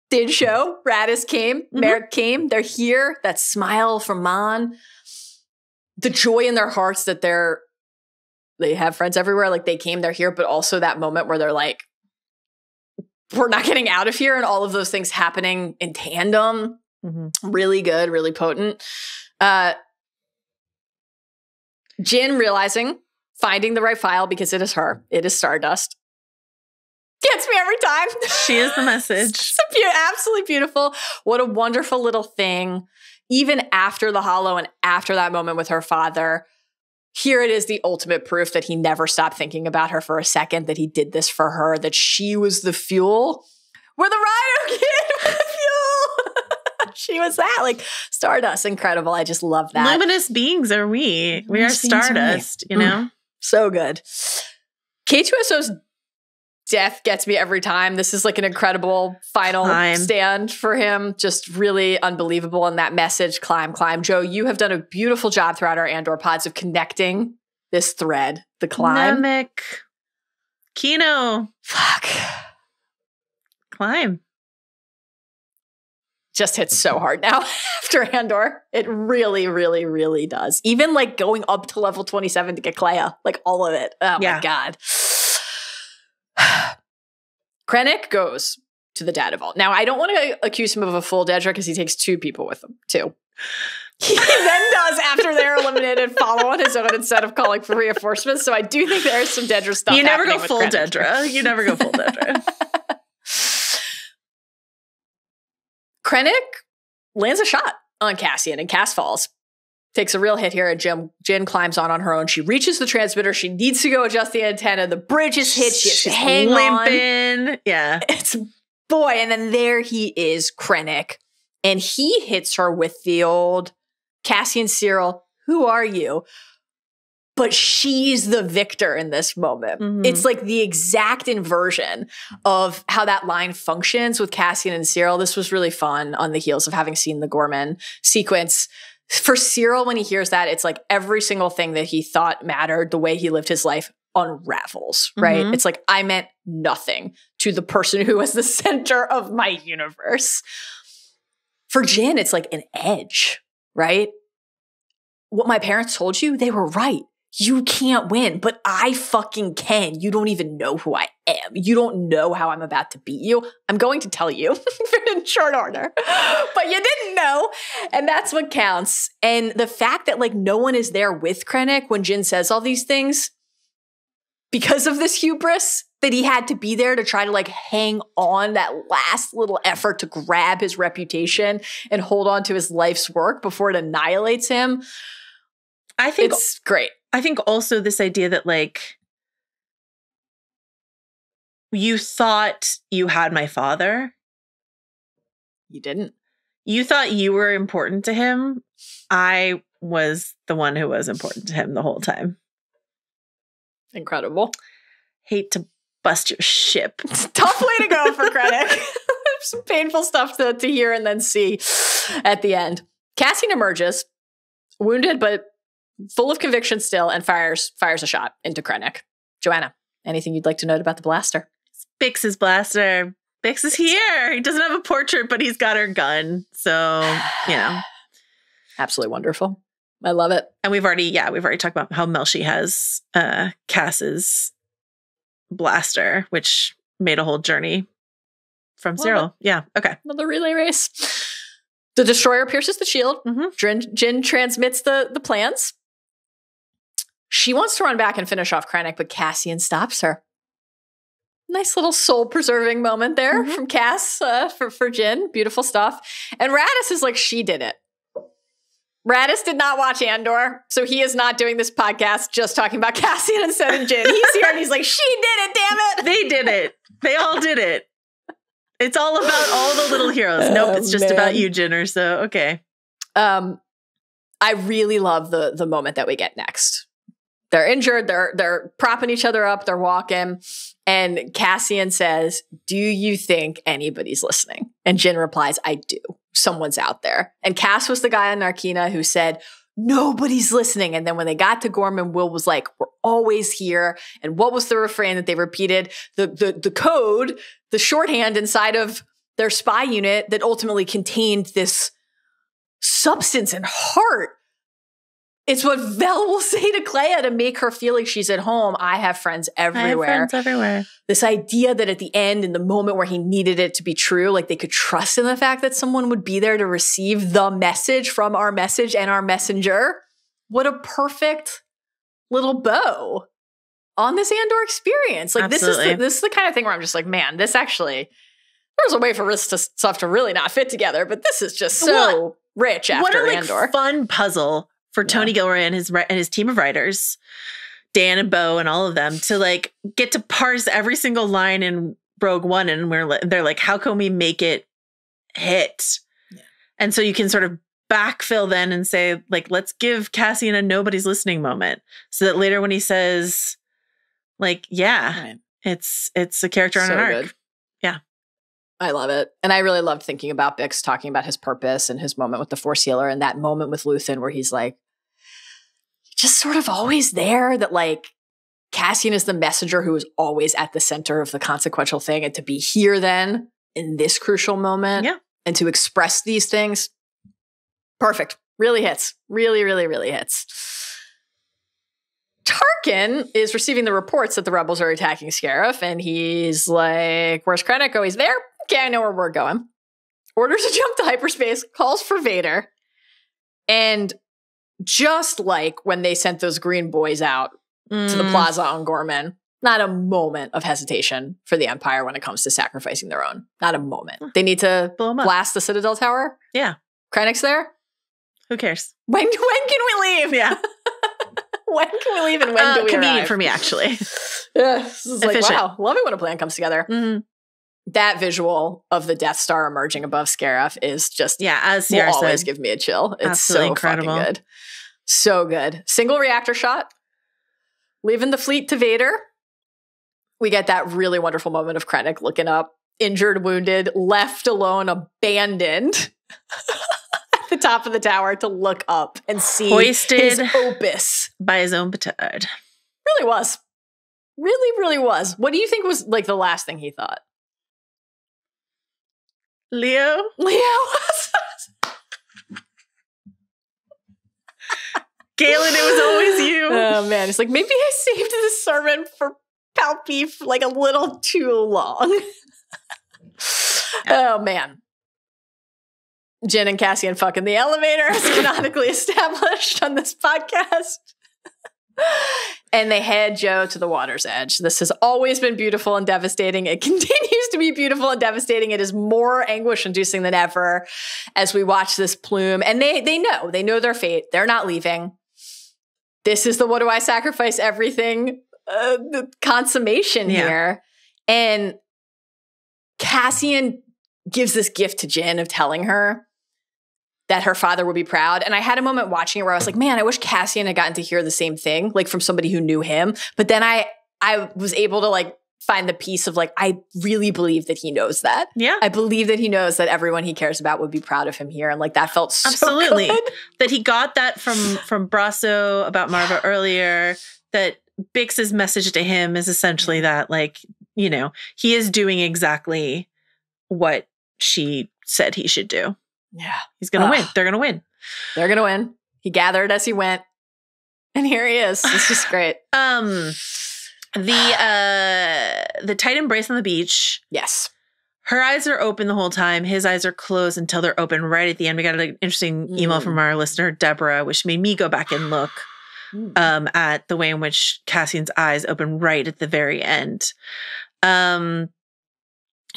[SPEAKER 1] did show. Radis came. Merrick came. They're here. That smile from Mon. The joy in their hearts that they have friends everywhere. Like they came, they're here, but also that moment where they're like, we're not getting out of here. And all of those things happening in tandem. Mm-hmm. Really good, really potent. Jyn realizing, finding the right file because it is her. It is Stardust. Gets me every time.
[SPEAKER 2] She is the message.
[SPEAKER 1] It's absolutely beautiful. What a wonderful little thing. Even after the hollow and after that moment with her father, here it is, the ultimate proof that he never stopped thinking about her for a second, that he did this for her, that she was the fuel. We're the Rhino kid. We're the fuel. She was that. Like Stardust. Incredible. I just love that.
[SPEAKER 2] Luminous beings are we. We are Stardust, you know?
[SPEAKER 1] So good. K2SO's death gets me every time. This is like an incredible final stand for him. Just really unbelievable. And that message, climb, climb. Joe, you have done a beautiful job throughout our Andor pods of connecting this thread, the climb.
[SPEAKER 2] Namek. Kino.
[SPEAKER 1] Fuck.
[SPEAKER 2] Climb.
[SPEAKER 1] Just hits so hard now after Andor. It really, really, really does. Even like going up to level 27 to get Clea. Like all of it. Oh my God. Krennic goes to the data vault. Now, I don't want to accuse him of a full Dedra because he takes 2 people with him, too. He then does, after they're eliminated, follow on his own instead of calling for reinforcements. So I do think there is some Dedra stuff.
[SPEAKER 2] You never go full Dedra. You never go full Dedra.
[SPEAKER 1] Krennic lands a shot on Cassian, and Cass falls. Takes a real hit here, and Jyn climbs on her own. She reaches the transmitter. She needs to go adjust the antenna. The bridge is hit. She's hanging
[SPEAKER 2] limping. Yeah.
[SPEAKER 1] It's boy. And then there he is, Krennic. And he hits her with the old Cassian Cyril, who are you? but she's the victor in this moment.
[SPEAKER 2] Mhm.
[SPEAKER 1] It's like the exact inversion of how that line functions with Cassian and Syril. This was really fun on the heels of having seen the Gorman sequence. For Syril, when he hears that, it's like every single thing that he thought mattered, the way he lived his life, unravels, right?
[SPEAKER 2] Mhm.
[SPEAKER 1] It's like, I meant nothing to the person who was the center of my universe. For Jyn, it's like an edge, right? What my parents told you, they were right. You can't win, but I fucking can. You don't even know who I am. You don't know how I'm about to beat you. I'm going to tell you in short order, but you didn't know. And that's what counts. And the fact that like no one is there with Krennic when Jyn says all these things, because of this hubris, that he had to be there to try to like hang on that last little effort to grab his reputation and hold on to his life's work before it annihilates him.
[SPEAKER 2] I think
[SPEAKER 1] It's great.
[SPEAKER 2] I think also this idea that like you thought you had my father.
[SPEAKER 1] You didn't.
[SPEAKER 2] You thought you were important to him. I was the one who was important to him the whole time.
[SPEAKER 1] Incredible.
[SPEAKER 2] Hate to bust your ship.
[SPEAKER 1] Tough way to go for Krennic. Some painful stuff to hear and then see at the end. Cassian emerges, wounded but full of conviction still, and fires a shot into Krennic. Joanna, anything you'd like to note about the blaster?
[SPEAKER 2] Bix's blaster. Bix is here. He doesn't have a portrait, but he's got her gun. So, you know.
[SPEAKER 1] Absolutely wonderful. I love it.
[SPEAKER 2] And we've already talked about how Melshi has Cass's blaster, which made a whole journey from Syril. Yeah. Okay.
[SPEAKER 1] Another relay race. The destroyer pierces the shield.
[SPEAKER 2] Mhm.
[SPEAKER 1] Jyn transmits the plans. She wants to run back and finish off Krennic, but Cassian stops her. Nice little soul-preserving moment there from Cass for Jyn. Beautiful stuff. And Radis is like, she did it. Radis did not watch Andor, so he is not doing this podcast just talking about Cassian and Jyn. He's here and he's like, she did it, damn it.
[SPEAKER 2] They did it. They all did it. It's all about all the little heroes. Nope, it's just about you, Jyn Erso. Okay.
[SPEAKER 1] I really love the moment that we get next. They're injured. They're propping each other up. They're walking. And Cassian says, do you think anybody's listening? And Jyn replies, I do. Someone's out there. And Cass was the guy on Narkina who said, nobody's listening. And then when they got to Gorman, Will was like, we're always here. And what was the refrain that they repeated? The code, the shorthand inside of their spy unit that ultimately contained this substance and heart. It's what Vel will say to Clea to make her feel like she's at home. I have friends everywhere.
[SPEAKER 2] I have friends everywhere.
[SPEAKER 1] This idea that at the end, in the moment where he needed it to be true, like they could trust in the fact that someone would be there to receive the message from our message and our messenger. What a perfect little bow on this Andor experience. Like this is the kind of thing where I'm just like, man, this actually, there's a way for this stuff to really not fit together, but this is just so rich after Andor.
[SPEAKER 2] What a fun puzzle for Tony Gilroy and his team of writers, Dan and Bo and all of them, to like get to parse every single line in Rogue One, and they're like, how can we make it hit? Yeah. And so you can sort of backfill then and say, like, let's give Cassian a nobody's listening moment, so that later when he says, like, it's a character on an arc.
[SPEAKER 1] Good.
[SPEAKER 2] Yeah.
[SPEAKER 1] I love it. And I really loved thinking about Bix talking about his purpose and his moment with the Force Healer and that moment with Luthen where he's like, just sort of always there, that like Cassian is the messenger who is always at the center of the consequential thing. And to be here then in this crucial moment and to express these things, perfect. Really hits. Really, really, really hits. Tarkin is receiving the reports that the rebels are attacking Scarif, and he's like, where's Krennic? Oh, he's there? Okay, I know where we're going. Orders a jump to hyperspace, calls for Vader, and just like when they sent those green boys out to the plaza on Gorman, not a moment of hesitation for the Empire when it comes to sacrificing their own. Not a moment. They need to blast the Citadel Tower?
[SPEAKER 2] Yeah.
[SPEAKER 1] Krennic's there?
[SPEAKER 2] Who cares?
[SPEAKER 1] When can we leave?
[SPEAKER 2] Yeah.
[SPEAKER 1] When can we leave and when do we
[SPEAKER 2] convenient
[SPEAKER 1] arrive?
[SPEAKER 2] for me, actually.
[SPEAKER 1] Yeah, this is like,
[SPEAKER 2] Efficient.
[SPEAKER 1] wow, love it when a plan comes together.
[SPEAKER 2] Mm-hmm.
[SPEAKER 1] That visual of the Death Star emerging above Scarif is just,
[SPEAKER 2] as
[SPEAKER 1] will
[SPEAKER 2] Sierra
[SPEAKER 1] always
[SPEAKER 2] said,
[SPEAKER 1] give me a chill. It's
[SPEAKER 2] absolutely
[SPEAKER 1] so
[SPEAKER 2] incredible.
[SPEAKER 1] Fucking good. So good. Single reactor shot leaving the fleet to Vader. We get that really wonderful moment of Krennic looking up, injured, wounded, left alone, abandoned at the top of the tower to look up and see
[SPEAKER 2] Hoisted
[SPEAKER 1] his opus.
[SPEAKER 2] By his own petard.
[SPEAKER 1] Really was. Really, really was. What do you think was like the last thing he thought?
[SPEAKER 2] Leo
[SPEAKER 1] was.
[SPEAKER 2] Galen, it was always you.
[SPEAKER 1] Oh man, it's like maybe I saved the sermon for Palpy for like a little too long. Oh man. Jyn and Cassian fucking the elevator is canonically established on this podcast. And they head Joe to the water's edge. This has always been beautiful and devastating. It continues to be beautiful and devastating. It is more anguish-inducing than ever as we watch this plume. And they know their fate. They're not leaving. This is the what do I sacrifice everything the consummation here. And Cassian gives this gift to Jyn of telling her that her father would be proud. And I had a moment watching it where I was like, man, I wish Cassian had gotten to hear the same thing, like from somebody who knew him. But then I was able to like find the piece of like, I really believe that he knows that.
[SPEAKER 2] Yeah.
[SPEAKER 1] I believe that he knows that everyone he cares about would be proud of him here. And like, that felt so
[SPEAKER 2] absolutely
[SPEAKER 1] good.
[SPEAKER 2] That he got that from Brasso about Marva earlier, that Bix's message to him is essentially that like, you know, he is doing exactly what she said he should do.
[SPEAKER 1] Yeah.
[SPEAKER 2] He's going to win. They're going to win.
[SPEAKER 1] They're going to win. He gathered as he went. And here he is. It's just great.
[SPEAKER 2] The tight embrace on the beach.
[SPEAKER 1] Yes.
[SPEAKER 2] Her eyes are open the whole time. His eyes are closed until they're open right at the end. We got an interesting email from our listener, Deborah, which made me go back and look at the way in which Cassian's eyes open right at the very end.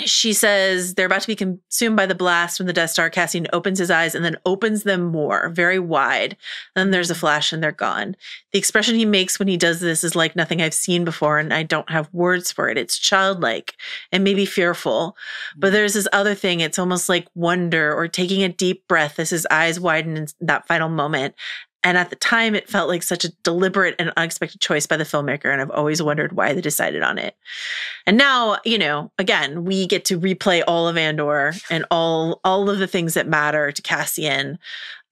[SPEAKER 2] She says they're about to be consumed by the blast from the Death Star. Cassian opens his eyes and then opens them more, very wide. Then there's a flash and they're gone. The expression he makes when he does this is like nothing I've seen before, and I don't have words for it. It's childlike and maybe fearful. But there's this other thing. It's almost like wonder or taking a deep breath as his eyes widen in that final moment. And at the time, it felt like such a deliberate and unexpected choice by the filmmaker. And I've always wondered why they decided on it. And now, you know, again, we get to replay all of Andor and all of the things that matter to Cassian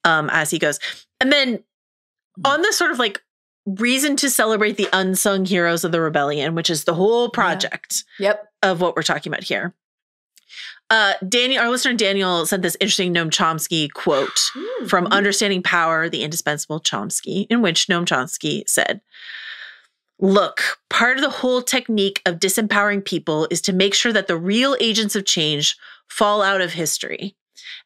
[SPEAKER 2] as he goes. And then on the sort of like reason to celebrate the unsung heroes of the rebellion, which is the whole project of what we're talking about here. Daniel, our listener Daniel, sent this interesting Noam Chomsky quote from Understanding Power, the Indispensable Chomsky, in which Noam Chomsky said, "Look, part of the whole technique of disempowering people is to make sure that the real agents of change fall out of history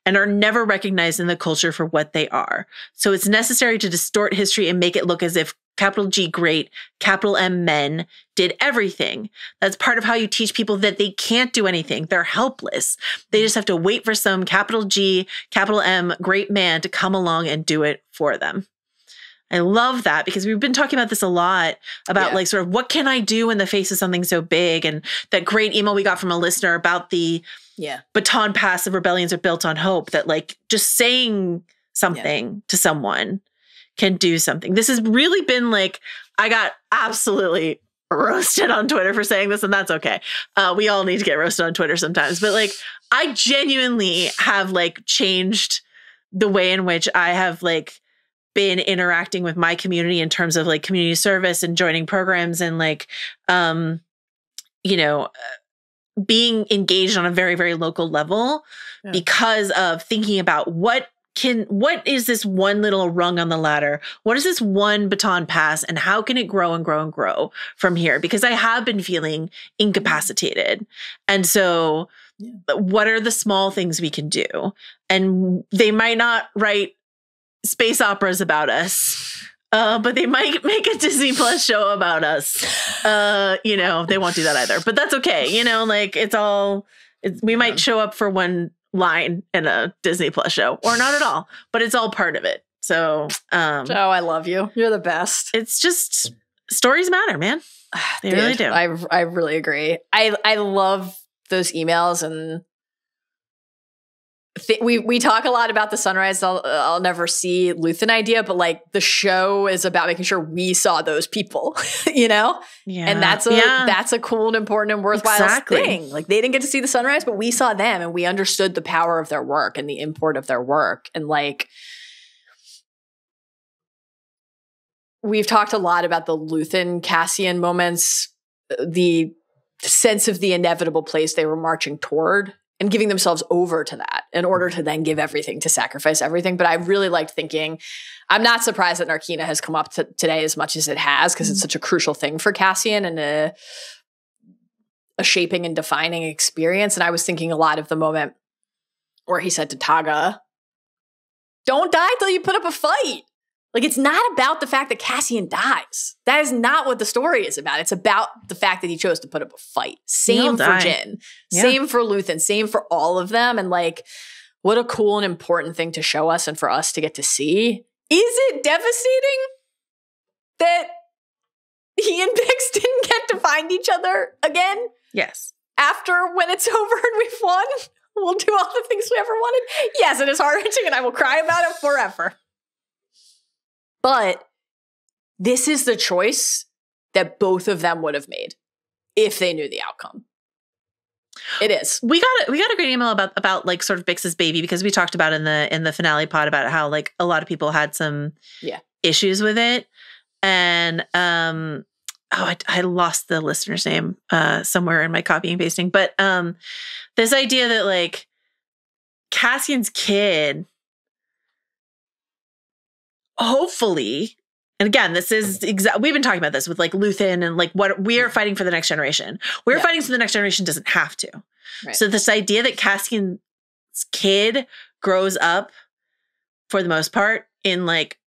[SPEAKER 2] and are never recognized in the culture for what they are. So it's necessary to distort history and make it look as if capital G great, capital M men did everything. That's part of how you teach people that they can't do anything. They're helpless. They just have to wait for some capital G, capital M great man to come along and do it for them." I love that because we've been talking about this a lot about like sort of what can I do in the face of something so big, and that great email we got from a listener about the baton pass of rebellions are built on hope, that like just saying something to someone can do something. This has really been like, I got absolutely roasted on Twitter for saying this, and that's okay. We all need to get roasted on Twitter sometimes, but like I genuinely have like changed the way in which I have like been interacting with my community in terms of like community service and joining programs and like, you know, being engaged on a very, very local level because of thinking about what is this one little rung on the ladder? What is this one baton pass, and how can it grow and grow and grow from here? Because I have been feeling incapacitated. And so what are the small things we can do? And they might not write space operas about us, but they might make a Disney Plus show about us. You know, they won't do that either, but that's okay. You know, like we might show up for one line in a Disney Plus show or not at all, but it's all part of it. So,
[SPEAKER 1] Joe, I love you. You're the best.
[SPEAKER 2] It's just stories matter, man. They really do.
[SPEAKER 1] I really agree. I love those emails, and we talk a lot about the sunrise I'll never see Luthen idea, but like the show is about making sure we saw those people, you know?
[SPEAKER 2] Yeah.
[SPEAKER 1] And that's a cool and important and worthwhile thing. Like they didn't get to see the sunrise, but we saw them and we understood the power of their work and the import of their work. And like we've talked a lot about the Luthen Cassian moments, the sense of the inevitable place they were marching toward, and giving themselves over to that in order to then give everything, to sacrifice everything. But I really liked thinking, I'm not surprised that Narkina has come up today as much as it has, because it's such a crucial thing for Cassian and a shaping and defining experience. And I was thinking a lot of the moment where he said to Taga, don't die till you put up a fight. Like, it's not about the fact that Cassian dies. That is not what the story is about. It's about the fact that he chose to put up a fight. Same for Jyn. Yeah. Same for Luthen. Same for all of them. And like, what a cool and important thing to show us and for us to get to see. Is it devastating that he and Bix didn't get to find each other again?
[SPEAKER 2] Yes.
[SPEAKER 1] After, when it's over and we've won, we'll do all the things we ever wanted? Yes, it is heart-wrenching and I will cry about it forever. But this is the choice that both of them would have made if they knew the outcome. It is.
[SPEAKER 2] We got a great email about like sort of Bix's baby, because we talked about in the finale pod about how like a lot of people had some issues with it. And I lost the listener's name somewhere in my copying and pasting. But this idea that like Cassian's kid, hopefully, and again, this is we've been talking about this with like Luthen and like what we are fighting for the next generation. We're fighting so the next generation doesn't have to. Right. So this idea that Cassian's kid grows up for the most part in like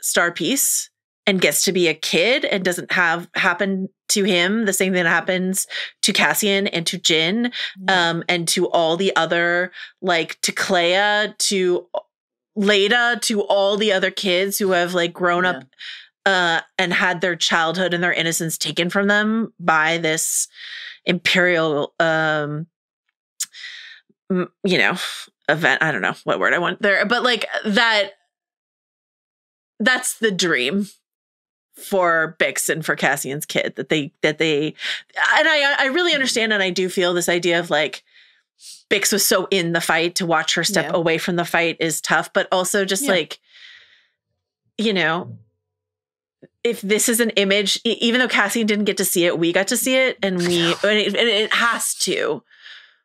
[SPEAKER 2] Star Peace and gets to be a kid and doesn't have happen to him the same thing that happens to Cassian and to Jyn, and to all the other, like to Clea, to Leda, to all the other kids who have like grown up and had their childhood and their innocence taken from them by this Imperial, event. I don't know what word I want there, but like that's the dream for Bix and for Cassian's kid, that they, and I really understand. And I do feel this idea of like, Bix was so in the fight, to watch her step away from the fight is tough, but also just like, if this is an image, even though Cassian didn't get to see it, we got to see it, and it has to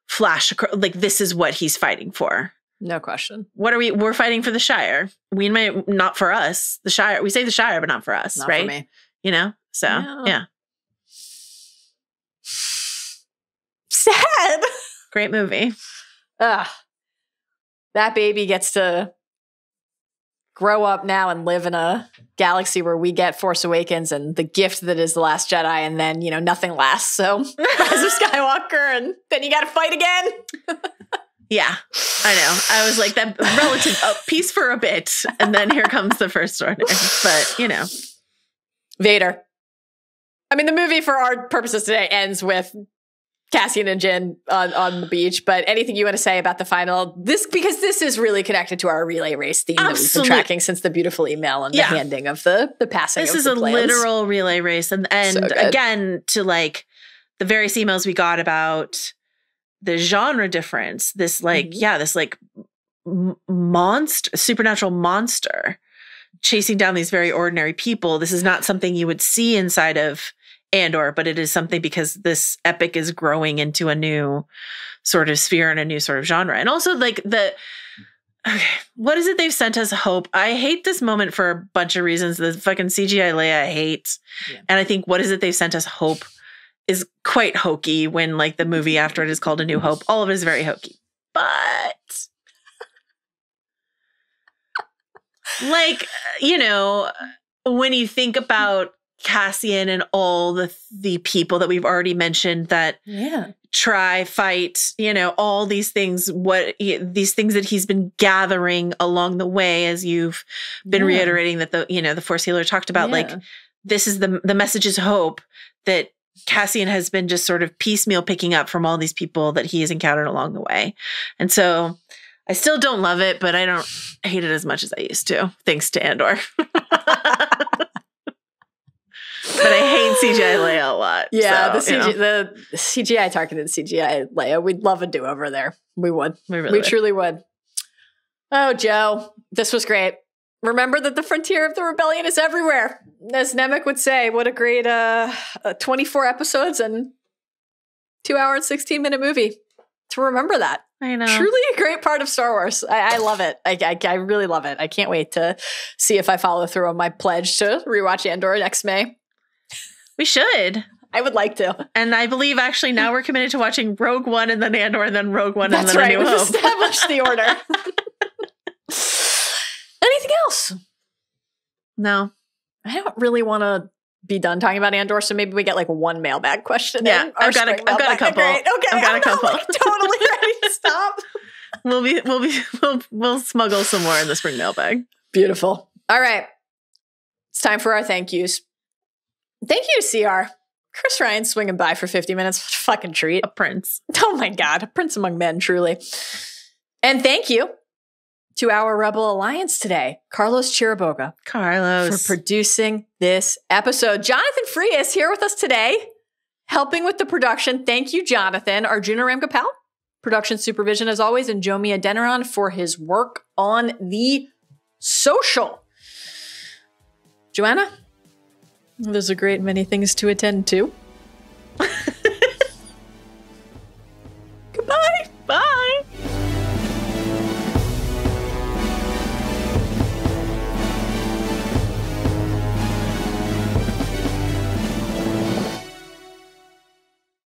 [SPEAKER 2] flash across, like this is what he's fighting for.
[SPEAKER 1] No question.
[SPEAKER 2] We're fighting for the Shire. We might not for us. The Shire, we say the Shire, but not for us,
[SPEAKER 1] not
[SPEAKER 2] right?
[SPEAKER 1] For me.
[SPEAKER 2] So yeah.
[SPEAKER 1] Sad.
[SPEAKER 2] Great movie.
[SPEAKER 1] That baby gets to grow up now and live in a galaxy where we get Force Awakens and the gift that is The Last Jedi, and then, nothing lasts. So Rise of Skywalker, and then you got to fight again.
[SPEAKER 2] Yeah, I know. I was like, that relative peace for a bit, and then here comes the First Order. But,
[SPEAKER 1] Vader. I mean, the movie for our purposes today ends with Cassian and Jyn on the beach, but anything you want to say about the final, because this is really connected to our relay race theme that we've been tracking since the beautiful email and the handing of the passing of the plans. This is a
[SPEAKER 2] literal relay race. And so again, to like the various emails we got about the genre difference, this like, this like supernatural monster chasing down these very ordinary people. This is not something you would see inside of Andor, but it is something because this epic is growing into a new sort of sphere and a new sort of genre. And also like what is it they've sent us hope? I hate this moment for a bunch of reasons. The fucking CGI Leia I hate. Yeah. And I think what is it they've sent us hope is quite hokey when like the movie after it is called A New Hope. All of it is very hokey. But like, when you think about Cassian and all the people that we've already mentioned that fight, all these things, these things that he's been gathering along the way, as you've been reiterating that the Force Healer talked about, like this is the message is hope that Cassian has been just sort of piecemeal picking up from all these people that he has encountered along the way. And so I still don't love it, but I don't hate it as much as I used to, thanks to Andor. But I hate CGI Leia a lot.
[SPEAKER 1] Yeah,
[SPEAKER 2] so,
[SPEAKER 1] the CGI targeted CGI Leia. We'd love a do-over there. We would. We truly would. Oh, Joe, this was great. Remember that the frontier of the rebellion is everywhere. As Nemec would say, what a great 24 episodes and 2 hour and 16-minute movie. To remember that.
[SPEAKER 2] I know.
[SPEAKER 1] Truly a great part of Star Wars. I love it. I really love it. I can't wait to see if I follow through on my pledge to rewatch Andor next May.
[SPEAKER 2] We should.
[SPEAKER 1] I would like to.
[SPEAKER 2] And I believe actually now we're committed to watching Rogue One and then Andor and then Rogue One and then A New Hope.
[SPEAKER 1] We've established the order. Anything else?
[SPEAKER 2] No.
[SPEAKER 1] I don't really want to be done talking about Andor, so maybe we get like one mailbag question.
[SPEAKER 2] Yeah, I've got a couple.
[SPEAKER 1] Great. Okay,
[SPEAKER 2] I've got a couple.
[SPEAKER 1] Like, totally ready to stop.
[SPEAKER 2] We'll smuggle some more in the spring mailbag.
[SPEAKER 1] Beautiful. All right, it's time for our thank yous. Thank you to CR. Chris Ryan swinging by for 50 minutes. What a fucking treat.
[SPEAKER 2] A prince.
[SPEAKER 1] Oh my God, a prince among men, truly. And thank you to our Rebel Alliance today, Carlos Chiriboga.
[SPEAKER 2] Carlos.
[SPEAKER 1] For producing this episode. Jonathan Frias here with us today, helping with the production. Thank you, Jonathan. Arjuna Ramgopal, production supervision as always, and Jomia Deneron for his work on the social. Joanna, there's a great many things to attend to.